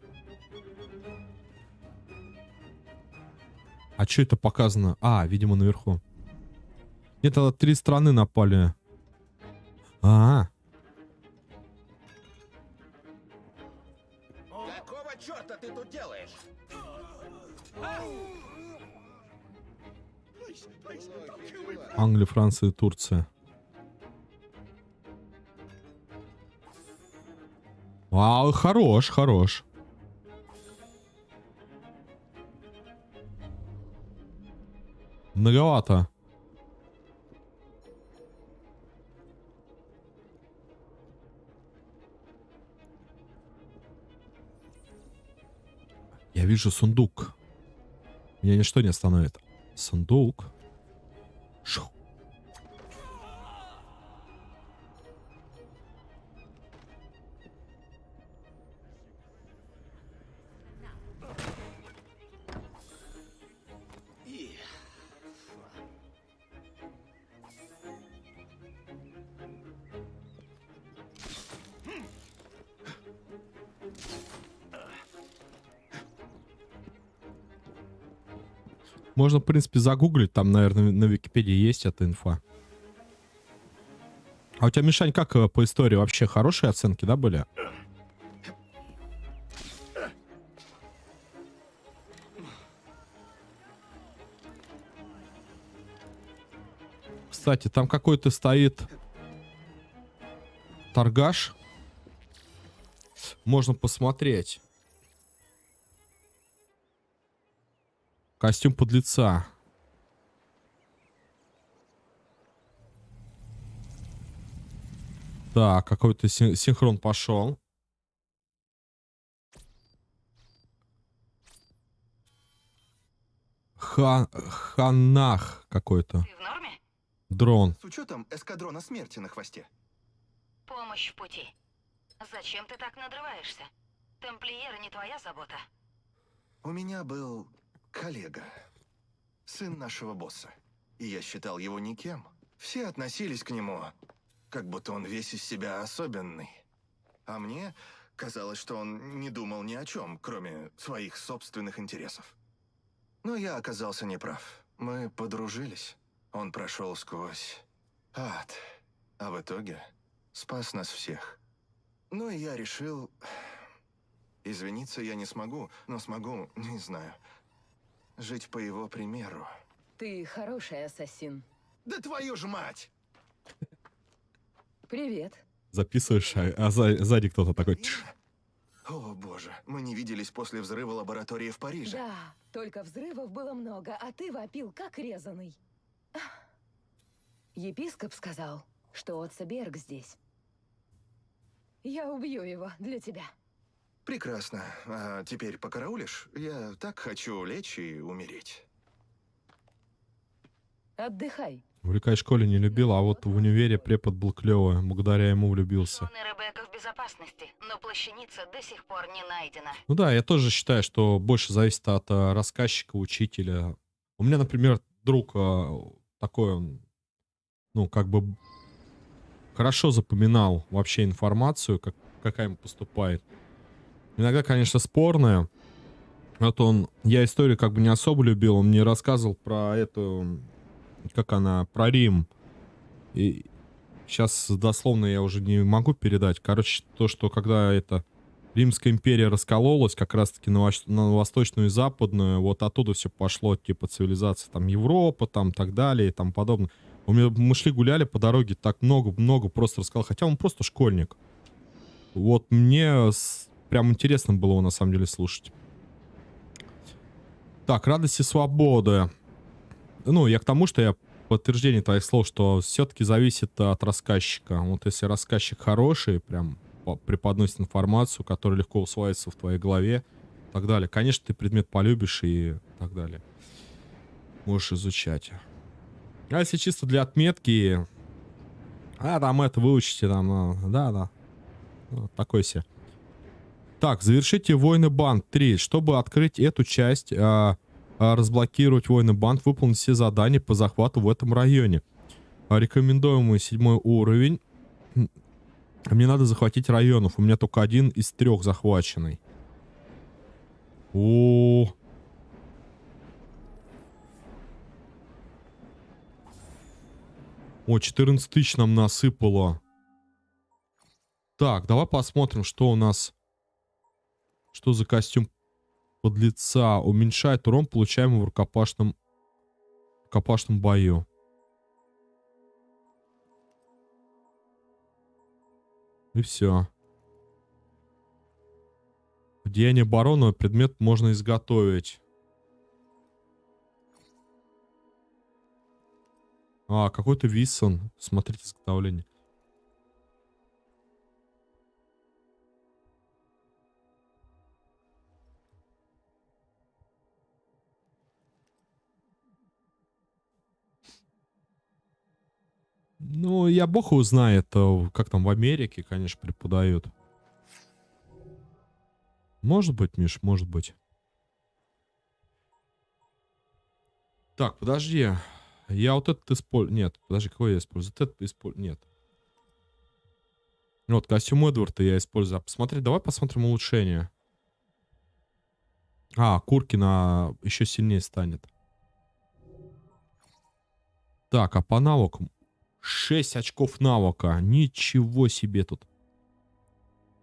А что это показано? Видимо, наверху. Нет, тогда 3 страны напали. Какого черта ты тут делаешь? Англия, Франция, Турция. Вау, хорош, хорош. Многовато. Я вижу сундук. Меня ничто не остановит. Сундук. Шух. Можно, в принципе, загуглить. Там, наверное, на Википедии есть эта инфа. А у тебя, Мишань, как по истории? Вообще хорошие оценки, да, были? Кстати, там какой-то стоит торгаш. Можно посмотреть. Костюм подлеца. Так, какой-то синхрон пошел. Ханах какой-то. Ты в норме? Дрон. С учетом эскадрона смерти на хвосте. Помощь в пути. Зачем ты так надрываешься? Тамплиеры не твоя забота. У меня был коллега, сын нашего босса. И я считал его никем. Все относились к нему, как будто он весь из себя особенный. А мне казалось, что он не думал ни о чем, кроме своих собственных интересов. Но я оказался неправ. Мы подружились. Он прошел сквозь ад, а в итоге спас нас всех. Ну и я решил... Извиниться я не смогу, но смогу, не знаю, жить по его примеру. Ты хороший ассасин. Да твою ж мать! Привет. Записываешь, сзади кто-то такой... О, боже, мы не виделись после взрыва лаборатории в Париже. Да, только взрывов было много, а ты вопил как резаный. Епископ сказал, что Отцеберг здесь. Я убью его для тебя. Прекрасно. А теперь покараулишь? Я так хочу лечь и умереть. Отдыхай. В Рикай школе не любил, а вот в универе препод был клевый. Благодаря ему влюбился. Шон и Ребекка в безопасности, но плащаница до сих пор не найдена. Ну да, я тоже считаю, что больше зависит от рассказчика, учителя. У меня, например, друг такой, он, ну, как бы хорошо запоминал вообще информацию, какая ему поступает. Иногда, конечно, спорная. Вот я историю как бы не особо любил, он мне рассказывал про эту, про Рим. И сейчас дословно я уже не могу передать. Короче, то, что когда Римская империя раскололась, как раз-таки на восточную и западную, вот оттуда все пошло, типа, цивилизация, там, Европа, там, так далее, и тому подобное. Мы шли, гуляли по дороге, так много просто рассказал, хотя он просто школьник. Вот мне прям интересно было его, на самом деле, слушать. Так, радость и свобода. Ну, я к тому, что я подтверждение твоих слов, что все-таки зависит от рассказчика. Вот если рассказчик хороший, прям преподносит информацию, которая легко усваивается в твоей голове, и так далее. Конечно, ты предмет полюбишь и так далее. Можешь изучать. А если чисто для отметки, там это выучите, там, да. Вот такой себе. Так, завершите Войны Банд 3. Чтобы открыть эту часть, разблокировать Войны Банд, выполнить все задания по захвату в этом районе. Рекомендуемый 7 уровень. Мне надо захватить районов. У меня только 1 из 3 захваченный. О, 14 тысяч нам насыпало. Так, давай посмотрим, что у нас. Что за костюм подлеца? Уменьшает урон, получаемый в рукопашном бою. И все. Деяние барона, предмет можно изготовить. Какой-то Виссон. Смотрите изготовление. Ну, я бог его знает, как там в Америке, конечно, преподают. Может быть, Миш, может быть. Так, подожди. Я вот этот использую. Нет, подожди, какой я использую? Вот этот использую. Нет. Вот, костюм Эдварда я использую. Посмотри, давай посмотрим улучшение. Куркина еще сильнее станет. Так, а по навыкам? 6 очков навыка. Ничего себе тут.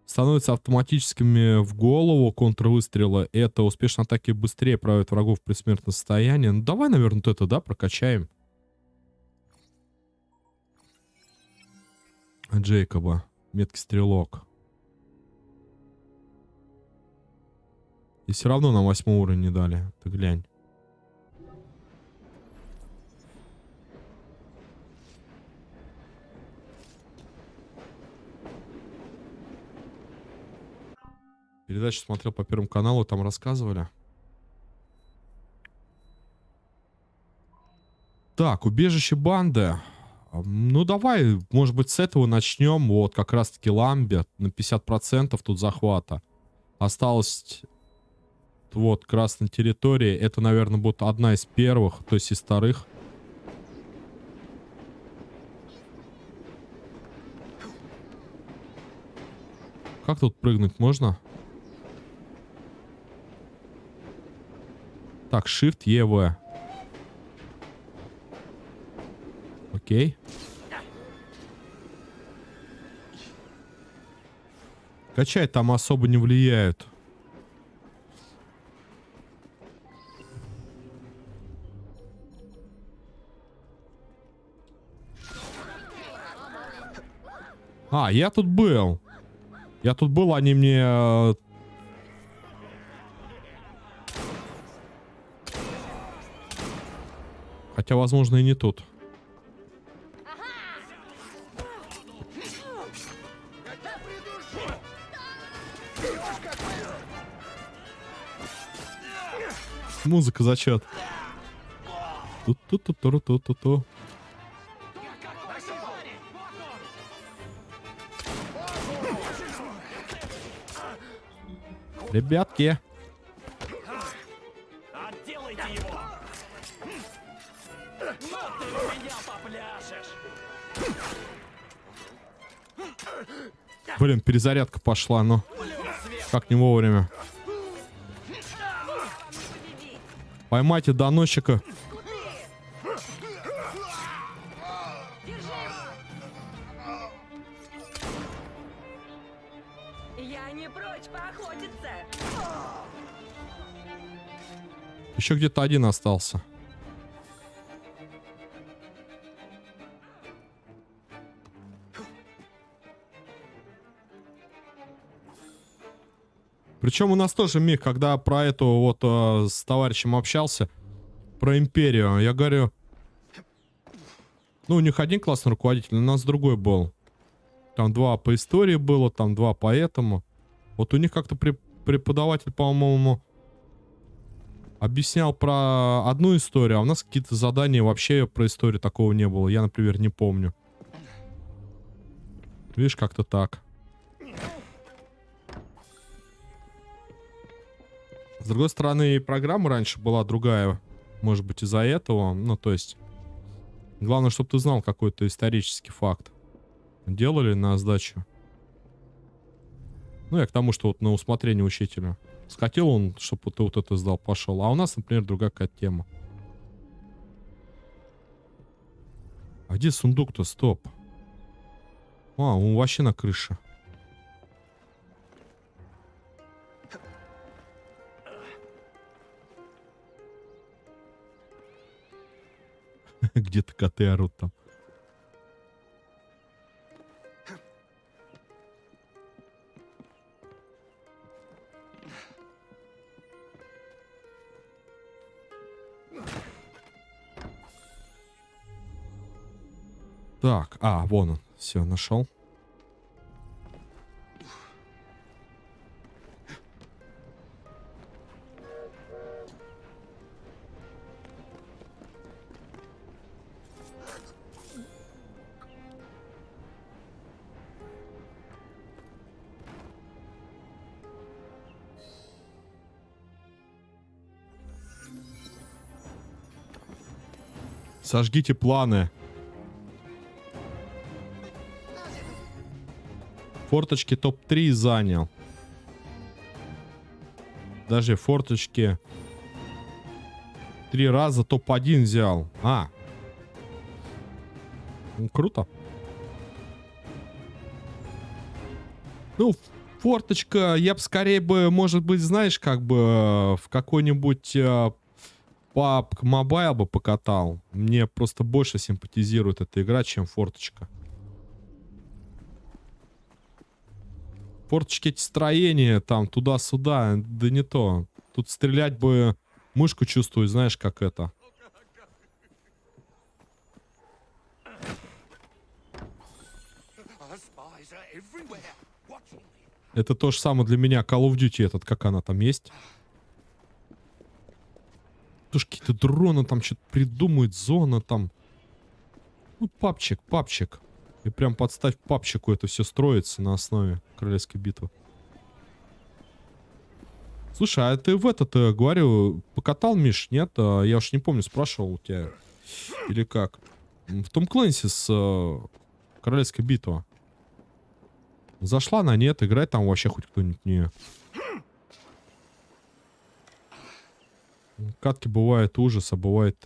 Становятся автоматическими в голову контрвыстрелы. Это успешные атаки быстрее правят врагов в предсмертное состояние. Ну, давай, наверное, вот это, да, прокачаем. Джейкоба. Меткий стрелок. И все равно на 8 уровень не дали. Ты глянь. Передачу смотрел по Первому каналу, там рассказывали. Так, убежище банды. Ну, давай, может быть, с этого начнем. Вот, как раз-таки Ламберт на 50% тут захвата. Осталось, вот, красная территория. Это, наверное, будет одна из первых, то есть из вторых. Как тут прыгнуть можно? Так, Shift, EV. Окей. Качать там особо не влияет. Я тут был. Я тут был, они мне... Хотя, возможно, и не тут. Музыка зачет. Ту-ту-ту-ту-ту-ту-ту. Ребятки. Ну ты у меня попляшешь. Блин, перезарядка пошла, но как не вовремя. Поймайте доносчика. Я не прочь поохотиться. Еще где-то один остался. Причем у нас тоже миг, когда про эту вот с товарищем общался, про империю, я говорю, ну у них один классный руководитель, у нас другой был. Там 2 по истории было, там 2 по этому. Вот у них как-то преподаватель, по-моему, объяснял про одну историю, а у нас какие-то задания вообще про историю такого не было. Я, например, не помню. Видишь, как-то так. С другой стороны, и программа раньше была другая. Может быть, из-за этого. Ну, то есть, главное, чтобы ты знал какой-то исторический факт. Делали на сдачу. Ну, я к тому, что вот на усмотрение учителя. Схотел он, чтобы ты вот это сдал, пошел. А у нас, например, другая какая-то тема. А где сундук-то? Стоп. А, он вообще на крыше. Где-то коты орут там. Так, вон он. Все, нашел. Сожгите планы. Форточки топ-3 занял. Даже форточки 3 раза топ-1 взял. Ну, круто. Ну, форточка, я бы скорее бы, может быть, знаешь, как бы в какой-нибудь PUBG Mobile бы покатал. Мне просто больше симпатизирует эта игра, чем форточка. Форточки эти строения, там, туда-сюда, да не то. Тут стрелять бы, мышку чувствую, знаешь, как это. Это то же самое для меня. Call of Duty этот, как она там есть. Тоже какие-то дроны там что-то придумают, зона там. Ну, папчик. И прям подставь папчику, это все строится на основе Королевской битвы. Слушай, а ты в этот, говорю, покатал, Миш, нет? Я уж не помню, спрашивал у тебя. Или как? В Том Клэнси с Королевской битвы. Зашла на нет, играть там вообще хоть кто-нибудь не... Катки бывает ужас, а бывает...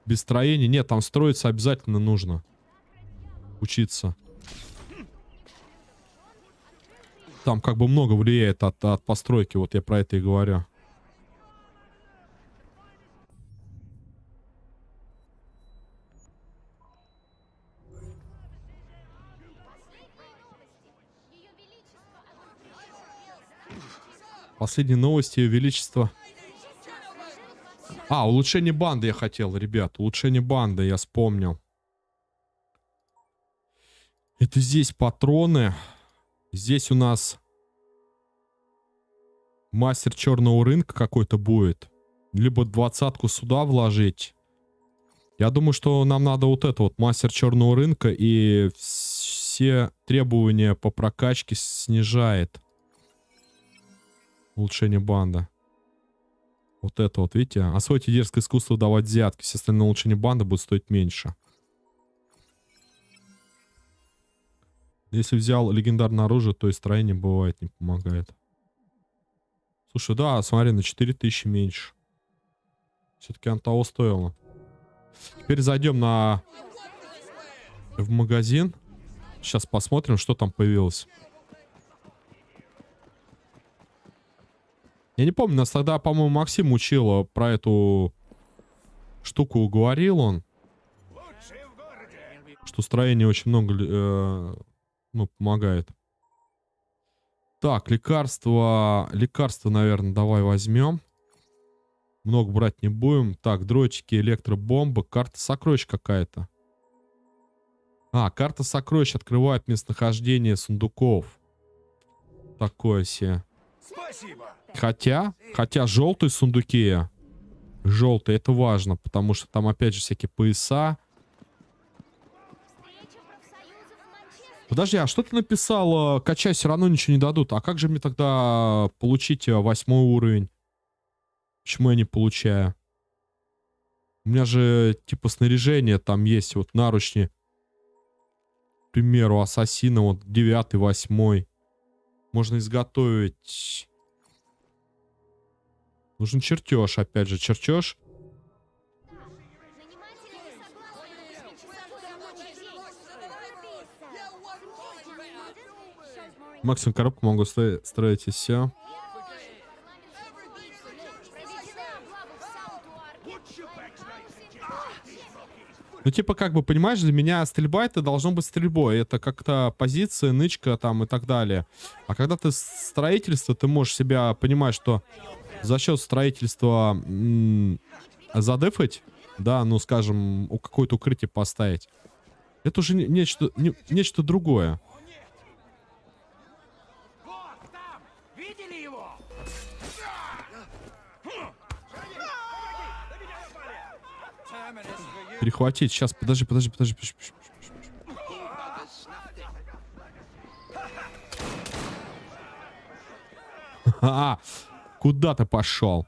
Без строения. Нет, там строиться обязательно нужно. Учиться. Там как бы много влияет от постройки. Вот я про это и говорю. Последние новости, Ее Величество. Улучшение банды я хотел, ребят. Улучшение банды, я вспомнил. Это здесь патроны. Здесь у нас мастер черного рынка какой-то будет. Либо 20-ку сюда вложить. Я думаю, что нам надо вот это вот мастер черного рынка. И все требования по прокачке снижает. Улучшение банда. Вот это вот, видите? Освойте дерзкое искусство давать взятки. Все остальные улучшения банды будут стоить меньше. Если взял легендарное оружие, то и строение бывает не помогает. Слушай, да, смотри, на 4000 меньше. Все-таки оно того стоило. Теперь зайдем в магазин. Сейчас посмотрим, что там появилось. Я не помню, нас тогда, по-моему, Максим учил про эту штуку, говорил он. Что строение очень много помогает. Так, лекарства. Лекарства, наверное, давай возьмем. Много брать не будем. Так, дротики, электробомбы. Карта сокровищ какая-то. А, карта сокровищ открывает местонахождение сундуков. Такое себе. Хотя желтые сундуки. Желтые, это важно, потому что там опять же всякие пояса. Подожди, а что ты написал? Качай, все равно ничего не дадут. А как же мне тогда получить 8 уровень? Почему я не получаю? У меня же типа снаряжение там есть. Вот наручни. К примеру, ассасина. Вот 9, 8. Можно изготовить. Нужен чертеж. Опять же, чертеж. Максимум коробку могу строить и все. Ну, типа, как бы, понимаешь, для меня стрельба это должно быть стрельбой. Это как-то позиция, нычка там и так далее. А когда ты строительство, ты можешь себя понимать, что за счет строительства задефать, да, ну, скажем, какое-то укрытие поставить. Это уже нечто другое. Перехватить. Сейчас, подожди. Куда ты пошел?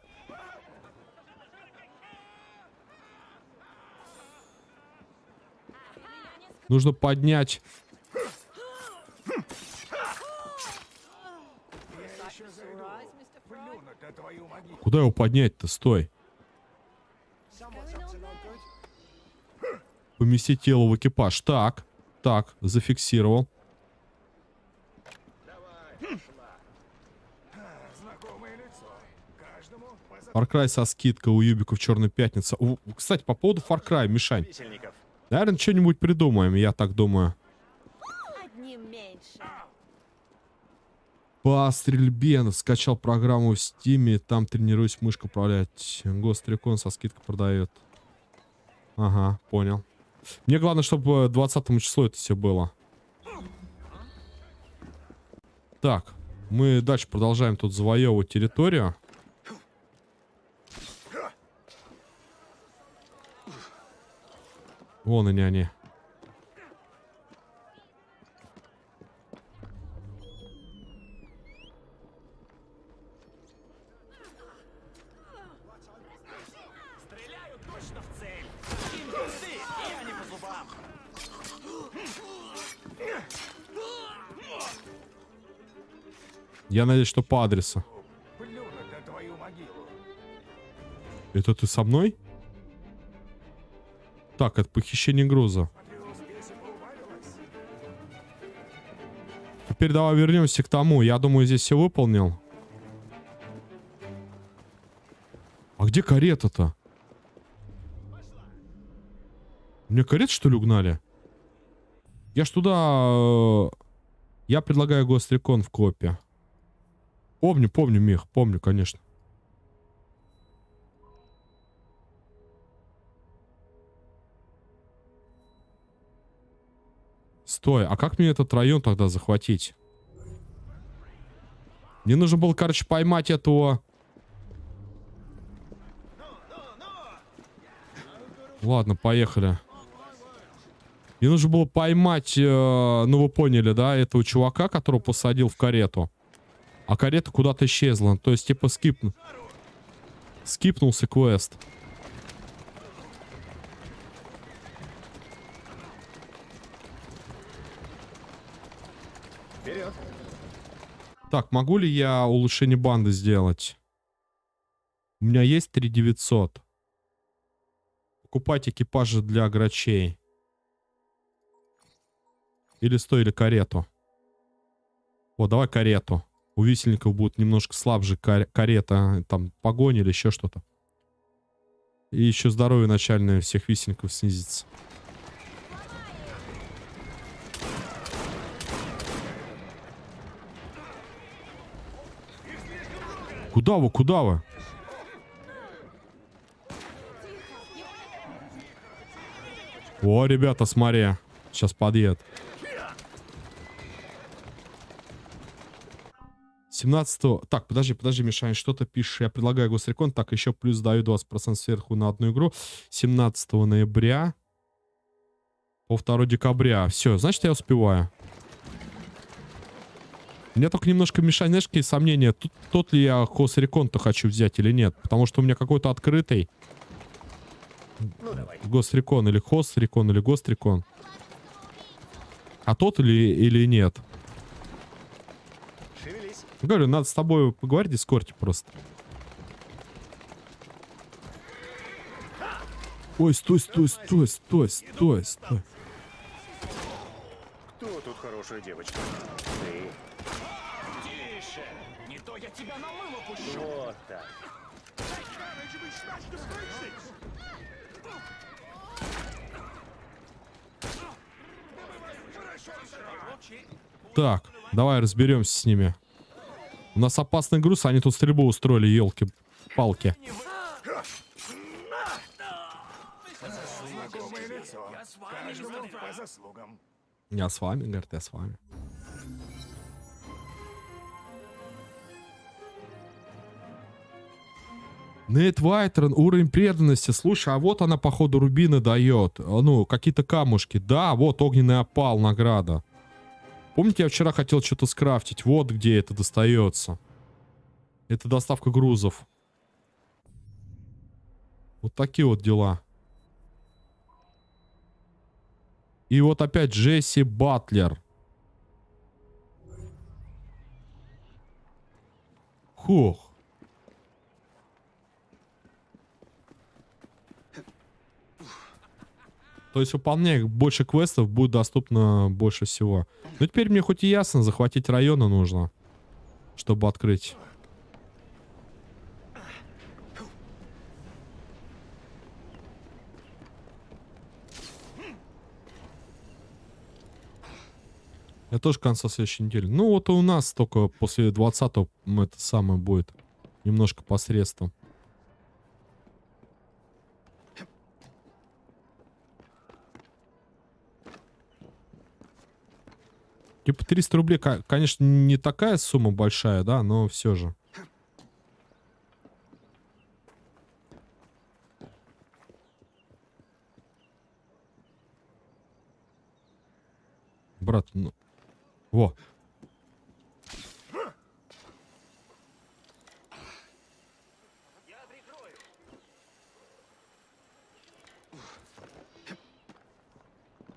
Нужно поднять. Куда его поднять-то? Стой. Поместить тело в экипаж. Так, зафиксировал. Far Cry со скидкой у Юбику в Черную пятницу. Кстати, по поводу Far Cry, Мишань. Наверное, что-нибудь придумаем, я так думаю. По стрельбе скачал программу в Стиме, там тренируюсь мышку управлять. Ghost Recon со скидкой продает. Ага, понял. Мне главное, чтобы 20 числу это все было. Так, мы дальше продолжаем тут завоевывать территорию. Вон они. Стреляю точно в цель. Импульсы, я не по зубам. Я надеюсь, что по адресу. Это ты со мной? Так, это похищение груза. Теперь давай вернемся к тому. Я думаю, здесь все выполнил. А где карета-то? Мне карету, что ли, угнали? Я ж туда... Я предлагаю Ghost Recon в копе. Помню, Мих, помню, конечно. Стой, а как мне этот район тогда захватить? Мне нужно было, короче, поймать этого... Ладно, поехали. Мне нужно было поймать, ну вы поняли, да, этого чувака, которого посадил в карету. А карета куда-то исчезла. То есть, типа, скип. Скипнулся квест. Вперед. Так, могу ли я улучшение банды сделать? У меня есть 3900. Покупать экипажи для грачей. Или или карету. О, давай карету. У висельников будет немножко слабже карета. Там погоня или еще что-то. И еще здоровье начальное всех висельников снизится. Куда вы? Куда вы? О, ребята, смотри. Сейчас подъедет. 17-го... Так, подожди, Мишань, что-то пишешь. Я предлагаю Госрекон. Так, еще плюс даю 20% сверху на одну игру. 17 ноября по 2 декабря. Все, значит, я успеваю. У меня только немножко, Мишань, знаешь, какие сомнения. Тот ли я Госрекон-то хочу взять или нет. Потому что у меня какой-то открытый. Ну, давай. Госрекон или Хозрекон или Госрекон. А тот или нет? Шевелись. Говорю, надо с тобой поговорить в дискорде просто. Ой, стой. Кто тут хорошая девочка? Ты. Тише! Не то я тебя на мыло пущу! Вот так. Так, давай разберемся с ними. У нас опасный груз, а они тут стрельбу устроили, елки-палки. Знакомое лицо. Каждому по заслугам. Я с вами, говорит, я с вами. Нейт Вайтерн, уровень преданности. Слушай, а вот она, походу, рубины дает. Ну, какие-то камушки. Да, вот огненный опал, награда. Помните, я вчера хотел что-то скрафтить? Вот где это достается. Это доставка грузов. Вот такие вот дела. И вот опять Джесси Батлер. Хух. То есть выполняя больше квестов будет доступно больше всего. Но теперь мне хоть и ясно, захватить районы нужно, чтобы открыть. Я тоже конца следующей недели. Ну вот и у нас только после 20-го это самое будет. Немножко посредством. Типа 300 рублей, конечно, не такая сумма большая, да, но все же. Брат, ну... Во.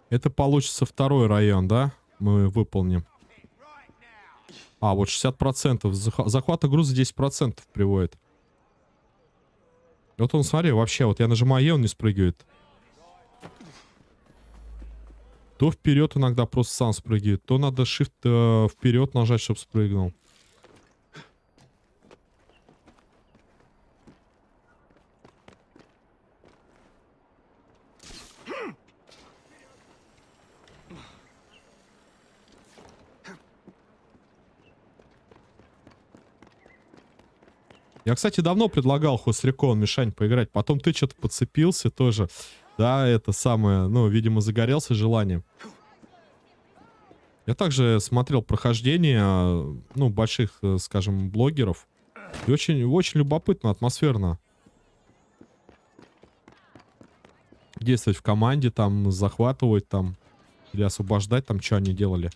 Это получится второй район, да? Мы выполним. А, вот 60%. Захвата груза 10% приводит. Вот он, смотри, вообще, вот я нажимаю Е, он не спрыгивает. То вперед иногда просто сам спрыгивает, то надо Shift вперед нажать, чтобы спрыгнул. Я, кстати, давно предлагал Хозрекон, Мишань, поиграть. Потом ты что-то подцепился тоже. Да, это самое, ну, видимо, загорелся желанием. Я также смотрел прохождение, ну, больших, скажем, блогеров. И очень, очень любопытно, атмосферно. Действовать в команде, там, захватывать, там, или освобождать, там, что они делали.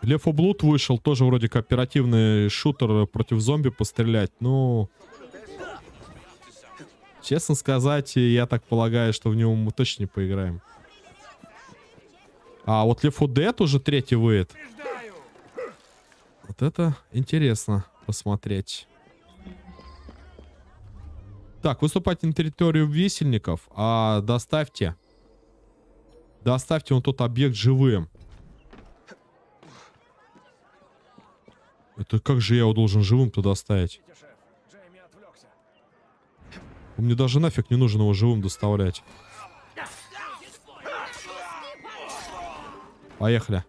Left 4 Blood вышел, тоже вроде кооперативный шутер против зомби пострелять. Ну, честно сказать, я так полагаю, что в него мы точно не поиграем. А вот Left 4 Dead уже 3 выйдет. Вот это интересно посмотреть. Так, выступайте на территорию висельников, а доставьте вон тот объект живым. Это как же я его должен живым туда доставить? Мне даже нафиг не нужно его живым доставлять. Поехали.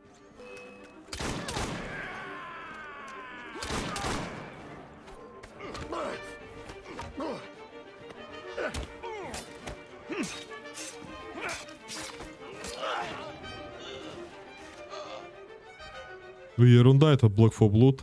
Ерунда, это Black 4 Blood.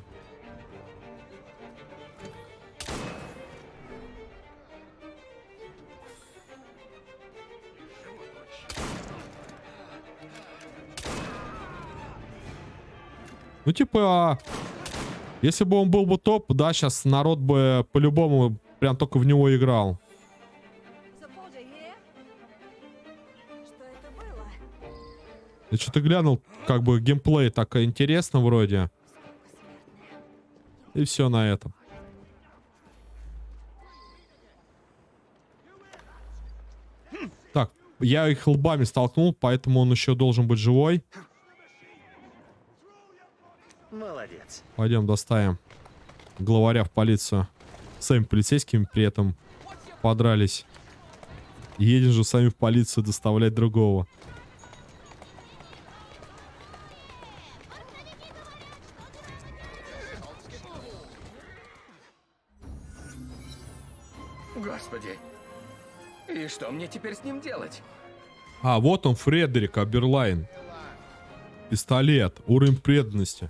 Ну, типа, если бы он был бы топ, да, сейчас народ бы по-любому прям только в него играл. Я что-то глянул, как бы геймплей так интересно вроде. И все на этом. Так, я их лбами столкнул, поэтому он еще должен быть живой. Молодец. Пойдем доставим главаря в полицию. Сами полицейскими при этом подрались. Едем же сами в полицию доставлять другого. Господи. И что мне теперь с ним делать? А, вот он, Фредерик Аберлайн. Пистолет. Уровень преданности.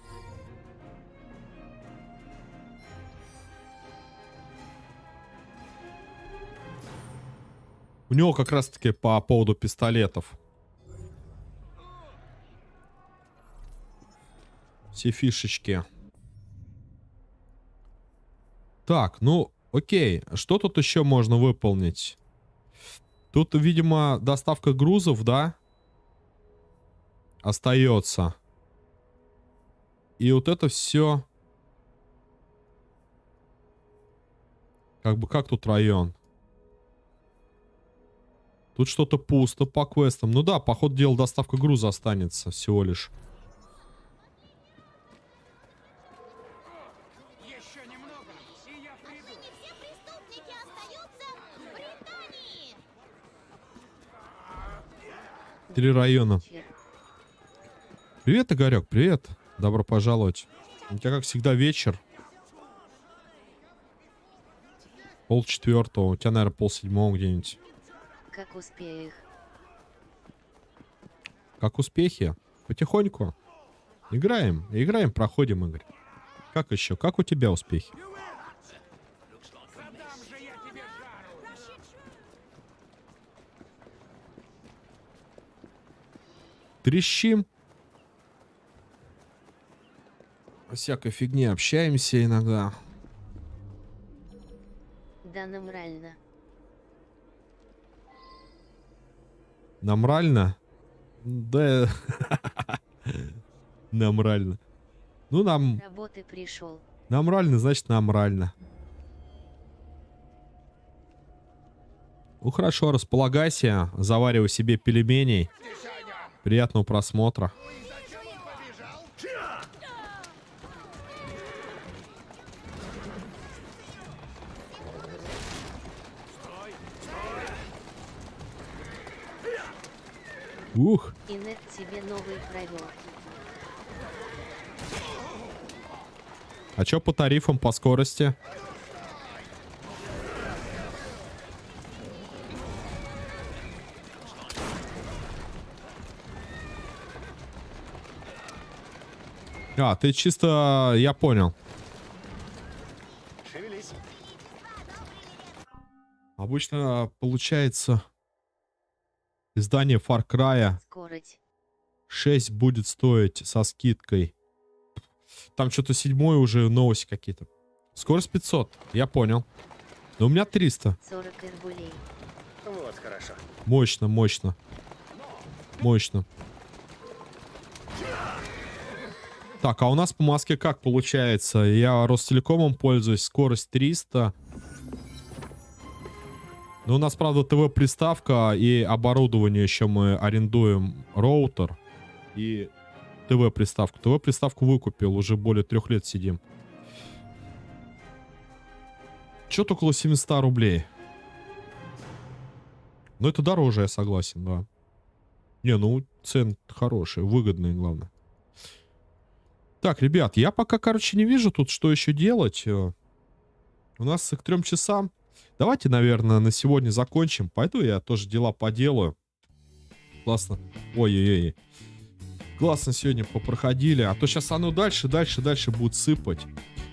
У него как раз таки по поводу пистолетов. Все фишечки. Так, ну, окей. Что тут еще можно выполнить? Тут, видимо, доставка грузов, да? Остается. И вот это все. Как бы, как тут район? Тут что-то пусто по квестам. Ну да, по ходу дела доставка груза останется всего лишь. Три района. Привет, Игорек, привет. Добро пожаловать. У тебя, как всегда, вечер. 3:30. У тебя, наверное, 6:30 где-нибудь. Как успех? Как успехи? Потихоньку. Играем. Играем, проходим, Игорь. Как еще? Как у тебя успехи? Трещим. О всякой фигне общаемся иногда. Да, намрально. Намрально? Да. Намрально. Ну, нам... Работы пришел. Намрально, значит, намрально. Ну, хорошо, располагайся. Заваривай себе пельменей. Приятного просмотра. Ух. Инет тебе новый провел. А чё по тарифам, по скорости? А, ты чисто... Я понял. Шевелись. Обычно получается... Издание Far Cry 6 будет стоить со скидкой Там что-то 7-й уже новости какие-то. Скорость 500, я понял. Но у меня 300. 40 ирбулей. Вот, хорошо. Мощно, мощно. Мощно. Так, а у нас по Москве как получается? Я Ростелекомом пользуюсь, скорость 300. Но у нас, правда, ТВ-приставка и оборудование еще мы арендуем. Роутер и ТВ-приставку. ТВ-приставку выкупил, уже более 3 лет сидим. Что-то около 700 рублей. Но это дороже, я согласен, да. Не, ну, цены хорошие, выгодные, главное. Так, ребят, я пока, короче, не вижу тут, что еще делать. У нас к 3 часам. Давайте, наверное, на сегодня закончим. Пойду я тоже дела поделаю. Классно. Ой-ой-ой. Классно сегодня попроходили. А то сейчас оно дальше будет сыпать.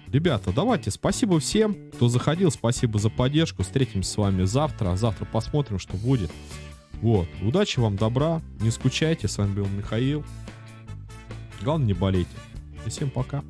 Ребята, давайте, спасибо всем, кто заходил. Спасибо за поддержку. Встретимся с вами завтра. Завтра посмотрим, что будет. Вот. Удачи вам, добра. Не скучайте. С вами был Михаил. Главное, не болейте. И всем пока.